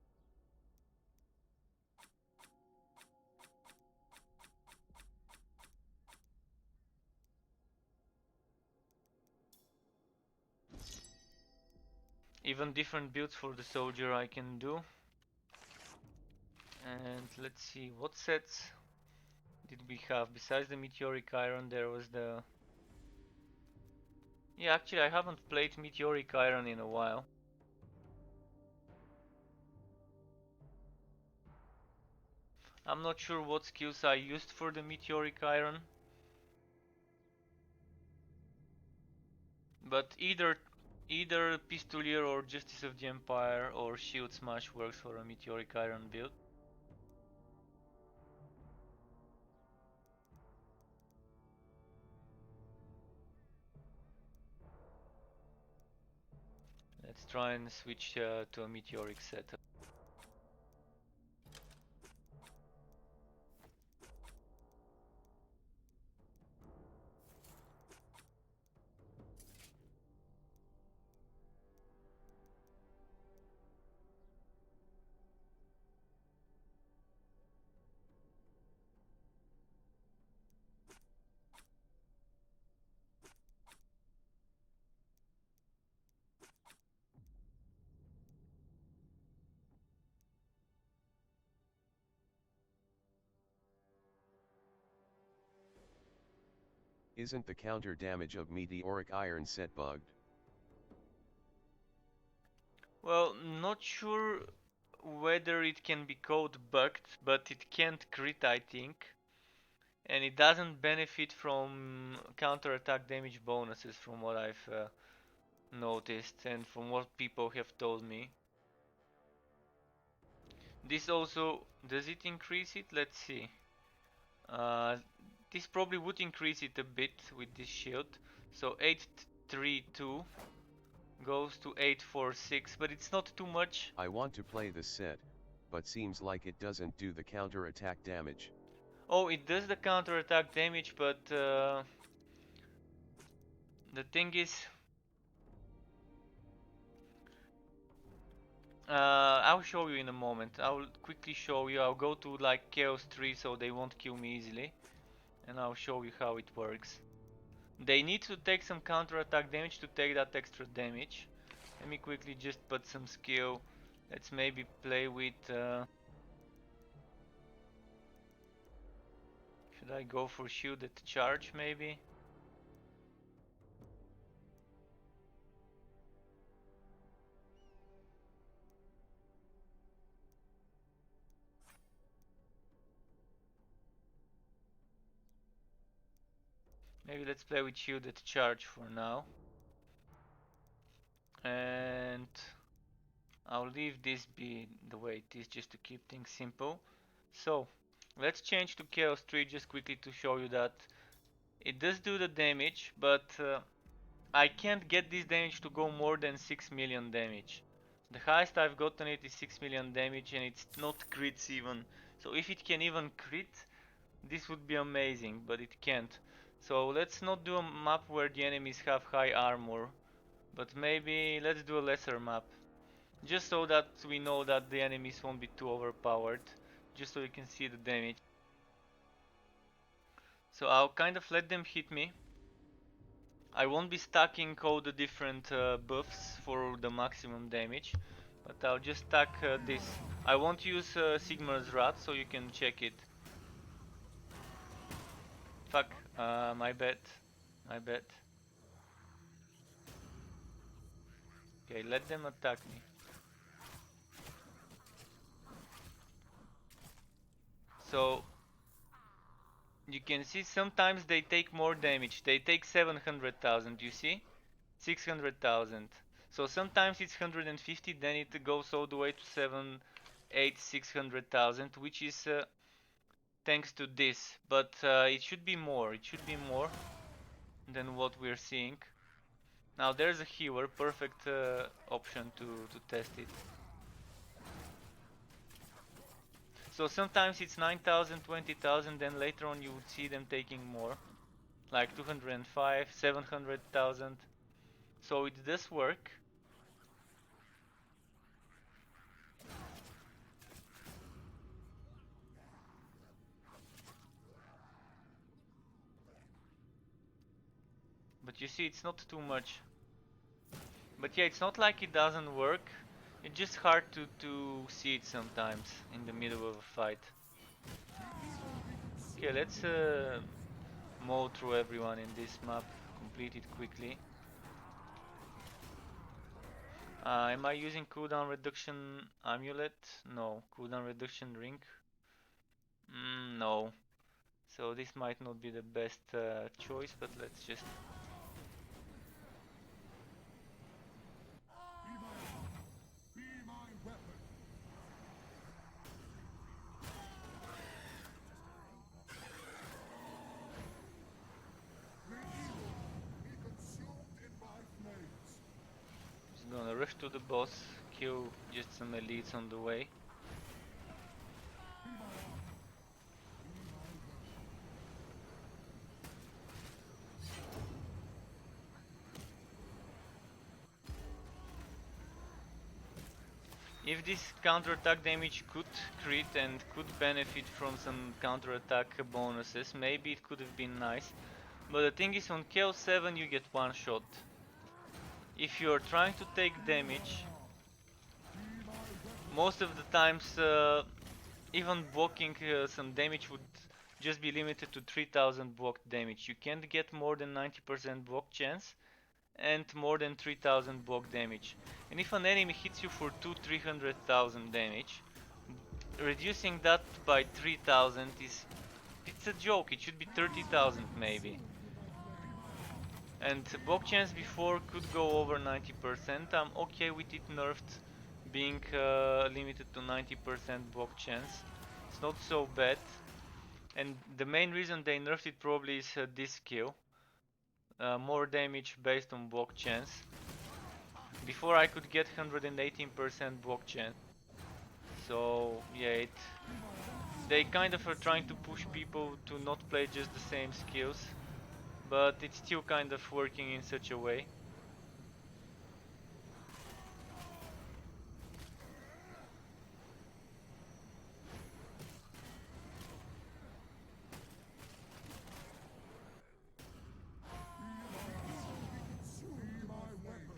Even different builds for the soldier I can do. And let's see, what sets did we have? Besides the meteoric iron, there was the... Yeah, actually I haven't played meteoric iron in a while. I'm not sure what skills I used for the meteoric iron. But either Pistolier or Justice of the Empire or Shield Smash works for a meteoric iron build. Let's try and switch to a meteoric setup. Isn't the counter damage of meteoric iron set bugged? Well, not sure whether it can be code bugged, but it can't crit, I think. And it doesn't benefit from counter attack damage bonuses from what I've noticed and from what people have told me. This also, does it increase it? Let's see. Uh, this probably would increase it a bit with this shield. So 832 goes to 846, but it's not too much. I want to play this set, but seems like it doesn't do the counter attack damage. Oh, it does the counter attack damage, but the thing is, I'll show you in a moment. I'll quickly show you. I'll go to like Chaos 3 so they won't kill me easily. And I'll show you how it works. They need to take some counter attack damage to take that extra damage. Let me quickly just put some skill. Let's maybe play with... should I go for shielded charge maybe? Maybe let's play with shielded charge for now. And I'll leave this be the way it is just to keep things simple. So let's change to Chaos 3 just quickly to show you that it does do the damage, but I can't get this damage to go more than 6 million damage. The highest I've gotten it is 6 million damage and it's not crits even. So if it can even crit, this would be amazing, but it can't. So let's not do a map where the enemies have high armor, but maybe let's do a lesser map. Just so that we know that the enemies won't be too overpowered, just so you can see the damage. So I'll kind of let them hit me. I won't be stacking all the different buffs for the maximum damage, but I'll just stack this. I won't use Sigmar's Wrath, so you can check it. Fuck, my bad. My bad. Okay, let them attack me. So you can see sometimes they take more damage. They take 700,000, you see? 600,000. So sometimes it's 150, then it goes all the way to 600,000, which is thanks to this. But it should be more. It should be more than what we're seeing. Now there's a healer, perfect option to test it. So sometimes it's 9,000, 20,000, then later on you would see them taking more. like 205, 700,000. So it does work. But you see, it's not too much. But yeah, it's not like it doesn't work. It's just hard to see it sometimes in the middle of a fight. Okay, let's mow through everyone in this map, complete it quickly. Am I using cooldown reduction amulet? No. Cooldown reduction ring? No. So this might not be the best choice, but let's just... Be my weapon. May evil be consumed in my flames. Just gonna rush to the boss, kill just some elites on the way. If this counterattack damage could crit and could benefit from some counterattack bonuses, maybe it could have been nice. But the thing is, on Chaos 7 you get one shot. If you're trying to take damage, most of the times even blocking some damage would just be limited to 3000 blocked damage. You can't get more than 90% block chance and more than 3000 block damage. And if an enemy hits you for 200-300,000 damage, reducing that by 3000 is... it's a joke, it should be 30,000 maybe. And block chance before could go over 90%. I'm okay with it nerfed being limited to 90% block chance. It's not so bad. And the main reason they nerfed it probably is this skill. More damage based on block chance. Before I could get 118% block chance. So yeah, they kind of are trying to push people to not play just the same skills. But it's still kind of working in such a way.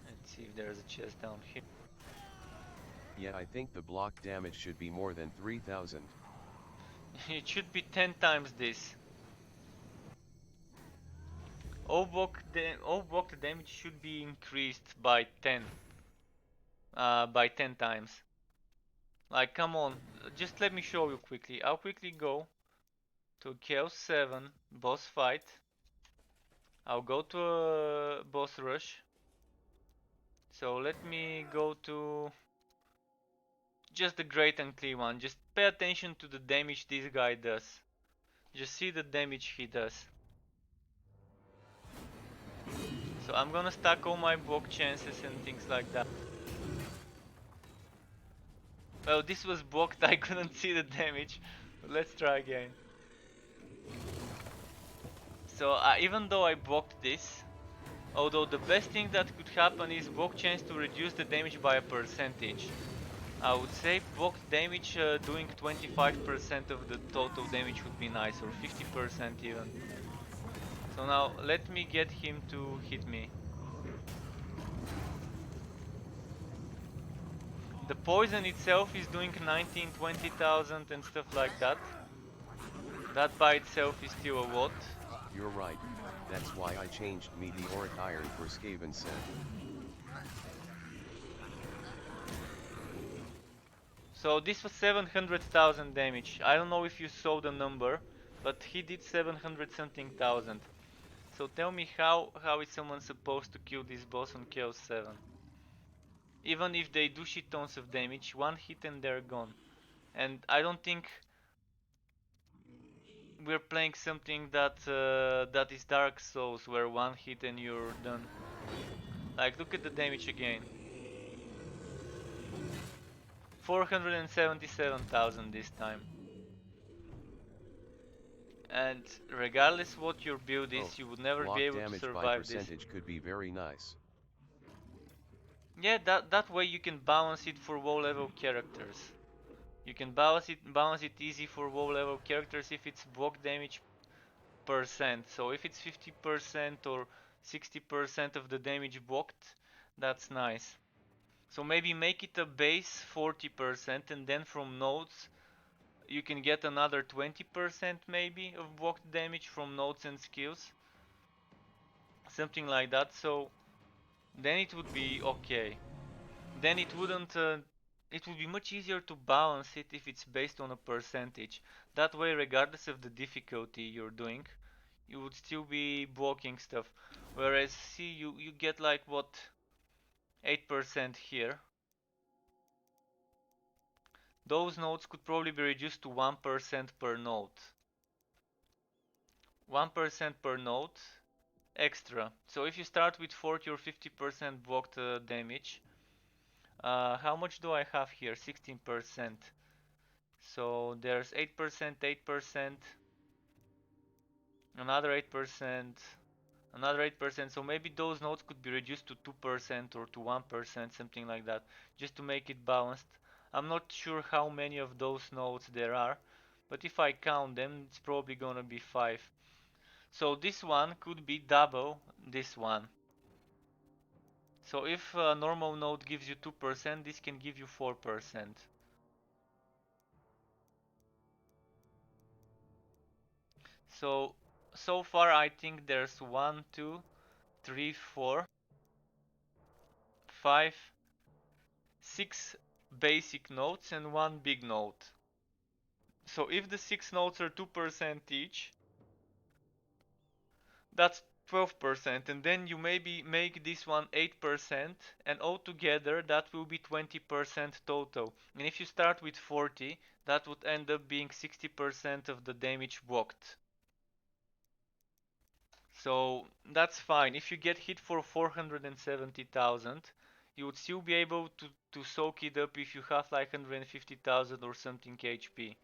Let's see if there's a chest down here. Yeah, I think the block damage should be more than 3000. It should be 10 times this. All blocked damage should be increased by 10. By 10 times. Like, come on, just let me show you quickly. I'll quickly go to Chaos 7 boss fight. I'll go to a boss rush. So let me go to just the great and clear one. Just pay attention to the damage this guy does. Just see the damage he does. So I'm gonna stack all my block chances and things like that. Well, this was blocked, I couldn't see the damage. But let's try again. So even though I blocked this, although the best thing that could happen is block chance to reduce the damage by a percentage. I would say blocked damage doing 25% of the total damage would be nice, or 50% even. So now let me get him to hit me. The poison itself is doing 19-20,000 and stuff like that. That by itself is still a lot. You're right, that's why I changed Meteoric Iron for Skaven Sen. So this was 700,000 damage. I don't know if you saw the number, but he did 700 something thousand. So tell me how is someone supposed to kill this boss on Chaos 7? Even if they do shit tons of damage, one hit and they're gone. And I don't think we're playing something that that is Dark Souls, where one hit and you're done. Like, look at the damage again. 477,000 this time. And regardless what your build is, Oh, you would never be block able to damage by survive this. percentage could be very nice. Yeah, that way you can balance it for WoW level characters. You can balance it easy for WoW level characters if it's block damage percent. So if it's 50% or 60% of the damage blocked, that's nice. So maybe make it a base 40% and then from nodes you can get another 20% maybe of blocked damage from nodes and skills. Something like that. So then it would be okay. Then it wouldn't it would be much easier to balance it if it's based on a percentage. That way, regardless of the difficulty you're doing, you would still be blocking stuff. Whereas, see, you get like what, 8% here. Those nodes could probably be reduced to 1% per node. 1% per node extra. So if you start with 40 or 50% blocked damage, how much do I have here? 16%. So there's 8%, 8%, another 8%, another 8%. So maybe those nodes could be reduced to 2% or to 1%, something like that, just to make it balanced. I'm not sure how many of those nodes there are, but if I count them, it's probably gonna be 5. So this one could be double this one. So if a normal node gives you 2%, this can give you 4%. So far I think there's 1, 2, 3, 4, 5, 6 basic nodes and 1 big node. So if the 6 nodes are 2% each, that's 12%, and then you maybe make this one 8%, and altogether that will be 20% total. And if you start with 40, that would end up being 60% of the damage blocked. So that's fine. If you get hit for 470,000, you would still be able to soak it up if you have like 150,000 or something HP.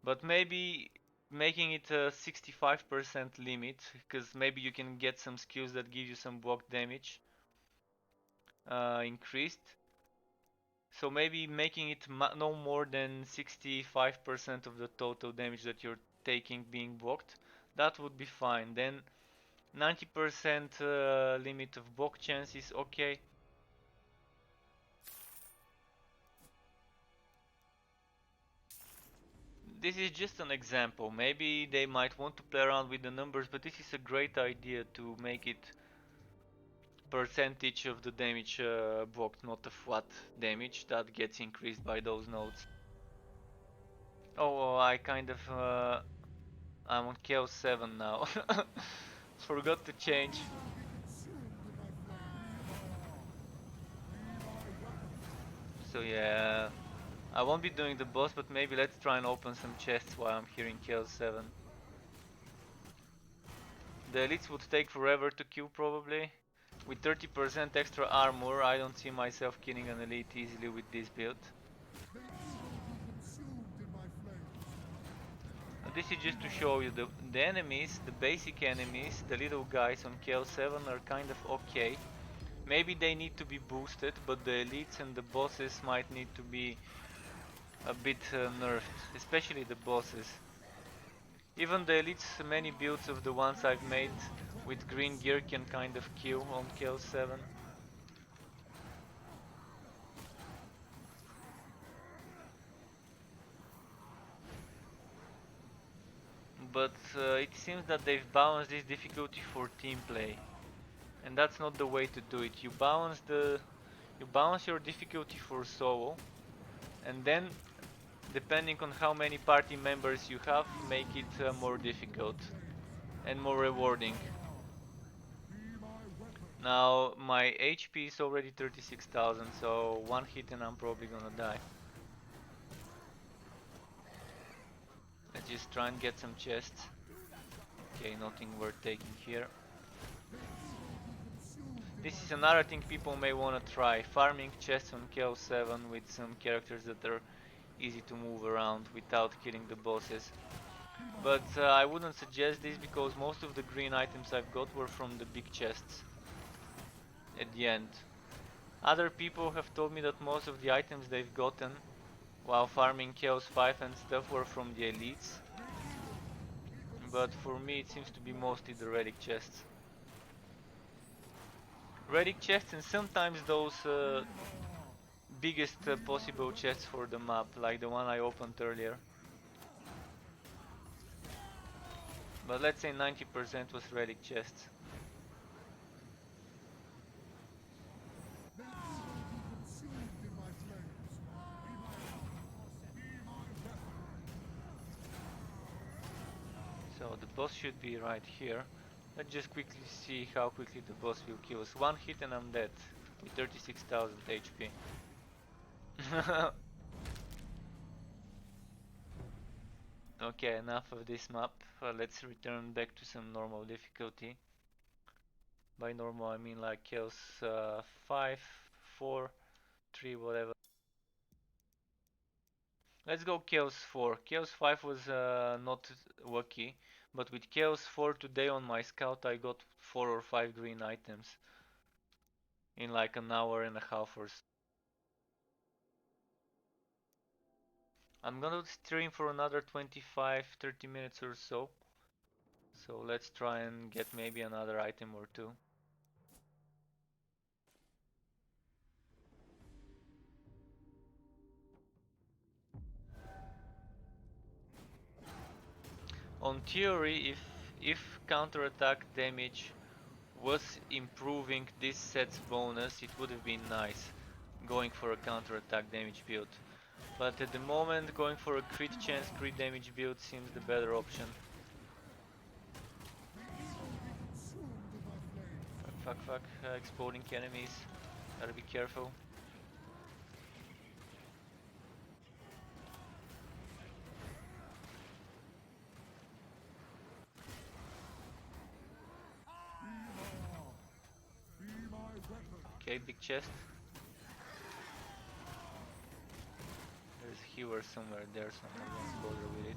But maybe making it a 65% limit, because maybe you can get some skills that give you some block damage increased. So maybe making it no more than 65% of the total damage that you're taking being blocked, that would be fine. Then 90% limit of block chance is okay. This is just an example. Maybe they might want to play around with the numbers, but this is a great idea to make it percentage of the damage blocked, not a flat damage that gets increased by those nodes. Oh, I kind of I'm on Chaos 7 now. Forgot to change. So yeah, I won't be doing the boss, but maybe let's try and open some chests while I'm here in Chaos 7. The elites would take forever to kill probably. With 30% extra armor, I don't see myself killing an elite easily with this build. This is just to show you the enemies, the basic enemies, the little guys on Chaos 7 are kind of okay. Maybe they need to be boosted, but the elites and the bosses might need to be a bit nerfed, especially the bosses. Even the elites, many builds of the ones I've made with green gear can kind of kill on Chaos 7. But it seems that they've balanced this difficulty for team play, and that's not the way to do it. You balance your difficulty for solo, and then depending on how many party members you have, make it more difficult and more rewarding. Now my HP is already 36,000, so one hit and I'm probably gonna die. Let's just try and get some chests. Okay, nothing worth taking here. This is another thing people may wanna try, farming chests on Chaos 7 with some characters that are easy to move around without killing the bosses. But I wouldn't suggest this because most of the green items I've got were from the big chests at the end. Other people have told me that most of the items they've gotten while farming Chaos 5 and stuff were from the elites. But for me it seems to be mostly the relic chests. Relic chests and sometimes those biggest possible chests for the map, like the one I opened earlier. But let's say 90% was relic chests. So the boss should be right here. Let's just quickly see how quickly the boss will kill us. One hit and I'm dead with 36,000 HP. Okay, enough of this map. Let's return back to some normal difficulty. By normal I mean like Chaos 5, 4, 3, whatever. Let's go Chaos 4. Chaos 5 was not lucky, but with Chaos 4 today on my scout I got 4 or 5 green items in like an hour and a half or so. I'm gonna stream for another 25-30 minutes or so. So let's try and get maybe another item or two. On theory, if counterattack damage was improving this set's bonus, it would have been nice going for a counterattack damage build. But at the moment, going for a crit chance, crit damage build seems the better option. Fuck, exploding enemies. Gotta be careful. Okay, big chest. There's a healer somewhere there, so I'm not gonna bother with it.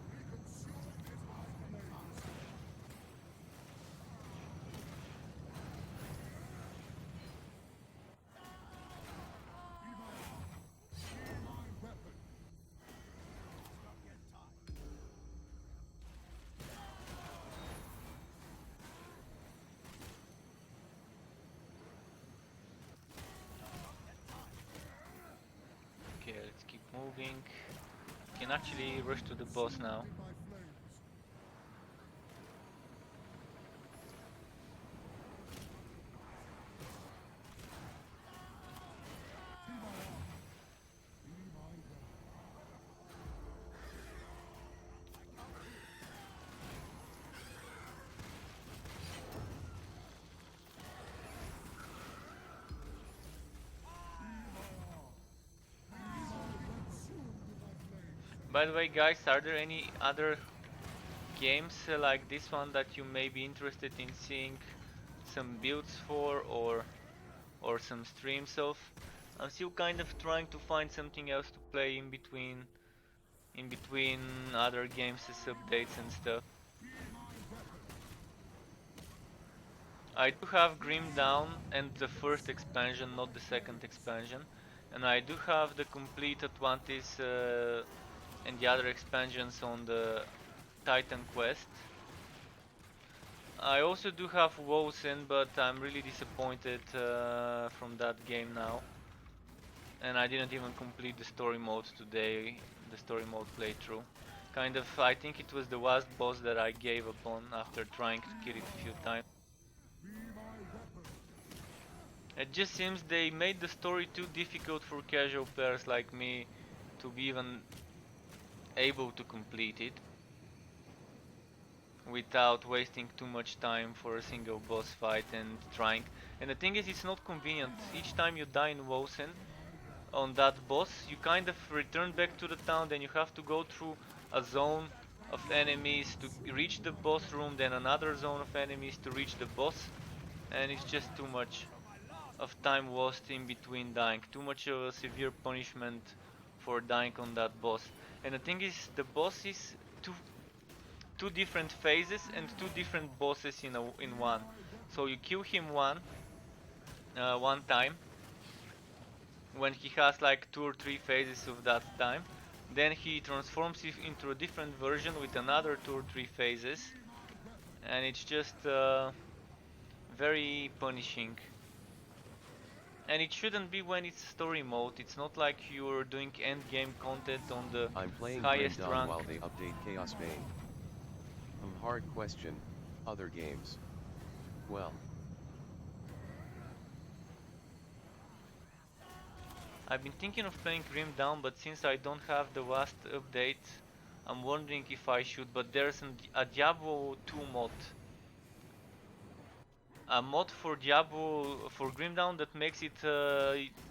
Okay, let's keep moving. We can actually rush to the boss now. By the way, guys, are there any other games like this one that you may be interested in seeing some builds for or some streams of? I'm still kind of trying to find something else to play in between other games as updates and stuff. I do have Grim Dawn and the first expansion, not the second expansion, and I do have the complete Atlantis and the other expansions on the Titan Quest. I also do have Wosen, but I'm really disappointed from that game now. And I didn't even complete the story mode today, the story mode playthrough. Kind of, I think it was the last boss that I gave up on after trying to kill it a few times. It just seems they made the story too difficult for casual players like me to be even able to complete it without wasting too much time for a single boss fight and trying. And the thing is, it's not convenient. Each time you die in Wosen on that boss, you kind of return back to the town, then you have to go through a zone of enemies to reach the boss room, then another zone of enemies to reach the boss, and it's just too much of time lost in between dying. Too much of a severe punishment for dying on that boss. And the thing is, the boss is two different phases and two different bosses in one. So you kill him one time when he has like 2 or 3 phases of that time. Then he transforms it into a different version with another 2 or 3 phases, and it's just very punishing. And it shouldn't be when it's story mode. It's not like you're doing end game content on the I'm playing Grim highest Dawn rank. while they update Chaosbane. Hard question, other games. Well, I've been thinking of playing Grim Dawn, but since I don't have the last update, I'm wondering if I should. But there's a Diablo 2 mod. A mod for Diablo for Grim Dawn that makes it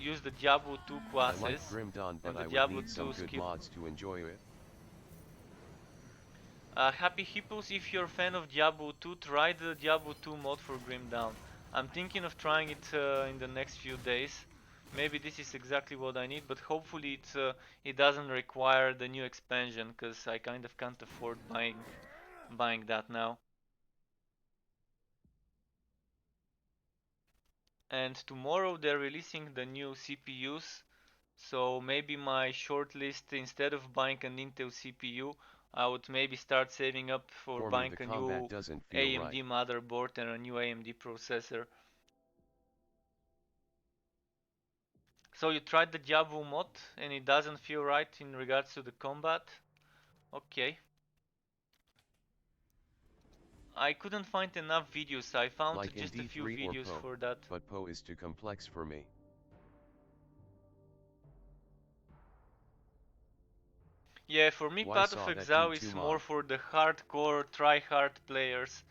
use the Diablo 2 I classes like Grim Dawn, but and the I would Diablo need some 2 good skip. mods to enjoy it. Happy Hippos, if you're a fan of Diablo 2, try the Diablo 2 mod for Grim Dawn. I'm thinking of trying it in the next few days. Maybe this is exactly what I need, but hopefully it doesn't require the new expansion, because I kind of can't afford buying that now. And tomorrow they're releasing the new CPUs, so maybe my shortlist, instead of buying an Intel CPU, I would maybe start saving up for For me, buying the a combat new doesn't feel AMD right. motherboard and a new AMD processor. So you tried the Diablo mod and it doesn't feel right in regards to the combat? Okay. I couldn't find enough videos. I found Like in just a few D3 or videos Poe, for that. but Poe is too complex for me. Yeah, for me Why Path of saw that Exile D2 is more mod? for the hardcore, try-hard players.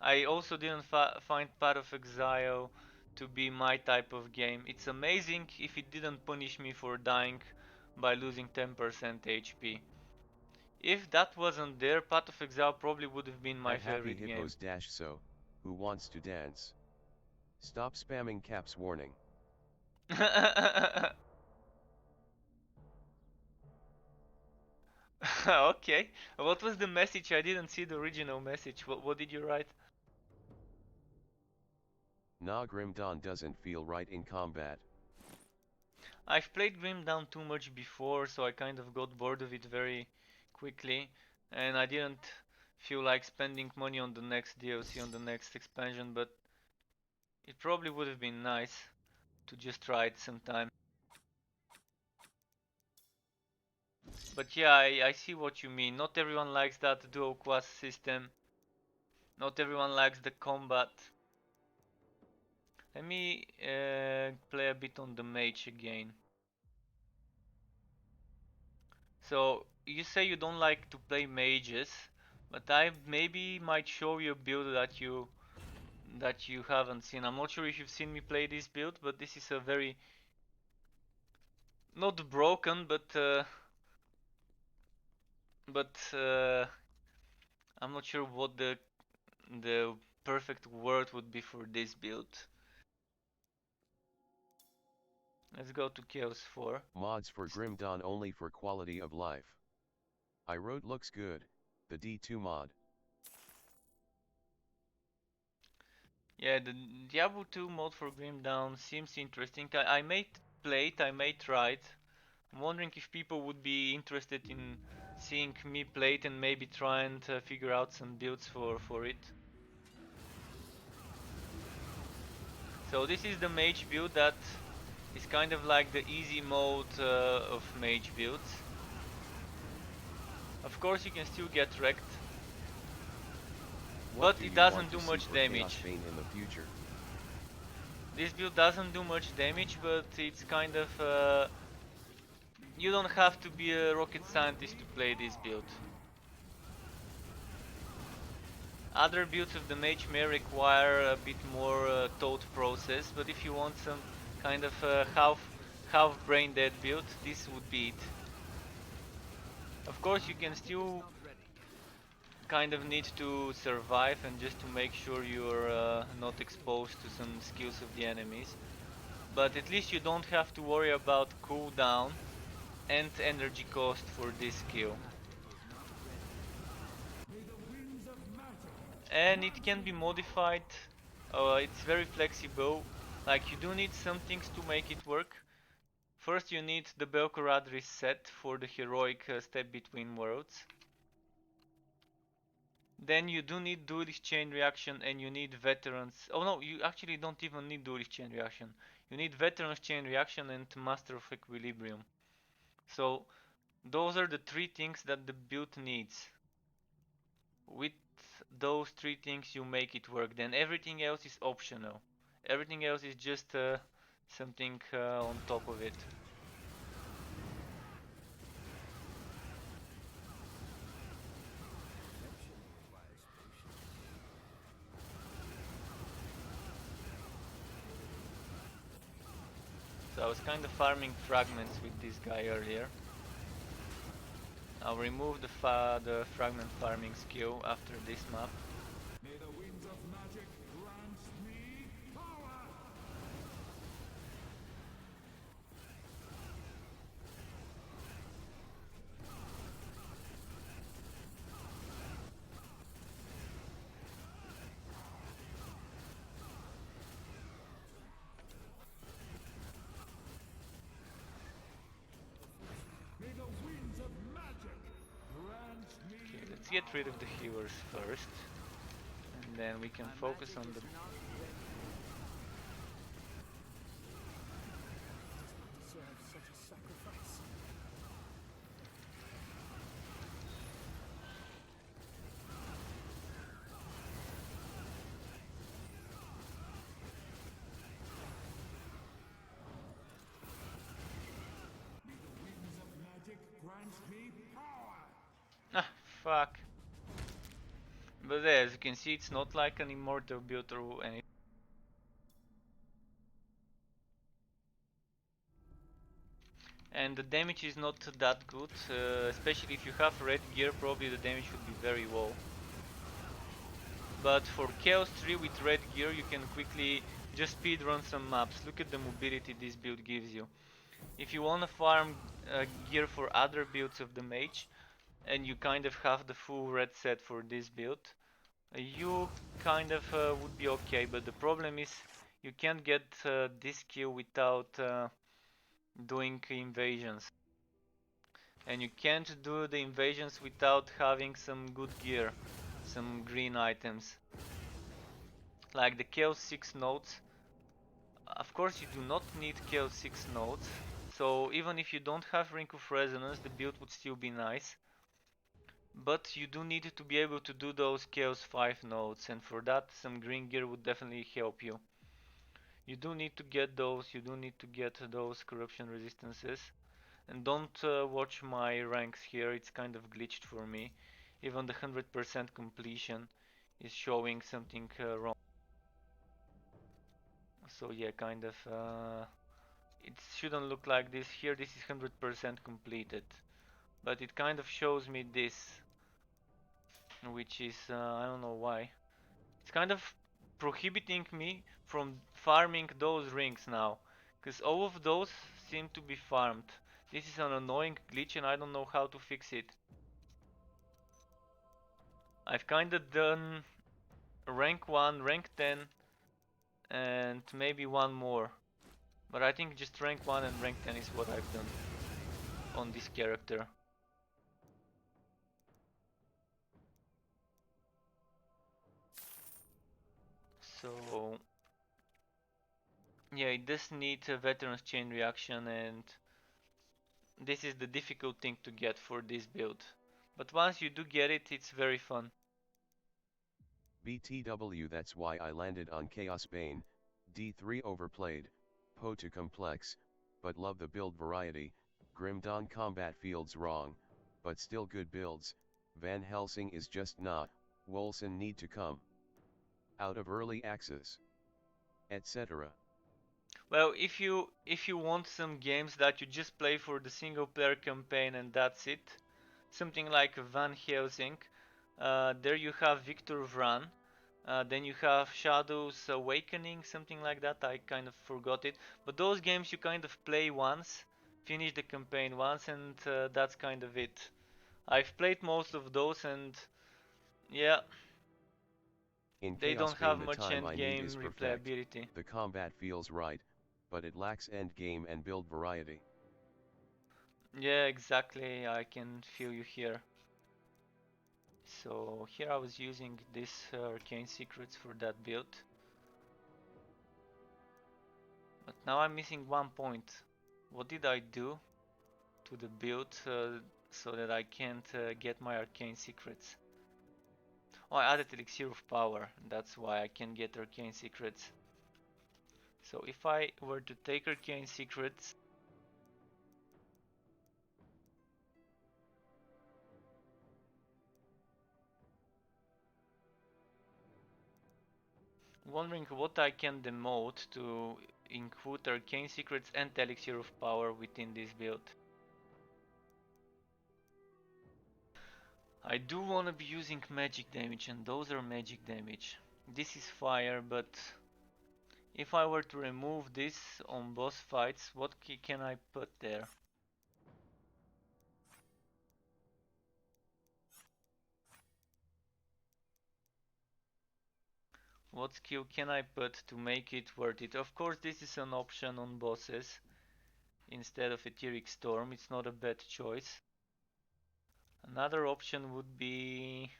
I also didn't find Path of Exile to be my type of game. It's amazing if it didn't punish me for dying by losing 10% HP. If that wasn't there, Path of Exile probably would have been my At Happy favorite game. Hippos dash so, who wants to dance? Stop spamming caps warning. Okay, what was the message? I didn't see the original message. What did you write? Nah, Grim Dawn doesn't feel right in combat. I've played Grim Dawn too much before, so I kind of got bored of it very quickly, and I didn't feel like spending money on the next DLC, on the next expansion, but it probably would have been nice to just try it sometime. But yeah, I see what you mean. Not everyone likes that dual class system. Not everyone likes the combat. Let me play a bit on the mage again. So you say you don't like to play mages, but I maybe might show you a build that you haven't seen. I'm not sure if you've seen me play this build, but this is a very not broken, but I'm not sure what the perfect word would be for this build. Let's go to Chaos 4. Mods for Grim Dawn only for quality of life. I wrote looks good, the D2 mod. Yeah, the Diablo 2 mod for Grim Dawn seems interesting. I may play it, I may try it. I'm wondering if people would be interested in seeing me play it and maybe try and figure out some builds for it. So this is the mage build that is kind of like the easy mode of mage builds. Of course you can still get wrecked, What but do it you doesn't want do to see much for damage. Chaosbane in the future? This build doesn't do much damage, but it's kind of you don't have to be a rocket scientist to play this build. Other builds of the mage may require a bit more thought process, but if you want some kind of half brain dead build, this would be it. Of course, you can still kind of need to survive and just to make sure you're not exposed to some skills of the enemies. But at least you don't have to worry about cooldown and energy cost for this skill. And it can be modified. It's very flexible. Like you do need some things to make it work. First you need the Belkorad reset for the heroic step between worlds. Then you do need duelist chain reaction and you need veterans. Oh no, you actually don't even need duelist chain reaction. You need veterans chain reaction and master of equilibrium. So those are the three things that the build needs. With those three things you make it work. Then everything else is optional. Everything else is just something on top of it. So I was kind of farming fragments with this guy earlier. I'll remove the fragment farming skill after this map. May the winds of magic grant me power! May the winds of magic grant me Okay, let's get rid of the healers first. And then we can focus on the... Deserve such a sacrifice. winds of magic grant me power! Ah, fuck. But as you can see, it's not like an immortal build or anything. And the damage is not that good, especially if you have red gear, probably the damage would be very low. But for Chaos 3 with red gear, you can quickly just speedrun some maps. Look at the mobility this build gives you. If you wanna farm gear for other builds of the mage, and you kind of have the full red set for this build, you kind of would be okay. But the problem is you can't get this skill without doing invasions. And you can't do the invasions without having some good gear, some green items. Like the Chaos 6 nodes. Of course you do not need Chaos 6 nodes, so even if you don't have Ring of Resonance, the build would still be nice. But you do need to be able to do those Chaos 5 nodes, and for that some green gear would definitely help you. You do need to get those, you do need to get those corruption resistances. And don't watch my ranks here, it's kind of glitched for me. Even the 100% completion is showing something wrong. So yeah, kind of it shouldn't look like this here. This is 100% completed, but it kind of shows me this, which is I don't know why. It's kind of prohibiting me from farming those rings now, because all of those seem to be farmed. This is an annoying glitch and I don't know how to fix it. I've kinda done rank 1, rank 10, and maybe one more. But I think just rank 1 and rank 10 is what I've done on this character. So yeah, it does need a veteran's chain reaction, and this is the difficult thing to get for this build. But once you do get it, it's very fun. BTW, that's why I landed on Chaosbane, D3 overplayed, Poe too complex, but love the build variety. Grim Dawn combat feels wrong, but still good builds. Van Helsing is just not, Wolson need to come out of early access, etc. Well, if you want some games that you just play for the single player campaign and that's it, something like Van Helsing, there you have Victor Vran. Then you have Shadows Awakening, something like that. I kind of forgot it. But those games you kind of play once, finished the campaign once, and that's kind of it. I've played most of those, and yeah, In they don't Chaosbane have the much time end I need game is perfect, replayability. the combat feels right, but it lacks end game and build variety. Yeah, exactly, I can feel you here. So here I was using this arcane secrets for that build. But now I'm missing one point. What did I do to the build so that I can't get my arcane secrets? Oh, I added elixir of power. That's why I can get arcane secrets. So if I were to take arcane secrets, wondering what I can demote to include arcane secrets and elixir of power within this build. I do want to be using magic damage, and those are magic damage. This is fire, but if I were to remove this on boss fights, what can I put there? What skill can I put to make it worth it? Of course, this is an option on bosses instead of Etheric Storm. It's not a bad choice. Another option would be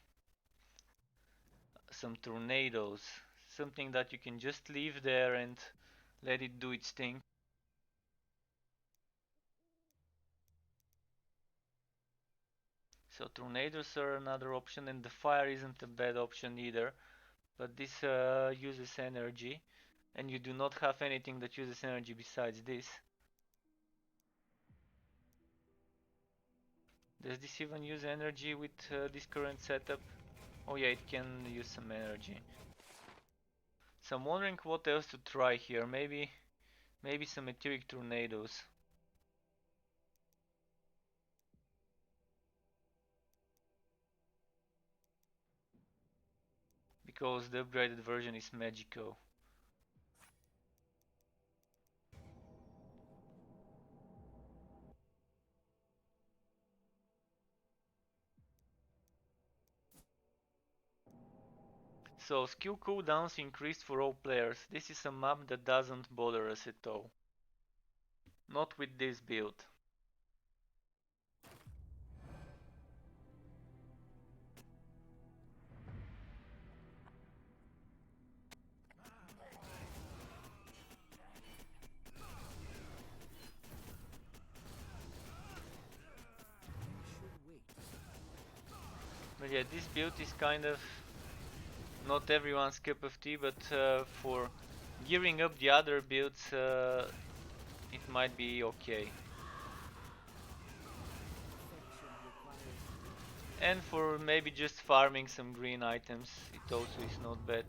some tornadoes. Something that you can just leave there and let it do its thing. So tornadoes are another option, and the fire isn't a bad option either. But this uses energy, and you do not have anything that uses energy besides this. Does this even use energy with this current setup? Oh yeah, it can use some energy. So I'm wondering what else to try here. Maybe some etheric tornadoes. Because the upgraded version is magical. So skill cooldowns increased for all players. This is a map that doesn't bother us at all. Not with this build. But yeah, this build is kind of not everyone's cup of tea, but for gearing up the other builds, it might be okay. And for maybe just farming some green items, it also is not bad.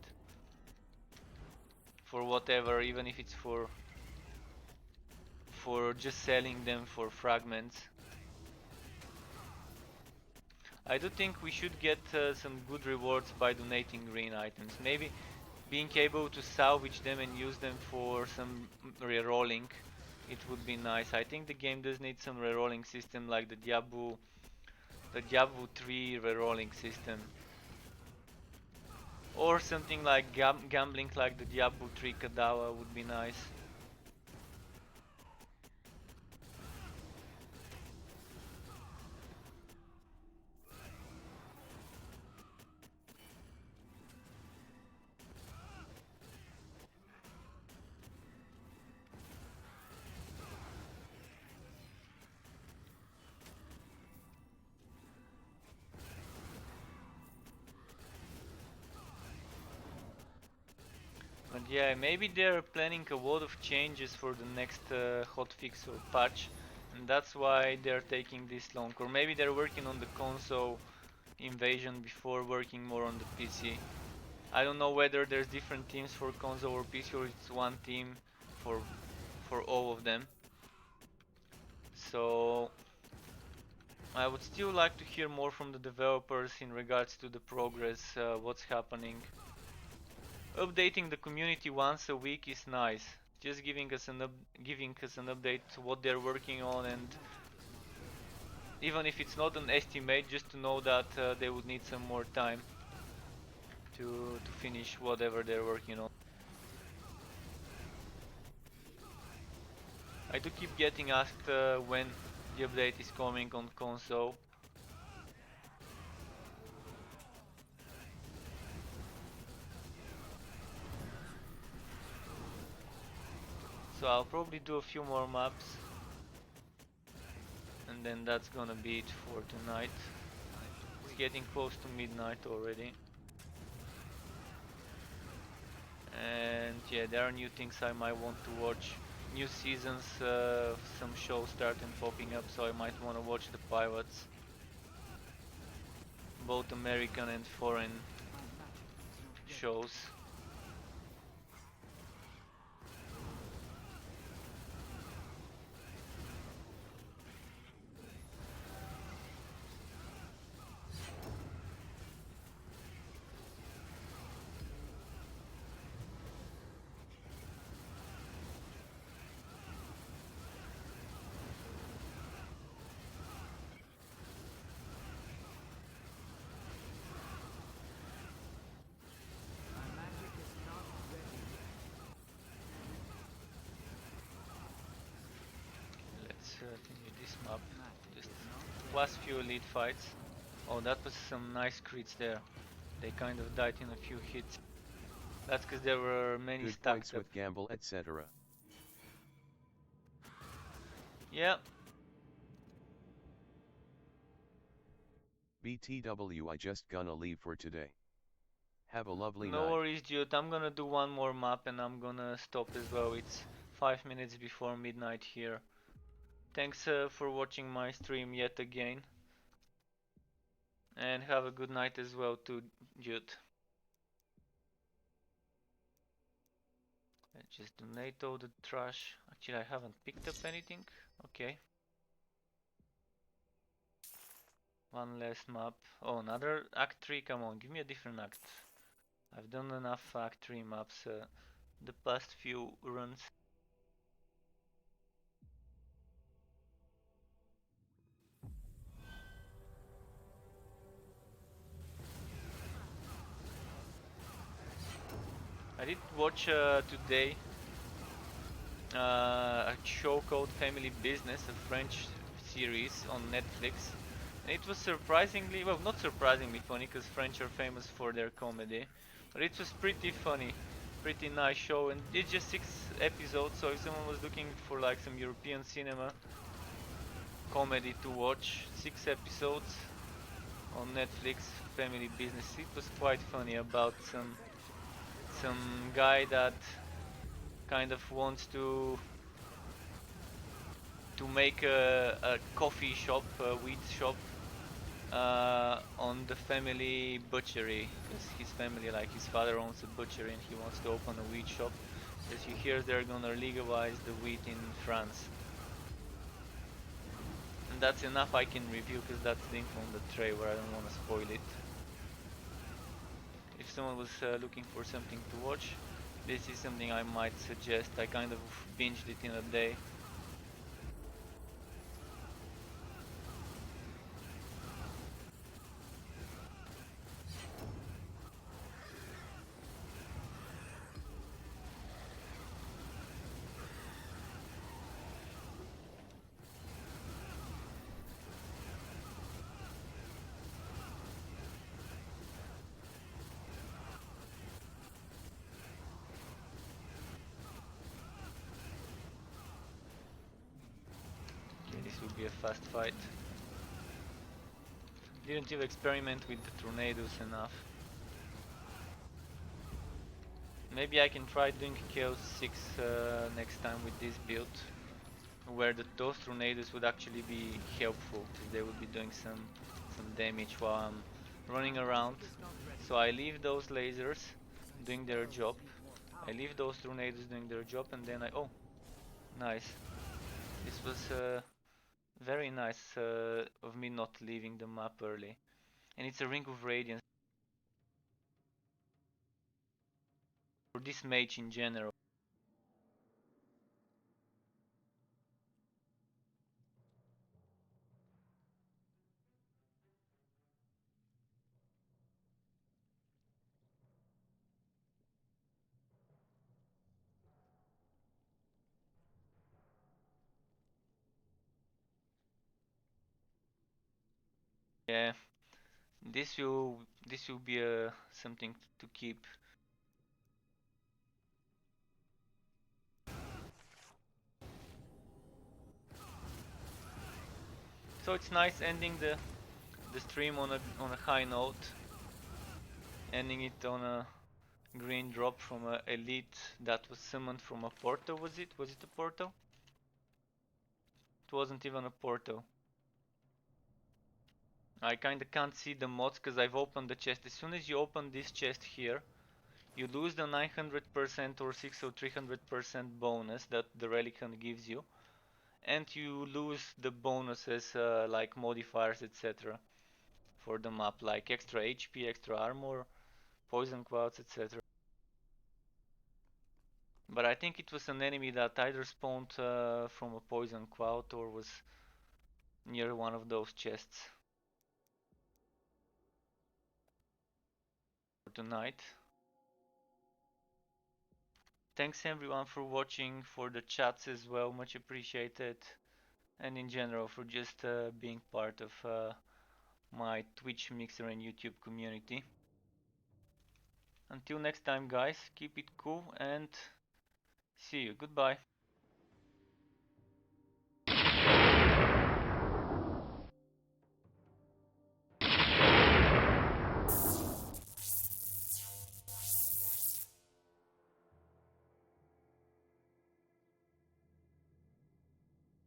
For whatever, even if it's for just selling them for fragments. I do think we should get some good rewards by donating green items. Maybe being able to salvage them and use them for some rerolling, it would be nice. I think the game does need some rerolling system like the Diablo 3 rerolling system. Or something like gambling like the Diablo 3 Kadawa would be nice. But yeah, maybe they're planning a lot of changes for the next hotfix or patch, and that's why they're taking this long. Or maybe they're working on the console invasion before working more on the PC. I don't know whether there's different teams for console or PC, or it's one team for all of them. So I would still like to hear more from the developers in regards to the progress, what's happening. Updating the community once a week is nice, just giving us an update to what they're working on, and even if it's not an estimate, just to know that they would need some more time to finish whatever they're working on. I do keep getting asked when the update is coming on console. So I'll probably do a few more maps, and then that's gonna be it for tonight. It's getting close to midnight already. And yeah, there are new things I might want to watch. New seasons, some shows starting popping up, so I might want to watch the pilots. Both American and foreign shows. Let's continue this map. Just last few elite fights. Oh, that was some nice crits there. They kind of died in a few hits. That's because there were many Good stacked points up. with gamble, etc. Yeah, BTW, I just gonna leave for today. Have a lovely no night. worries, dude. I'm gonna do one more map and I'm gonna stop as well. It's 5 minutes before midnight here. Thanks for watching my stream yet again. And have a good night as well too, Jude. Just donate all the trash. Actually, I haven't picked up anything. Okay. One last map. Oh, another Act 3. Come on, give me a different act. I've done enough Act 3 maps the past few runs. I did watch today a show called Family Business, a French series on Netflix. And it was surprisingly, well, not surprisingly funny, because French are famous for their comedy. But it was pretty funny, pretty nice show, and it's just 6 episodes, so if someone was looking for like some European cinema comedy to watch, 6 episodes on Netflix, Family Business. It was quite funny about some guy that kind of wants to make a coffee shop, a wheat shop, on the family butchery, because his family, like his father owns a butchery and he wants to open a wheat shop. As you hear, they're gonna legalize the wheat in France. And that's enough I can review, because that's linked on the trailer, I don't want to spoil it. If someone was looking for something to watch, this is something I might suggest. I kind of binged it in a day. Okay, this will be a fast fight. Didn't even experiment with the tornadoes enough. Maybe I can try doing Chaos 6 next time with this build, where those tornadoes would actually be helpful, because they would be doing some damage while I'm running around. So I leave those lasers doing their job, I leave those tornadoes doing their job, and then oh, nice. This was very nice of me not leaving the map early. And it's a Ring of Radiance for this mage in general. Yeah, this will be something to keep. So it's nice ending the stream on a high note, ending it on a green drop from a elite that was summoned from a portal. Was it? Was it a portal? It wasn't even a portal. I kinda can't see the mods because I've opened the chest. As soon as you open this chest here, you lose the 900% or 6 or 300% bonus that the relic hunt gives you, and you lose the bonuses like modifiers, etc. for the map, like extra HP, extra armor, poison clouds, etc. But I think it was an enemy that either spawned from a poison cloud or was near one of those chests. For tonight. Thanks everyone for watching, for the chats as well, much appreciated, and in general for just being part of my Twitch, Mixer and YouTube community. Until next time guys, keep it cool and see you. Goodbye.